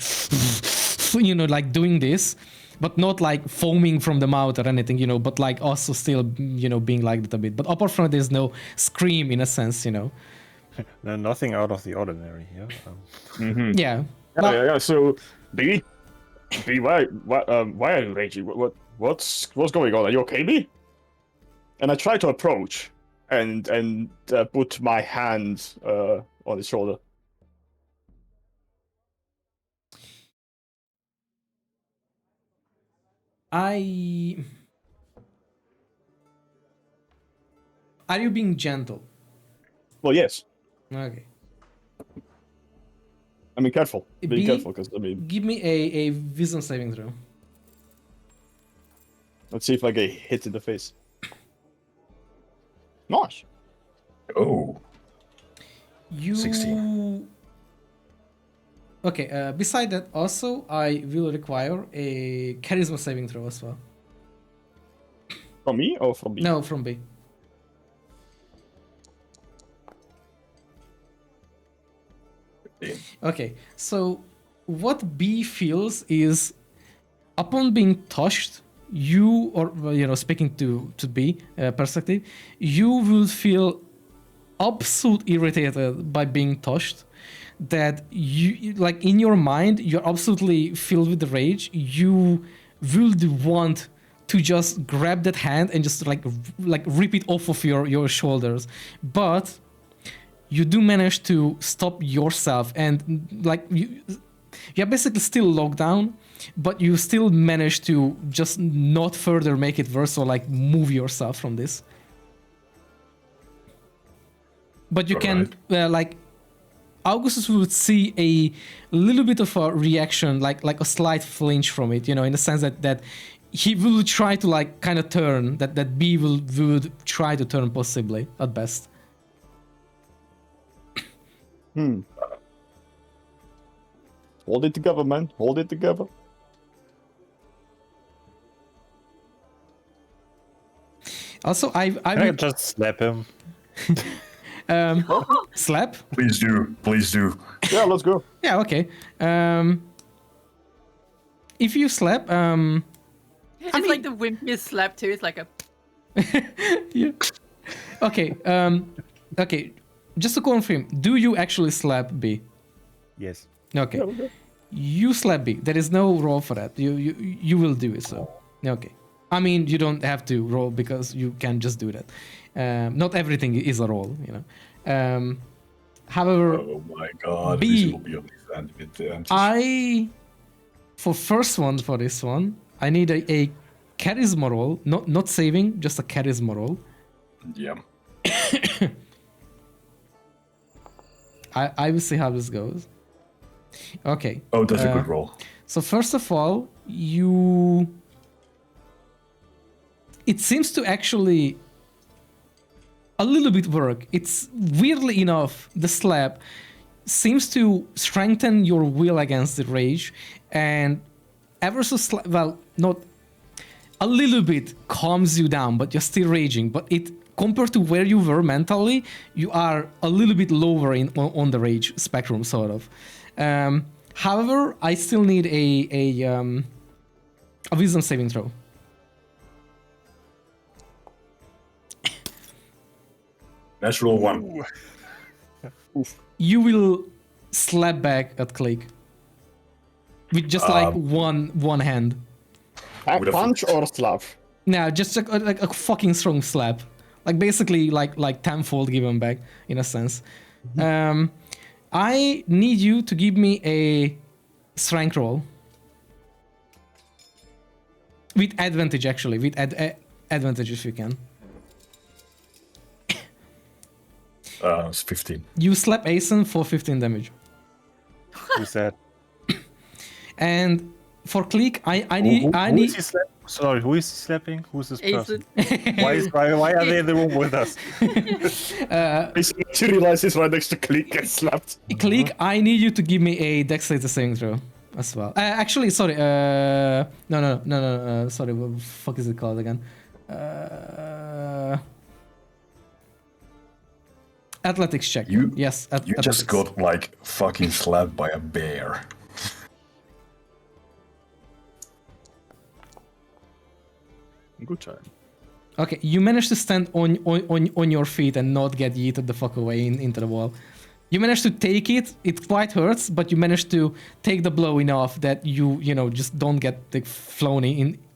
you know, like doing this, but not like foaming from the mouth or anything, you know, but like also still, you know, being like that a bit. But apart from it, there's no scream in a sense, you know. No, nothing out of the ordinary here. Yeah. Yeah. So, B, why are you raging? What's going on? Are you okay, B? And I try to approach and put my hand on his shoulder. Are you being gentle? Well, yes. Okay. I mean, careful. Be careful, because I mean. Give me a wisdom saving throw. Let's see if I get hit in the face. Nice. Oh. 16. Okay. Beside that, also I will require a charisma saving throw as well. From me or from B? No, from B. Okay, so what B feels is, upon being touched, you, or you know, speaking to B perspective, you will feel absolutely irritated by being touched. That you like in your mind, you're absolutely filled with rage. You will want to just grab that hand and just like rip it off of your shoulders, but you do manage to stop yourself, and like You're basically still locked down, but you still manage to just not further make it worse or like move yourself from this. But you can like Augustus would see a little bit of a reaction, like a slight flinch from it, in the sense that he will try to like kind of turn, that B would try to turn possibly at best. Hold it together, man. Hold it together. Also, I would just slap him. Slap? Please do. Please do. Yeah, let's go. Yeah, okay. If you slap, It's like the wimpiest slap too. It's like a. Yeah. Okay. Okay. Just to confirm, do you actually slap B? Yes. Okay. Yeah, okay. You slap B. There is no roll for that. You will do it. So okay. I mean, you don't have to roll because you can just do that. Not everything is a roll, However, Oh my god, B, this will be a disadvantage. For first one for this one, I need a charisma roll, not saving, just a charisma roll. Yeah. I will see how this goes. Okay. Oh, that's a good roll. So first of all, it seems to actually a little bit work. It's weirdly enough, the slap seems to strengthen your will against the rage, and ever so well, not a little bit calms you down, but you're still raging. But it compared to where you were mentally, you are a little bit lower on the rage spectrum, sort of. However, I still need a wisdom saving throw. Natural 1. You will slap back at Click with just like one hand. A punch or slap? No, just like a fucking strong slap, like basically like tenfold given back in a sense. I need you to give me a strength roll with advantage, actually, with advantage if you can. It's 15. You slap Asen for 15 damage. Who's that? And for Click, I Who need. is he Sorry, who is he slapping? Who's this person? Asen. Why are they in the room with us? She realizes right next to Click and slapped. Click, I need you to give me a dexterity saving throw as well. Actually, sorry. No. Sorry, what the fuck is it called again? Athletics check. Yes. You just got like fucking slapped by a bear. Good time. Okay, you managed to stand on your feet and not get yeeted the fuck away into the wall. You managed to take it. It quite hurts, but you managed to take the blow enough that you just don't get like, flown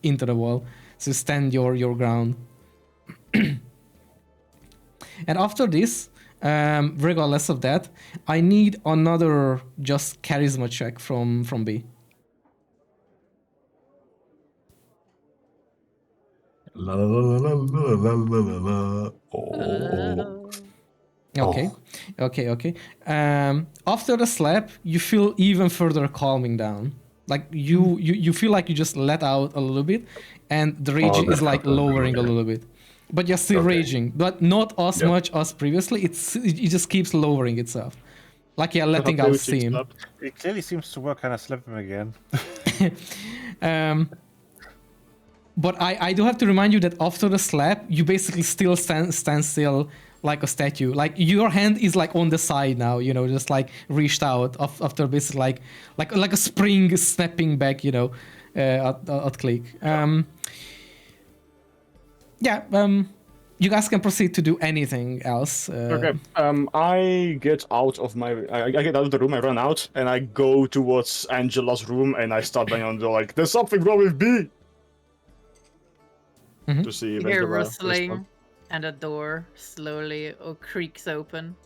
into the wall. So stand your ground. And after this, regardless of that, I need another just charisma check from B. La la la la la la la la. Oh. Okay, okay. After the slap, you feel even further calming down. Like you feel like you just let out a little bit, and the rage is like lowering a little bit. But you're still raging, but not as much as previously. It just keeps lowering itself, like you're letting out steam. It clearly seems to work. Can I slap him again? But I do have to remind you that after the slap, you basically still stand still like a statue. Like your hand is like on the side now, just like reached out after basically like a spring snapping back, at Click. You guys can proceed to do anything else. Okay. I get out of I get out of the room. I run out and I go towards Angela's room and I start banging on the door like, "There's something wrong with B." Mm-hmm. To see if You hear Angela rustling, responds. and a door slowly creaks open.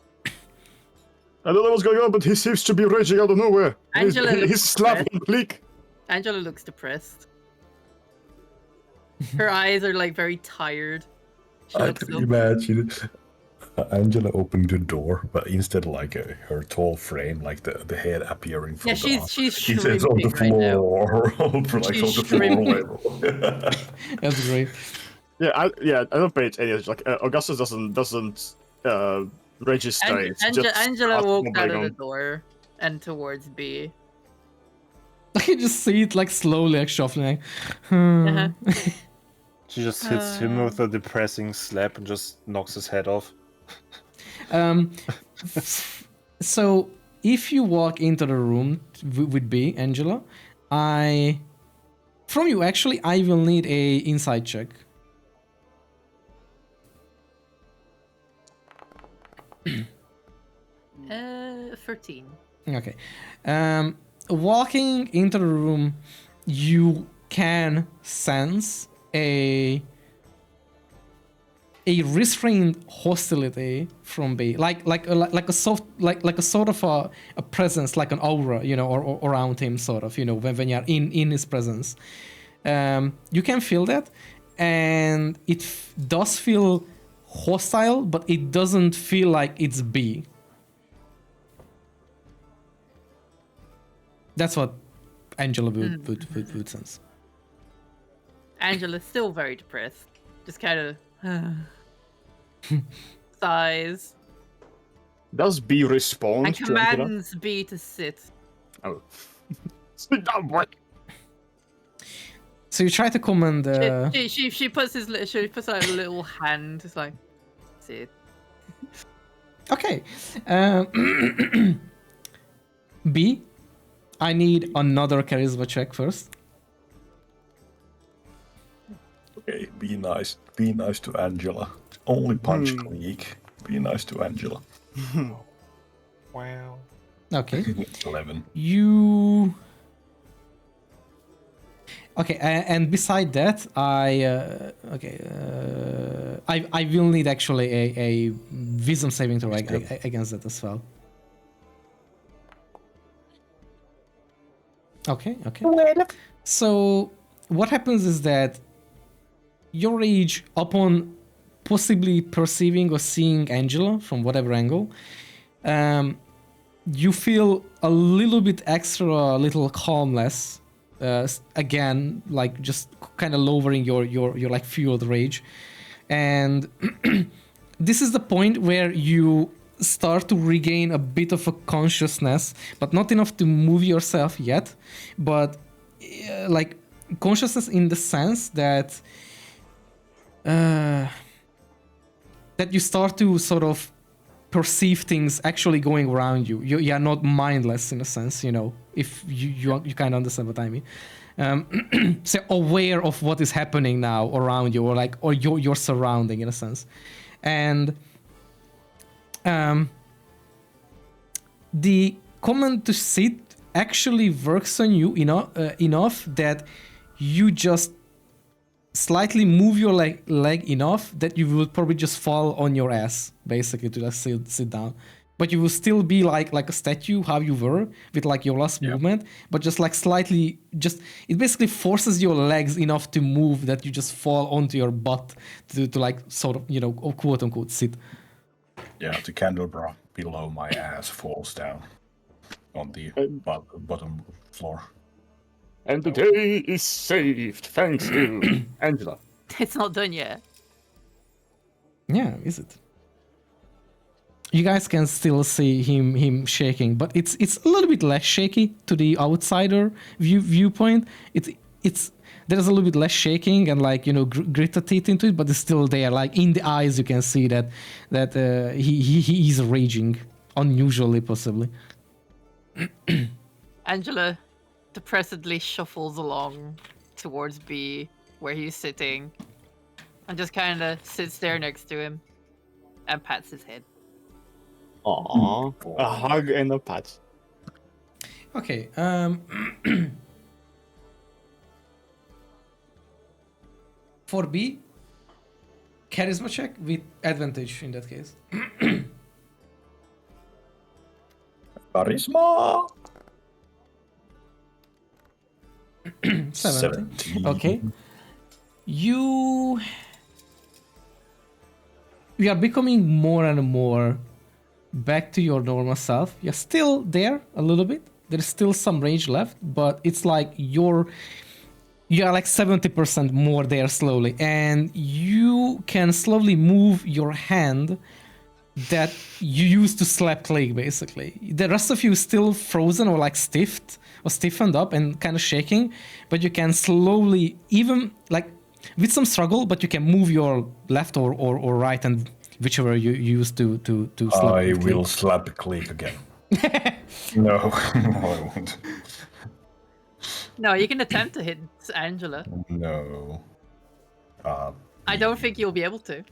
I don't know what's going on, but he seems to be raging out of nowhere. Angela looks He's slapping Bleak. Angela looks depressed. Her eyes are like very tired. She I looks can up. imagine Angela opening the door, but instead like her tall frame, like the head appearing from Yeah, the arm. she's He says on the shrimping right now. floor, like She's on the floor shrimping. level. That's great. I don't pay it any attention. Like Augustus doesn't register it. Just Angela starts walked out wobbling of the on. door and towards B. I can just see it like slowly, like shuffling. Like, Uh-huh. She just hits him with a depressing slap and just knocks his head off. So if you walk into the room with B, Angela, from you actually, I will need a insight check. 13. Okay. Walking into the room, you can sense a restrained hostility from B, like a soft, like a sort of a presence, like an aura, you know, or around him, sort of, you know, when you're in his presence. You can feel that, and it does feel hostile, but it doesn't feel like it's B. That's what Angela would sense. Angela's still very depressed. Just kind of sighs Does B respond and to Angela? commands B to sit. Oh. Sit down, boy. So you try to command. She puts out a little hand. It's like, sit. Okay. B, I need another charisma check first. Okay, be nice. Be nice to Angela. Only punch Gleek. Be nice to Angela. Wow. Okay. 11. You. Okay, and beside that, I will need actually a wisdom saving throw against that as well. Okay. So what happens is that your rage, upon possibly perceiving or seeing Angela from whatever angle, you feel a little bit extra, a little calmness. Again, like just kind of lowering your like fueled rage, and this is the point where you start to regain a bit of a consciousness, but not enough to move yourself yet, but like consciousness in the sense that that you start to sort of perceive things actually going around you. You are not mindless in a sense, you know, if you kind of understand what I mean. So aware of what is happening now around you, or your surrounding in a sense. And the command to sit actually works on you enough that you just slightly move your leg enough that you will probably just fall on your ass, basically, to just sit down. But you will still be like a statue, how you were, with like your last movement, but just like slightly, it basically forces your legs enough to move that you just fall onto your butt to like sort of, you know, quote unquote sit. Yeah, the candelabra below my ass falls down on the bottom floor. And the day is saved, thanks to Angela. It's not done yet. Yeah, is it? You guys can still see him shaking, but it's a little bit less shaky to the outsider viewpoint. It's there's a little bit less shaking and like, you know, gritted teeth into it, but it's still there. Like in the eyes, you can see that he is raging, unusually possibly. Angela depressedly shuffles along towards B, where he's sitting, and just kind of sits there next to him and pats his head. Aww. A hug and a pat. Okay. For B, charisma check with advantage in that case. Charisma. 70. Okay. You are becoming more and more back to your normal self. You're still there a little bit. There's still some range left, but it's like you are like 70% more there slowly, and you can slowly move your hand that you used to slap click, basically. The rest of you is still frozen or like stiffened up and kind of shaking, but you can slowly, even like with some struggle, but you can move your left or right and whichever you used to slap I click. will slap click again. No, I won't. No, you can attempt to hit Angela. No. I don't think you'll be able to.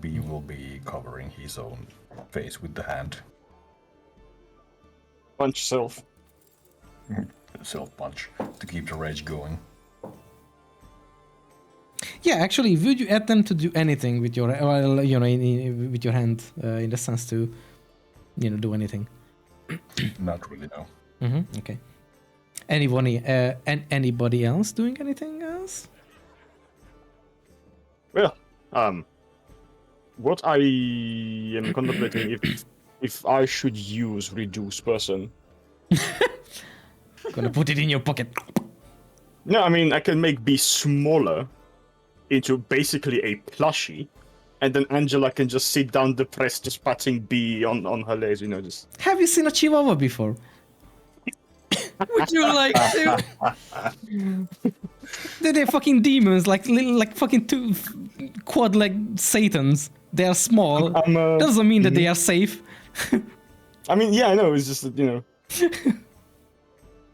B will be covering his own face with the hand. Punch self. Self punch to keep the rage going. Yeah, actually, would you attempt to do anything with your, well, you know, with your hand, in the sense to, you know, do anything? Not really, no. Okay. Anybody else doing anything else? Well, what I am contemplating if I should use reduce person. Gonna put it in your pocket. No, I mean I can make B smaller into basically a plushie, and then Angela can just sit down depressed, just patting B on her legs, you know, just. Have you seen a Chihuahua before? Would you like to? They're fucking demons, like fucking two quad-legged satans. They are small. Doesn't mean that they are safe. I mean, yeah, I know. It's just that, you know,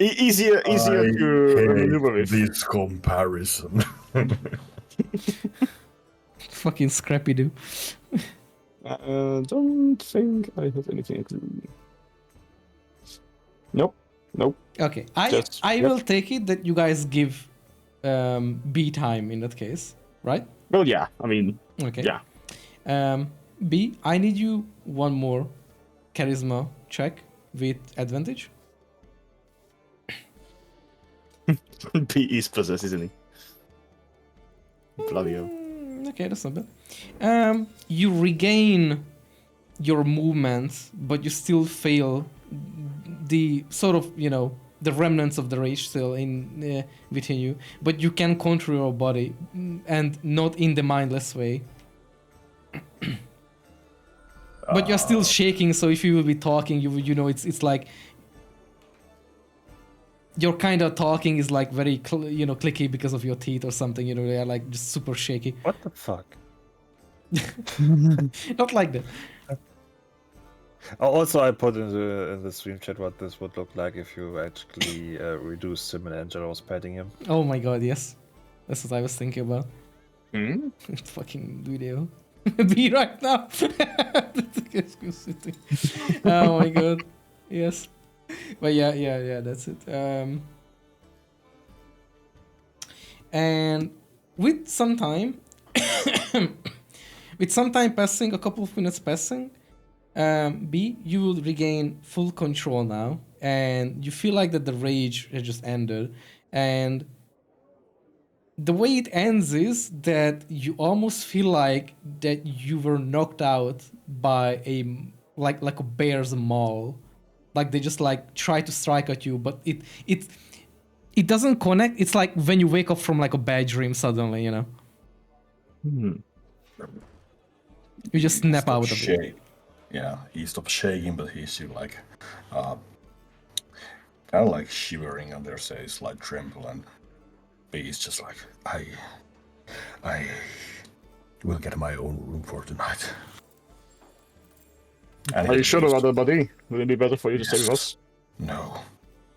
easier to maneuver with. This comparison. Fucking scrappy do. Don't think I have anything to. Nope. Okay, Just- I yep. will take it that you guys give B time in that case, right? Well, yeah. I mean, Okay. yeah. B, I need you one more charisma check with advantage. B is possessed, isn't he? Bloody hell. Okay, that's not bad. You regain your movements, but you still fail the sort of, you know, the remnants of the rage still in within you. But you can control your body, and not in the mindless way. But you're still shaking, so if you will be talking, you know it's like your kind of talking is like very clicky because of your teeth or something. You know, they are like just super shaky. What the fuck? Not like that. Also, I put in the stream chat what this would look like if you actually reduced him and Angela was petting him. Oh my god, yes. That's what I was thinking about. Hmm? Fucking video. Be right now. Oh my god. Yes. But yeah, that's it. And with some time passing, a couple of minutes passing, B, you will regain full control now, and you feel like that the rage has just ended, and the way it ends is that you almost feel like that you were knocked out by a like a bear's maul, like they just like try to strike at you, but it doesn't connect. It's like when you wake up from like a bad dream suddenly, you know. You just snap out of it. Yeah, he stops shaking, but he's still like, kind of like shivering under say slight tremble, and he's just like, I will get my own room for tonight. And Are he you sure leaves. about that, buddy? Would it be better for you to stay with us? No.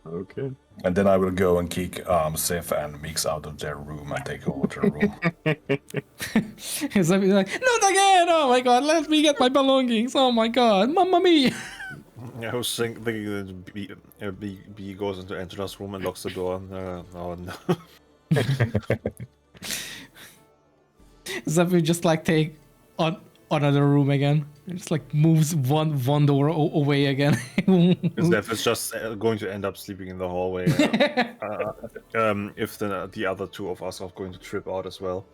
Okay. And then I will go and kick Seth and Mix out of their room and take over their room. He's like, not again! Oh my god, let me get my belongings! Oh my god, mamma mia! I was thinking that B goes into Angela's room and locks the door. Oh no. Zephyr just like take on another room again. It just like moves one door away again. Zeph is just going to end up sleeping in the hallway. If the other two of us are going to trip out as well.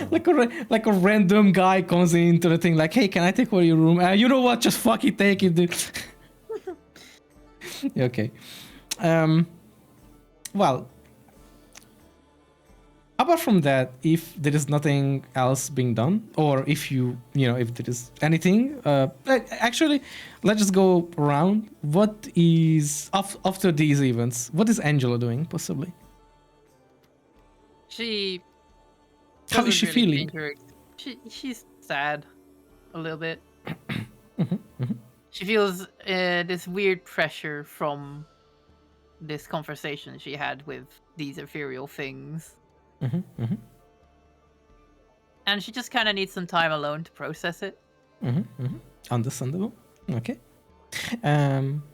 like a random guy comes into the thing like, hey, can I take over your room? You know what? Just fucking take it, dude. Okay. Well, apart from that, if there is nothing else being done, or if if there is anything, actually, let's just go around. What is after these events? What is Angela doing, possibly? How is she feeling? She's sad, a little bit. She feels this weird pressure from this conversation she had with these ethereal things. And she just kind of needs some time alone to process it. Understandable. Okay.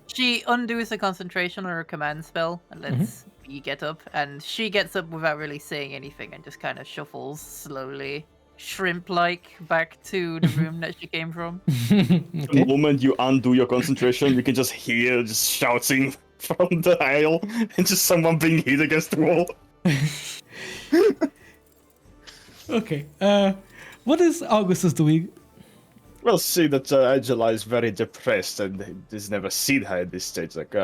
She undoes the concentration on her command spell and lets B get up, and she gets up without really saying anything and just kind of shuffles slowly, shrimp-like, back to the room that she came from. The moment you undo your concentration, you can just hear just shouting from the aisle and just someone being hit against the wall. Okay. What is Augustus doing? Well, see that Angela is very depressed and he's never seen her at this stage. Like,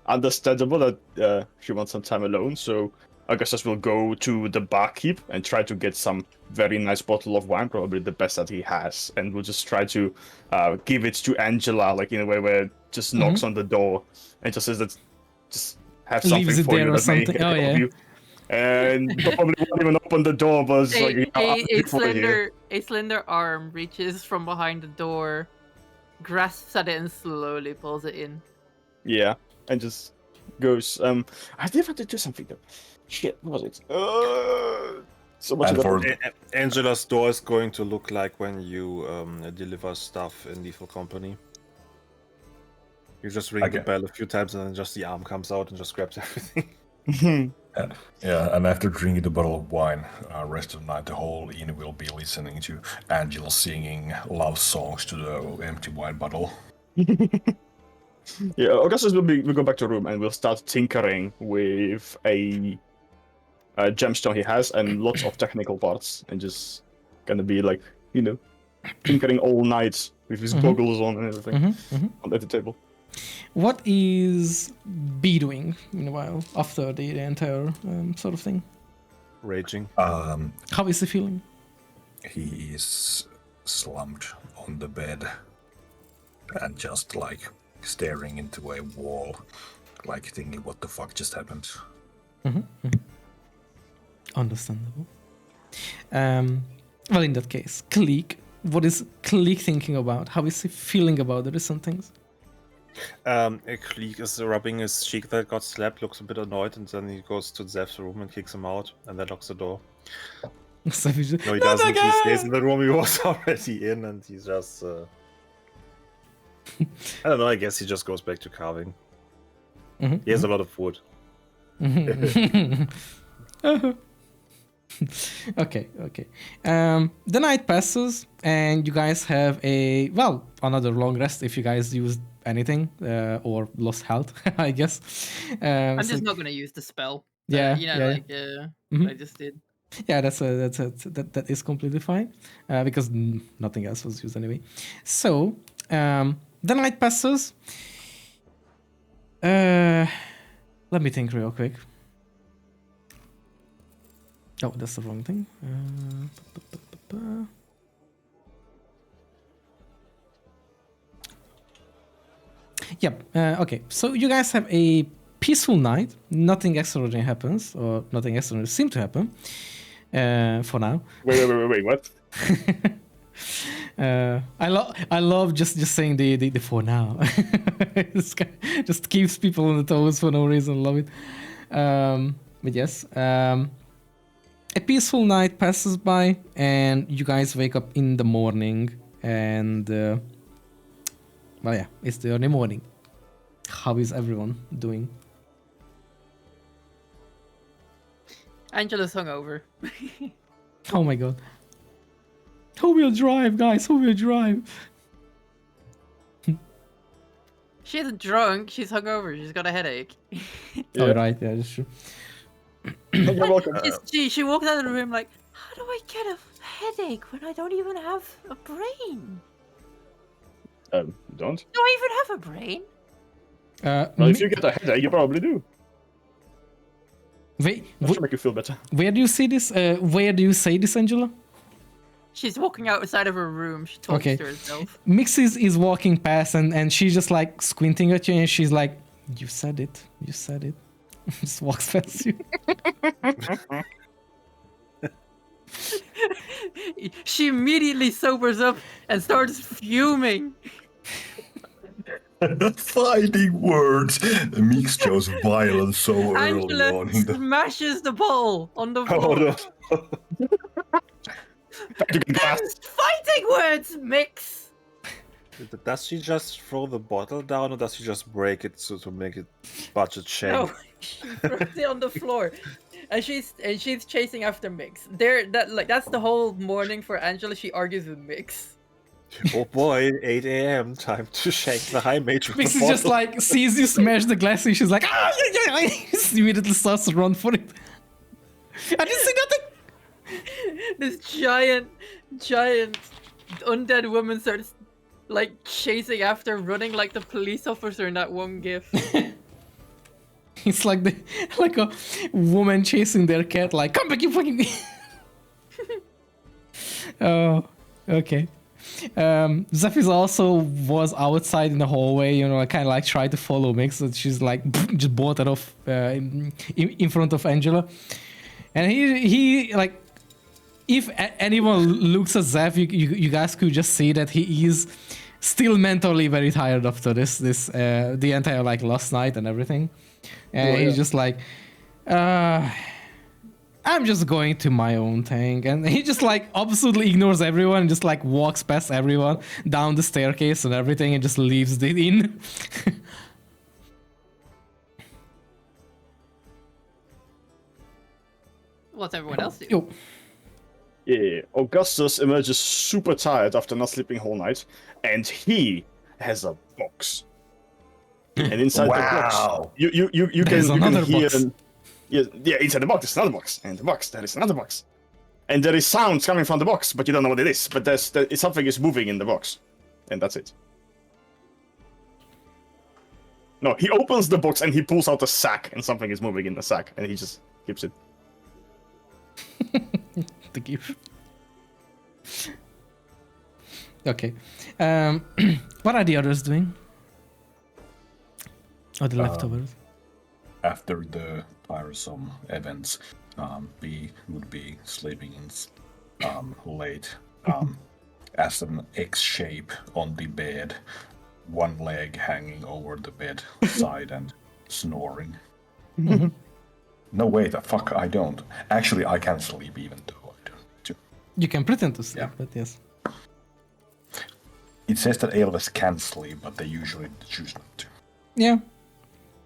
understandable that she wants some time alone, so Augustus will go to the barkeep and try to get some very nice bottle of wine, probably the best that he has, and we'll just try to give it to Angela, like in a way where it just knocks on the door and just says that just have something Leaves it for there you or that may something. Oh, help yeah. you. And probably won't even open the door, but it's like, A slender arm reaches from behind the door, grasps at it, and slowly pulls it in. Yeah, and just goes, I did want to do something though. Shit, what was it? So much And for Angela's door is going to look like when you deliver stuff in Lethal Company. You just ring the bell a few times and then just the arm comes out and just grabs everything. Yeah, and after drinking the bottle of wine, rest of the night the whole inn will be listening to Angela singing love songs to the empty wine bottle. Yeah, Augustus will go back to the room and we'll start tinkering with a gemstone he has and lots of technical parts, and just gonna be like, tinkering all night with his goggles on and everything at the table. What is B doing meanwhile after the entire sort of thing? Raging. How is he feeling? He is slumped on the bed and just like staring into a wall, like thinking, what the fuck just happened? Understandable. Well, in that case, Clique. What is Clique thinking about? How is he feeling about the recent things? Klieg is rubbing his cheek that got slapped, looks a bit annoyed, and then he goes to Zeph's room and kicks him out, and then locks the door. No, he doesn't. He stays in the room he was already in, and he's just... I don't know, I guess he just goes back to carving. He has a lot of wood. Okay. The night passes, and you guys have another long rest if you guys used anything or lost health, I guess. I'm just not gonna use the spell. I just did. Yeah, that is completely fine because nothing else was used anyway. So the night passes. Let me think real quick. Oh, that's the wrong thing. Yep. Okay. So you guys have a peaceful night. Nothing extraordinary happens, or nothing extraordinary seems to happen. For now. Wait, what? I love just saying the for now. Just keeps people on the toes for no reason. Love it. But yes. A peaceful night passes by, and you guys wake up in the morning, and it's the early morning. How is everyone doing? Angela's hungover. Oh my god. Who will drive, guys? Who will drive? She isn't drunk. She's hungover. She's got a headache. Oh, right. Yeah, that's true. You're welcome. She walks out of the room like, how do I get a headache when I don't even have a brain? Don't. Do I even have a brain? Well, if you get a headache, you probably do. Wait, That should make you feel better. where do you see this? Where do you say this, Angela? She's walking outside of her room. She talks Okay. to herself. Mix is walking past and she's just like squinting at you and she's like, you said it. You said it. Just walks past you. She immediately sobers up and starts fuming. Fighting words. Mix chose violence so early Angela on in the. smashes the bowl on the Oh, floor. no. You can pass. Fighting words, Mix! Does she just throw the bottle down, or does she just break it to make it budget shake? No, she throws it on the floor. And she's chasing after Mix. That's the whole morning for Angela. She argues with Mix. Oh boy, 8 a.m. Time to shake the high mage with Mix the is just bottle. like, sees you smash the glass and she's like, ah, yeah, yeah. Immediately starts to run for it. I didn't see nothing. This giant undead woman starts like chasing after, running like the police officer in that one gif. It's like a woman chasing their cat, like, come back, you fucking. Oh, okay. Zephyr also was outside in the hallway, you know, kind of like tried to follow Mix, but she's like just bought it off in front of Angela, and he like, if anyone looks at Zeph, you guys could just see that he is still mentally very tired after this the entire like last night and everything, and he's just like, I'm just going to my own thing, and he just like absolutely ignores everyone and just like walks past everyone down the staircase and everything and just leaves it in. What's everyone else do? Yo. Yeah, Augustus emerges super tired after not sleeping whole night, and he has a box. And inside the Wow. box, you There's can another hear. box. Yeah, inside the box, there's another box, and the box, there is another box, and there is sounds coming from the box, but you don't know what it is. But something is moving in the box, and that's it. No, he opens the box and he pulls out a sack, and something is moving in the sack, and he just keeps it. The gift. Okay. What are the others doing? Or the leftovers? After the tiresome events, we would be sleeping in late, as an X shape on the bed, one leg hanging over the bed side and snoring. No, wait, the fuck, I don't. Actually, I can sleep even though I don't need to. You can pretend to sleep, Yeah. but yes. It says that Elves can sleep, but they usually choose not to. Yeah.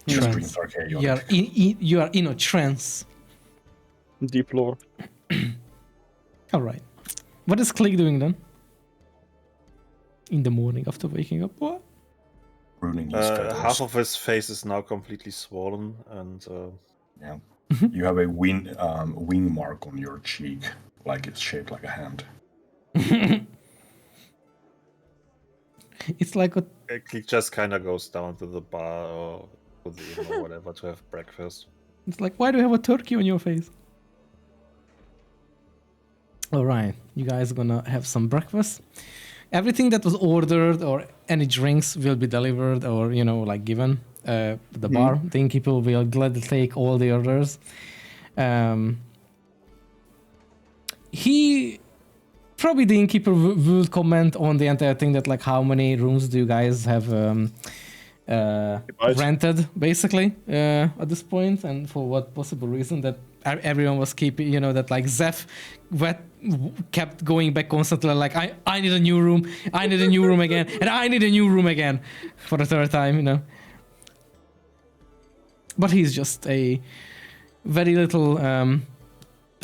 Just Trance. dreams are chaotic. You are in a trance. Deep lore. All right. What is Click doing then? In the morning after waking up? What? Ruining his feathers. Half of his face is now completely swollen, and Yeah. You have a wing mark on your cheek, like it's shaped like a hand. It's like a he just kind of goes down to the bar or to the inn or whatever to have breakfast. It's like, why do you have a turkey on your face? All right, you guys are gonna have some breakfast. Everything that was ordered or any drinks will be delivered or, you know, like given at the bar. The innkeeper will gladly take all the orders. Probably the innkeeper will comment on the entire thing, that like how many rooms do you guys have rented basically at this point, and for what possible reason that everyone was keeping, you know, that like Zeph kept going back constantly like I need a new room, I need a new room again, and I need a new room again for the third time, you know. But he's just a very little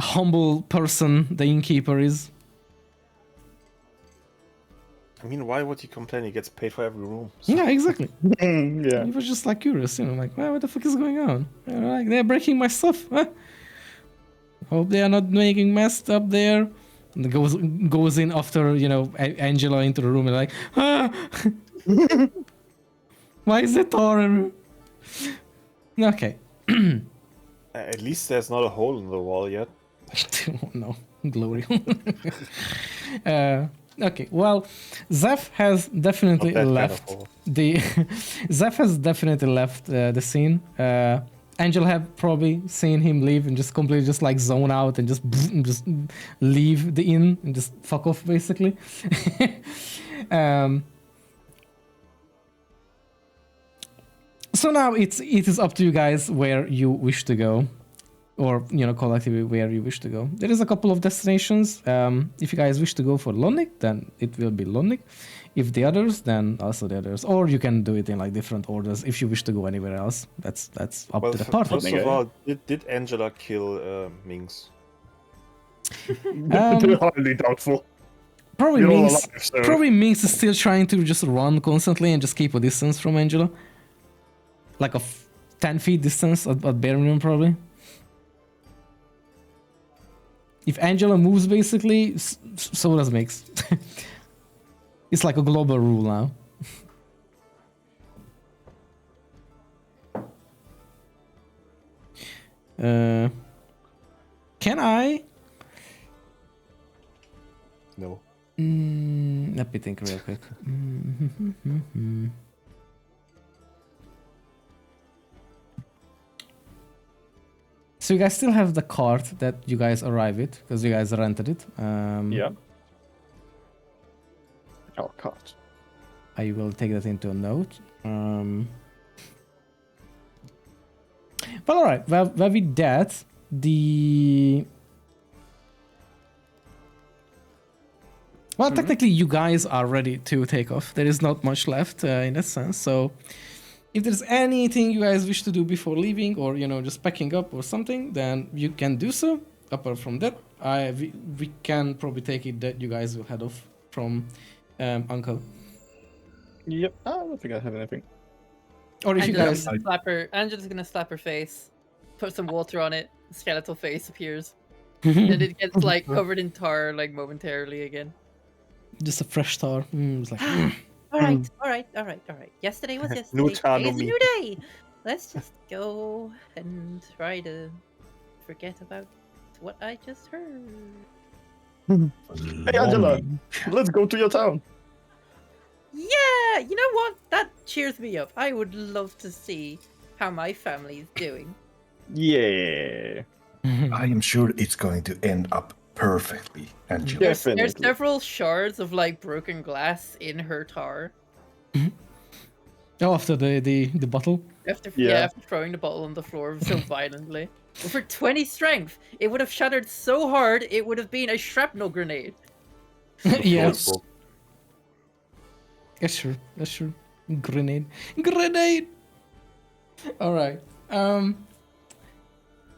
humble person, the innkeeper is. I mean, why would he complain? He gets paid for every room. So. Yeah, exactly. Yeah. He was just like curious, like, well, what the fuck is going on? Like, they're breaking my stuff. Huh? Hope they are not making mess up there. And goes in after, Angela into the room and like, why is it horror? Okay. At least there's not a hole in the wall yet. No, glory. Okay, well, Zeph has definitely left the Zeph has definitely left the scene. Angel have probably seen him leave and just completely just like zone out and just leave the inn and just fuck off basically. So now it is up to you guys where you wish to go, or collectively where you wish to go. There is a couple of destinations. If you guys wish to go for Lonnik, then it will be Lonnik. If the others, then also the others. Or you can do it in like different orders if you wish to go anywhere else. That's up to the party. First of all, did Angela kill Minx? Highly doubtful. Probably You're all Minx. alive, sir. Probably Minx is still trying to just run constantly and just keep a distance from Angela, like a 10 feet distance at bare minimum, probably. If Angela moves, basically, so does Mix. It's like a global rule now. Can I? No. Let me think real quick. So you guys still have the cart that you guys arrive with because you guys rented it. Yeah. Our cart. I will take that into a note. Well, all right. Well, with that, technically, you guys are ready to take off. There is not much left in that sense. So, if there's anything you guys wish to do before leaving, or just packing up or something, then you can do so. Apart from that, we can probably take it that you guys will head off from Uncle. Yep. I don't think I have anything. Or if you guys, Angela's gonna slap her face, put some water on it. Skeletal face appears, and it gets like covered in tar like momentarily again. Just a fresh tar. It's like. All right. Yesterday was yesterday. Today's a new day. Let's just go and try to forget about what I just heard. Hey Angela, let's go to your town. Yeah, you know what? That cheers me up. I would love to see how my family's doing. Yeah. I am sure it's going to end up perfectly, Angela. Definitely. There's several shards of like broken glass in her tar. Oh, after the bottle. After Yeah. throwing the bottle on the floor so violently. Well, for 20 strength, it would have shattered so hard it would have been a shrapnel grenade. Yes. Yeah, sure. That's sure. Grenade. All right.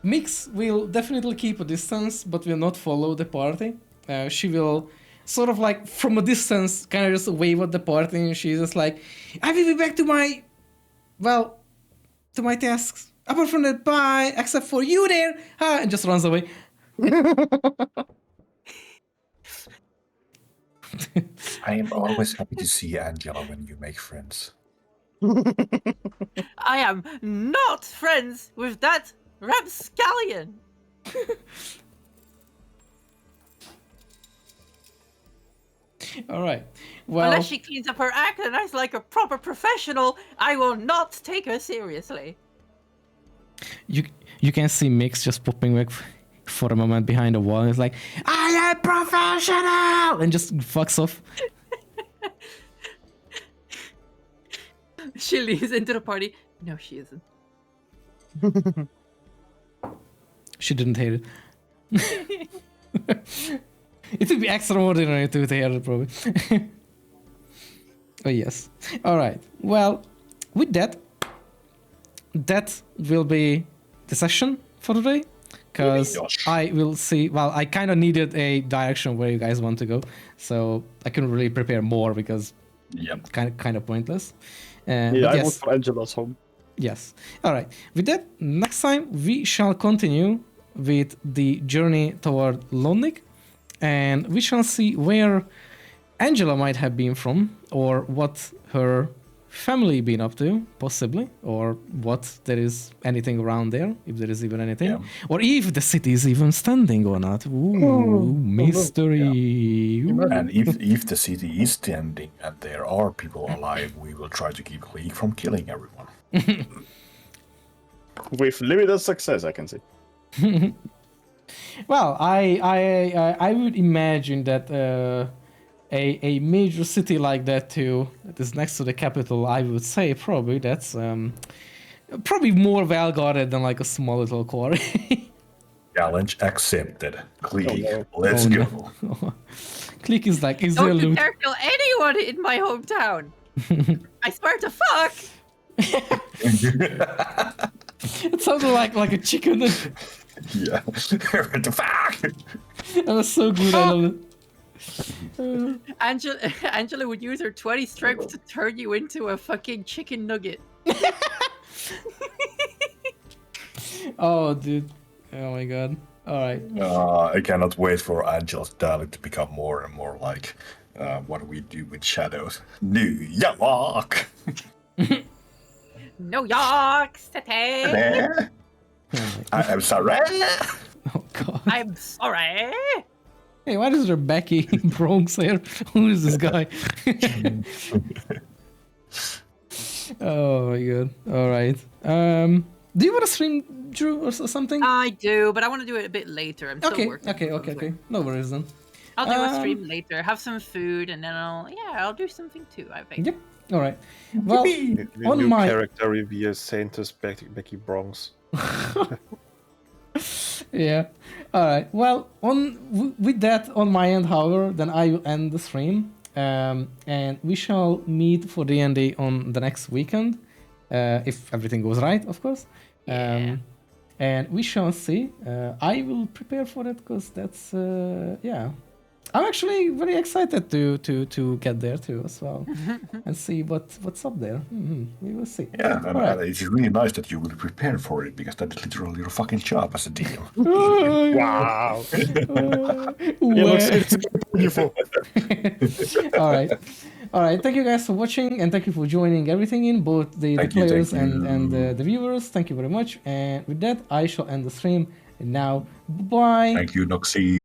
Mix will definitely keep a distance, but will not follow the party. She will sort of like from a distance kind of just wave at the party, and she's just like, I will be back to my tasks. Apart from that, bye, except for you there, and just runs away. I am always happy to see Angela when you make friends. I am not friends with that rapscallion. All right. Well, Unless she cleans up her act and acts like a proper professional, I will not take her seriously. you can see Mix just popping back for a moment behind the wall. It's like, I am professional, and just fucks off. She leaves into the party. No, she isn't. She didn't hate it. It would be extraordinary to hear it, probably. Oh, yes. All right. Well, with that will be the session for today. because Gosh. I will see. Well, I kind of needed a direction where you guys want to go, so I couldn't really prepare more because Yep. kind of pointless. Yeah, But I yes, vote for Angela's home. yes. All right. With that, next time we shall continue with the journey toward Lonnik, and we shall see where Angela might have been from, or what her family been up to, possibly, or what there is anything around there, if there is even anything, Yeah. or if the city is even standing or not. Ooh, mystery. Ooh. And if the city is standing and there are people alive, we will try to keep Clique from killing everyone. With limited success, I can say. Well, I would imagine that a major city like that too, that is next to the capital, I would say probably that's probably more well guarded than like a small little quarry. Challenge accepted. Clique, Oh, no. let's Oh, go. no. Click is like, is there Don't you loot? dare kill anyone in my hometown. I swear to fuck. It sounded like a chicken. Yeah. What the fuck? That was so good. I love it. Angela would use her 20 strength to turn you into a fucking chicken nugget. Oh, dude. Oh my god. All right. I cannot wait for Angela's dialect to become more and more like what we do with shadows. New York! New York City. I'm sorry. Oh god. I'm sorry. Hey, why is there Becky Bronx here? Who is this guy? Oh my god. All right. Do you want to stream, Drew, or something? I do, but I want to do it a bit later. I'm still Okay. working. Okay. No worries then. I'll do a stream later. Have some food, and then I'll do something too. I think. Yep. All right. Well, The on new my character reveal Saintess Becky Bronx. yeah. All right. Well, with that on my end, however, then I will end the stream. And we shall meet for D&D on the next weekend, if everything goes right, of course. Yeah. And we shall see. I will prepare for it because that's yeah. I'm actually very excited to get there too as well and see what's up there. We will see. Yeah, and All right. it's really nice that you will prepare for it because that is literally your fucking job as a DM. Wow. All right. All right. Thank you guys for watching and thank you for joining everything in, both the Thank you, players thank you. and the viewers. Thank you very much. And with that, I shall end the stream now. Bye. Thank you, Noxie.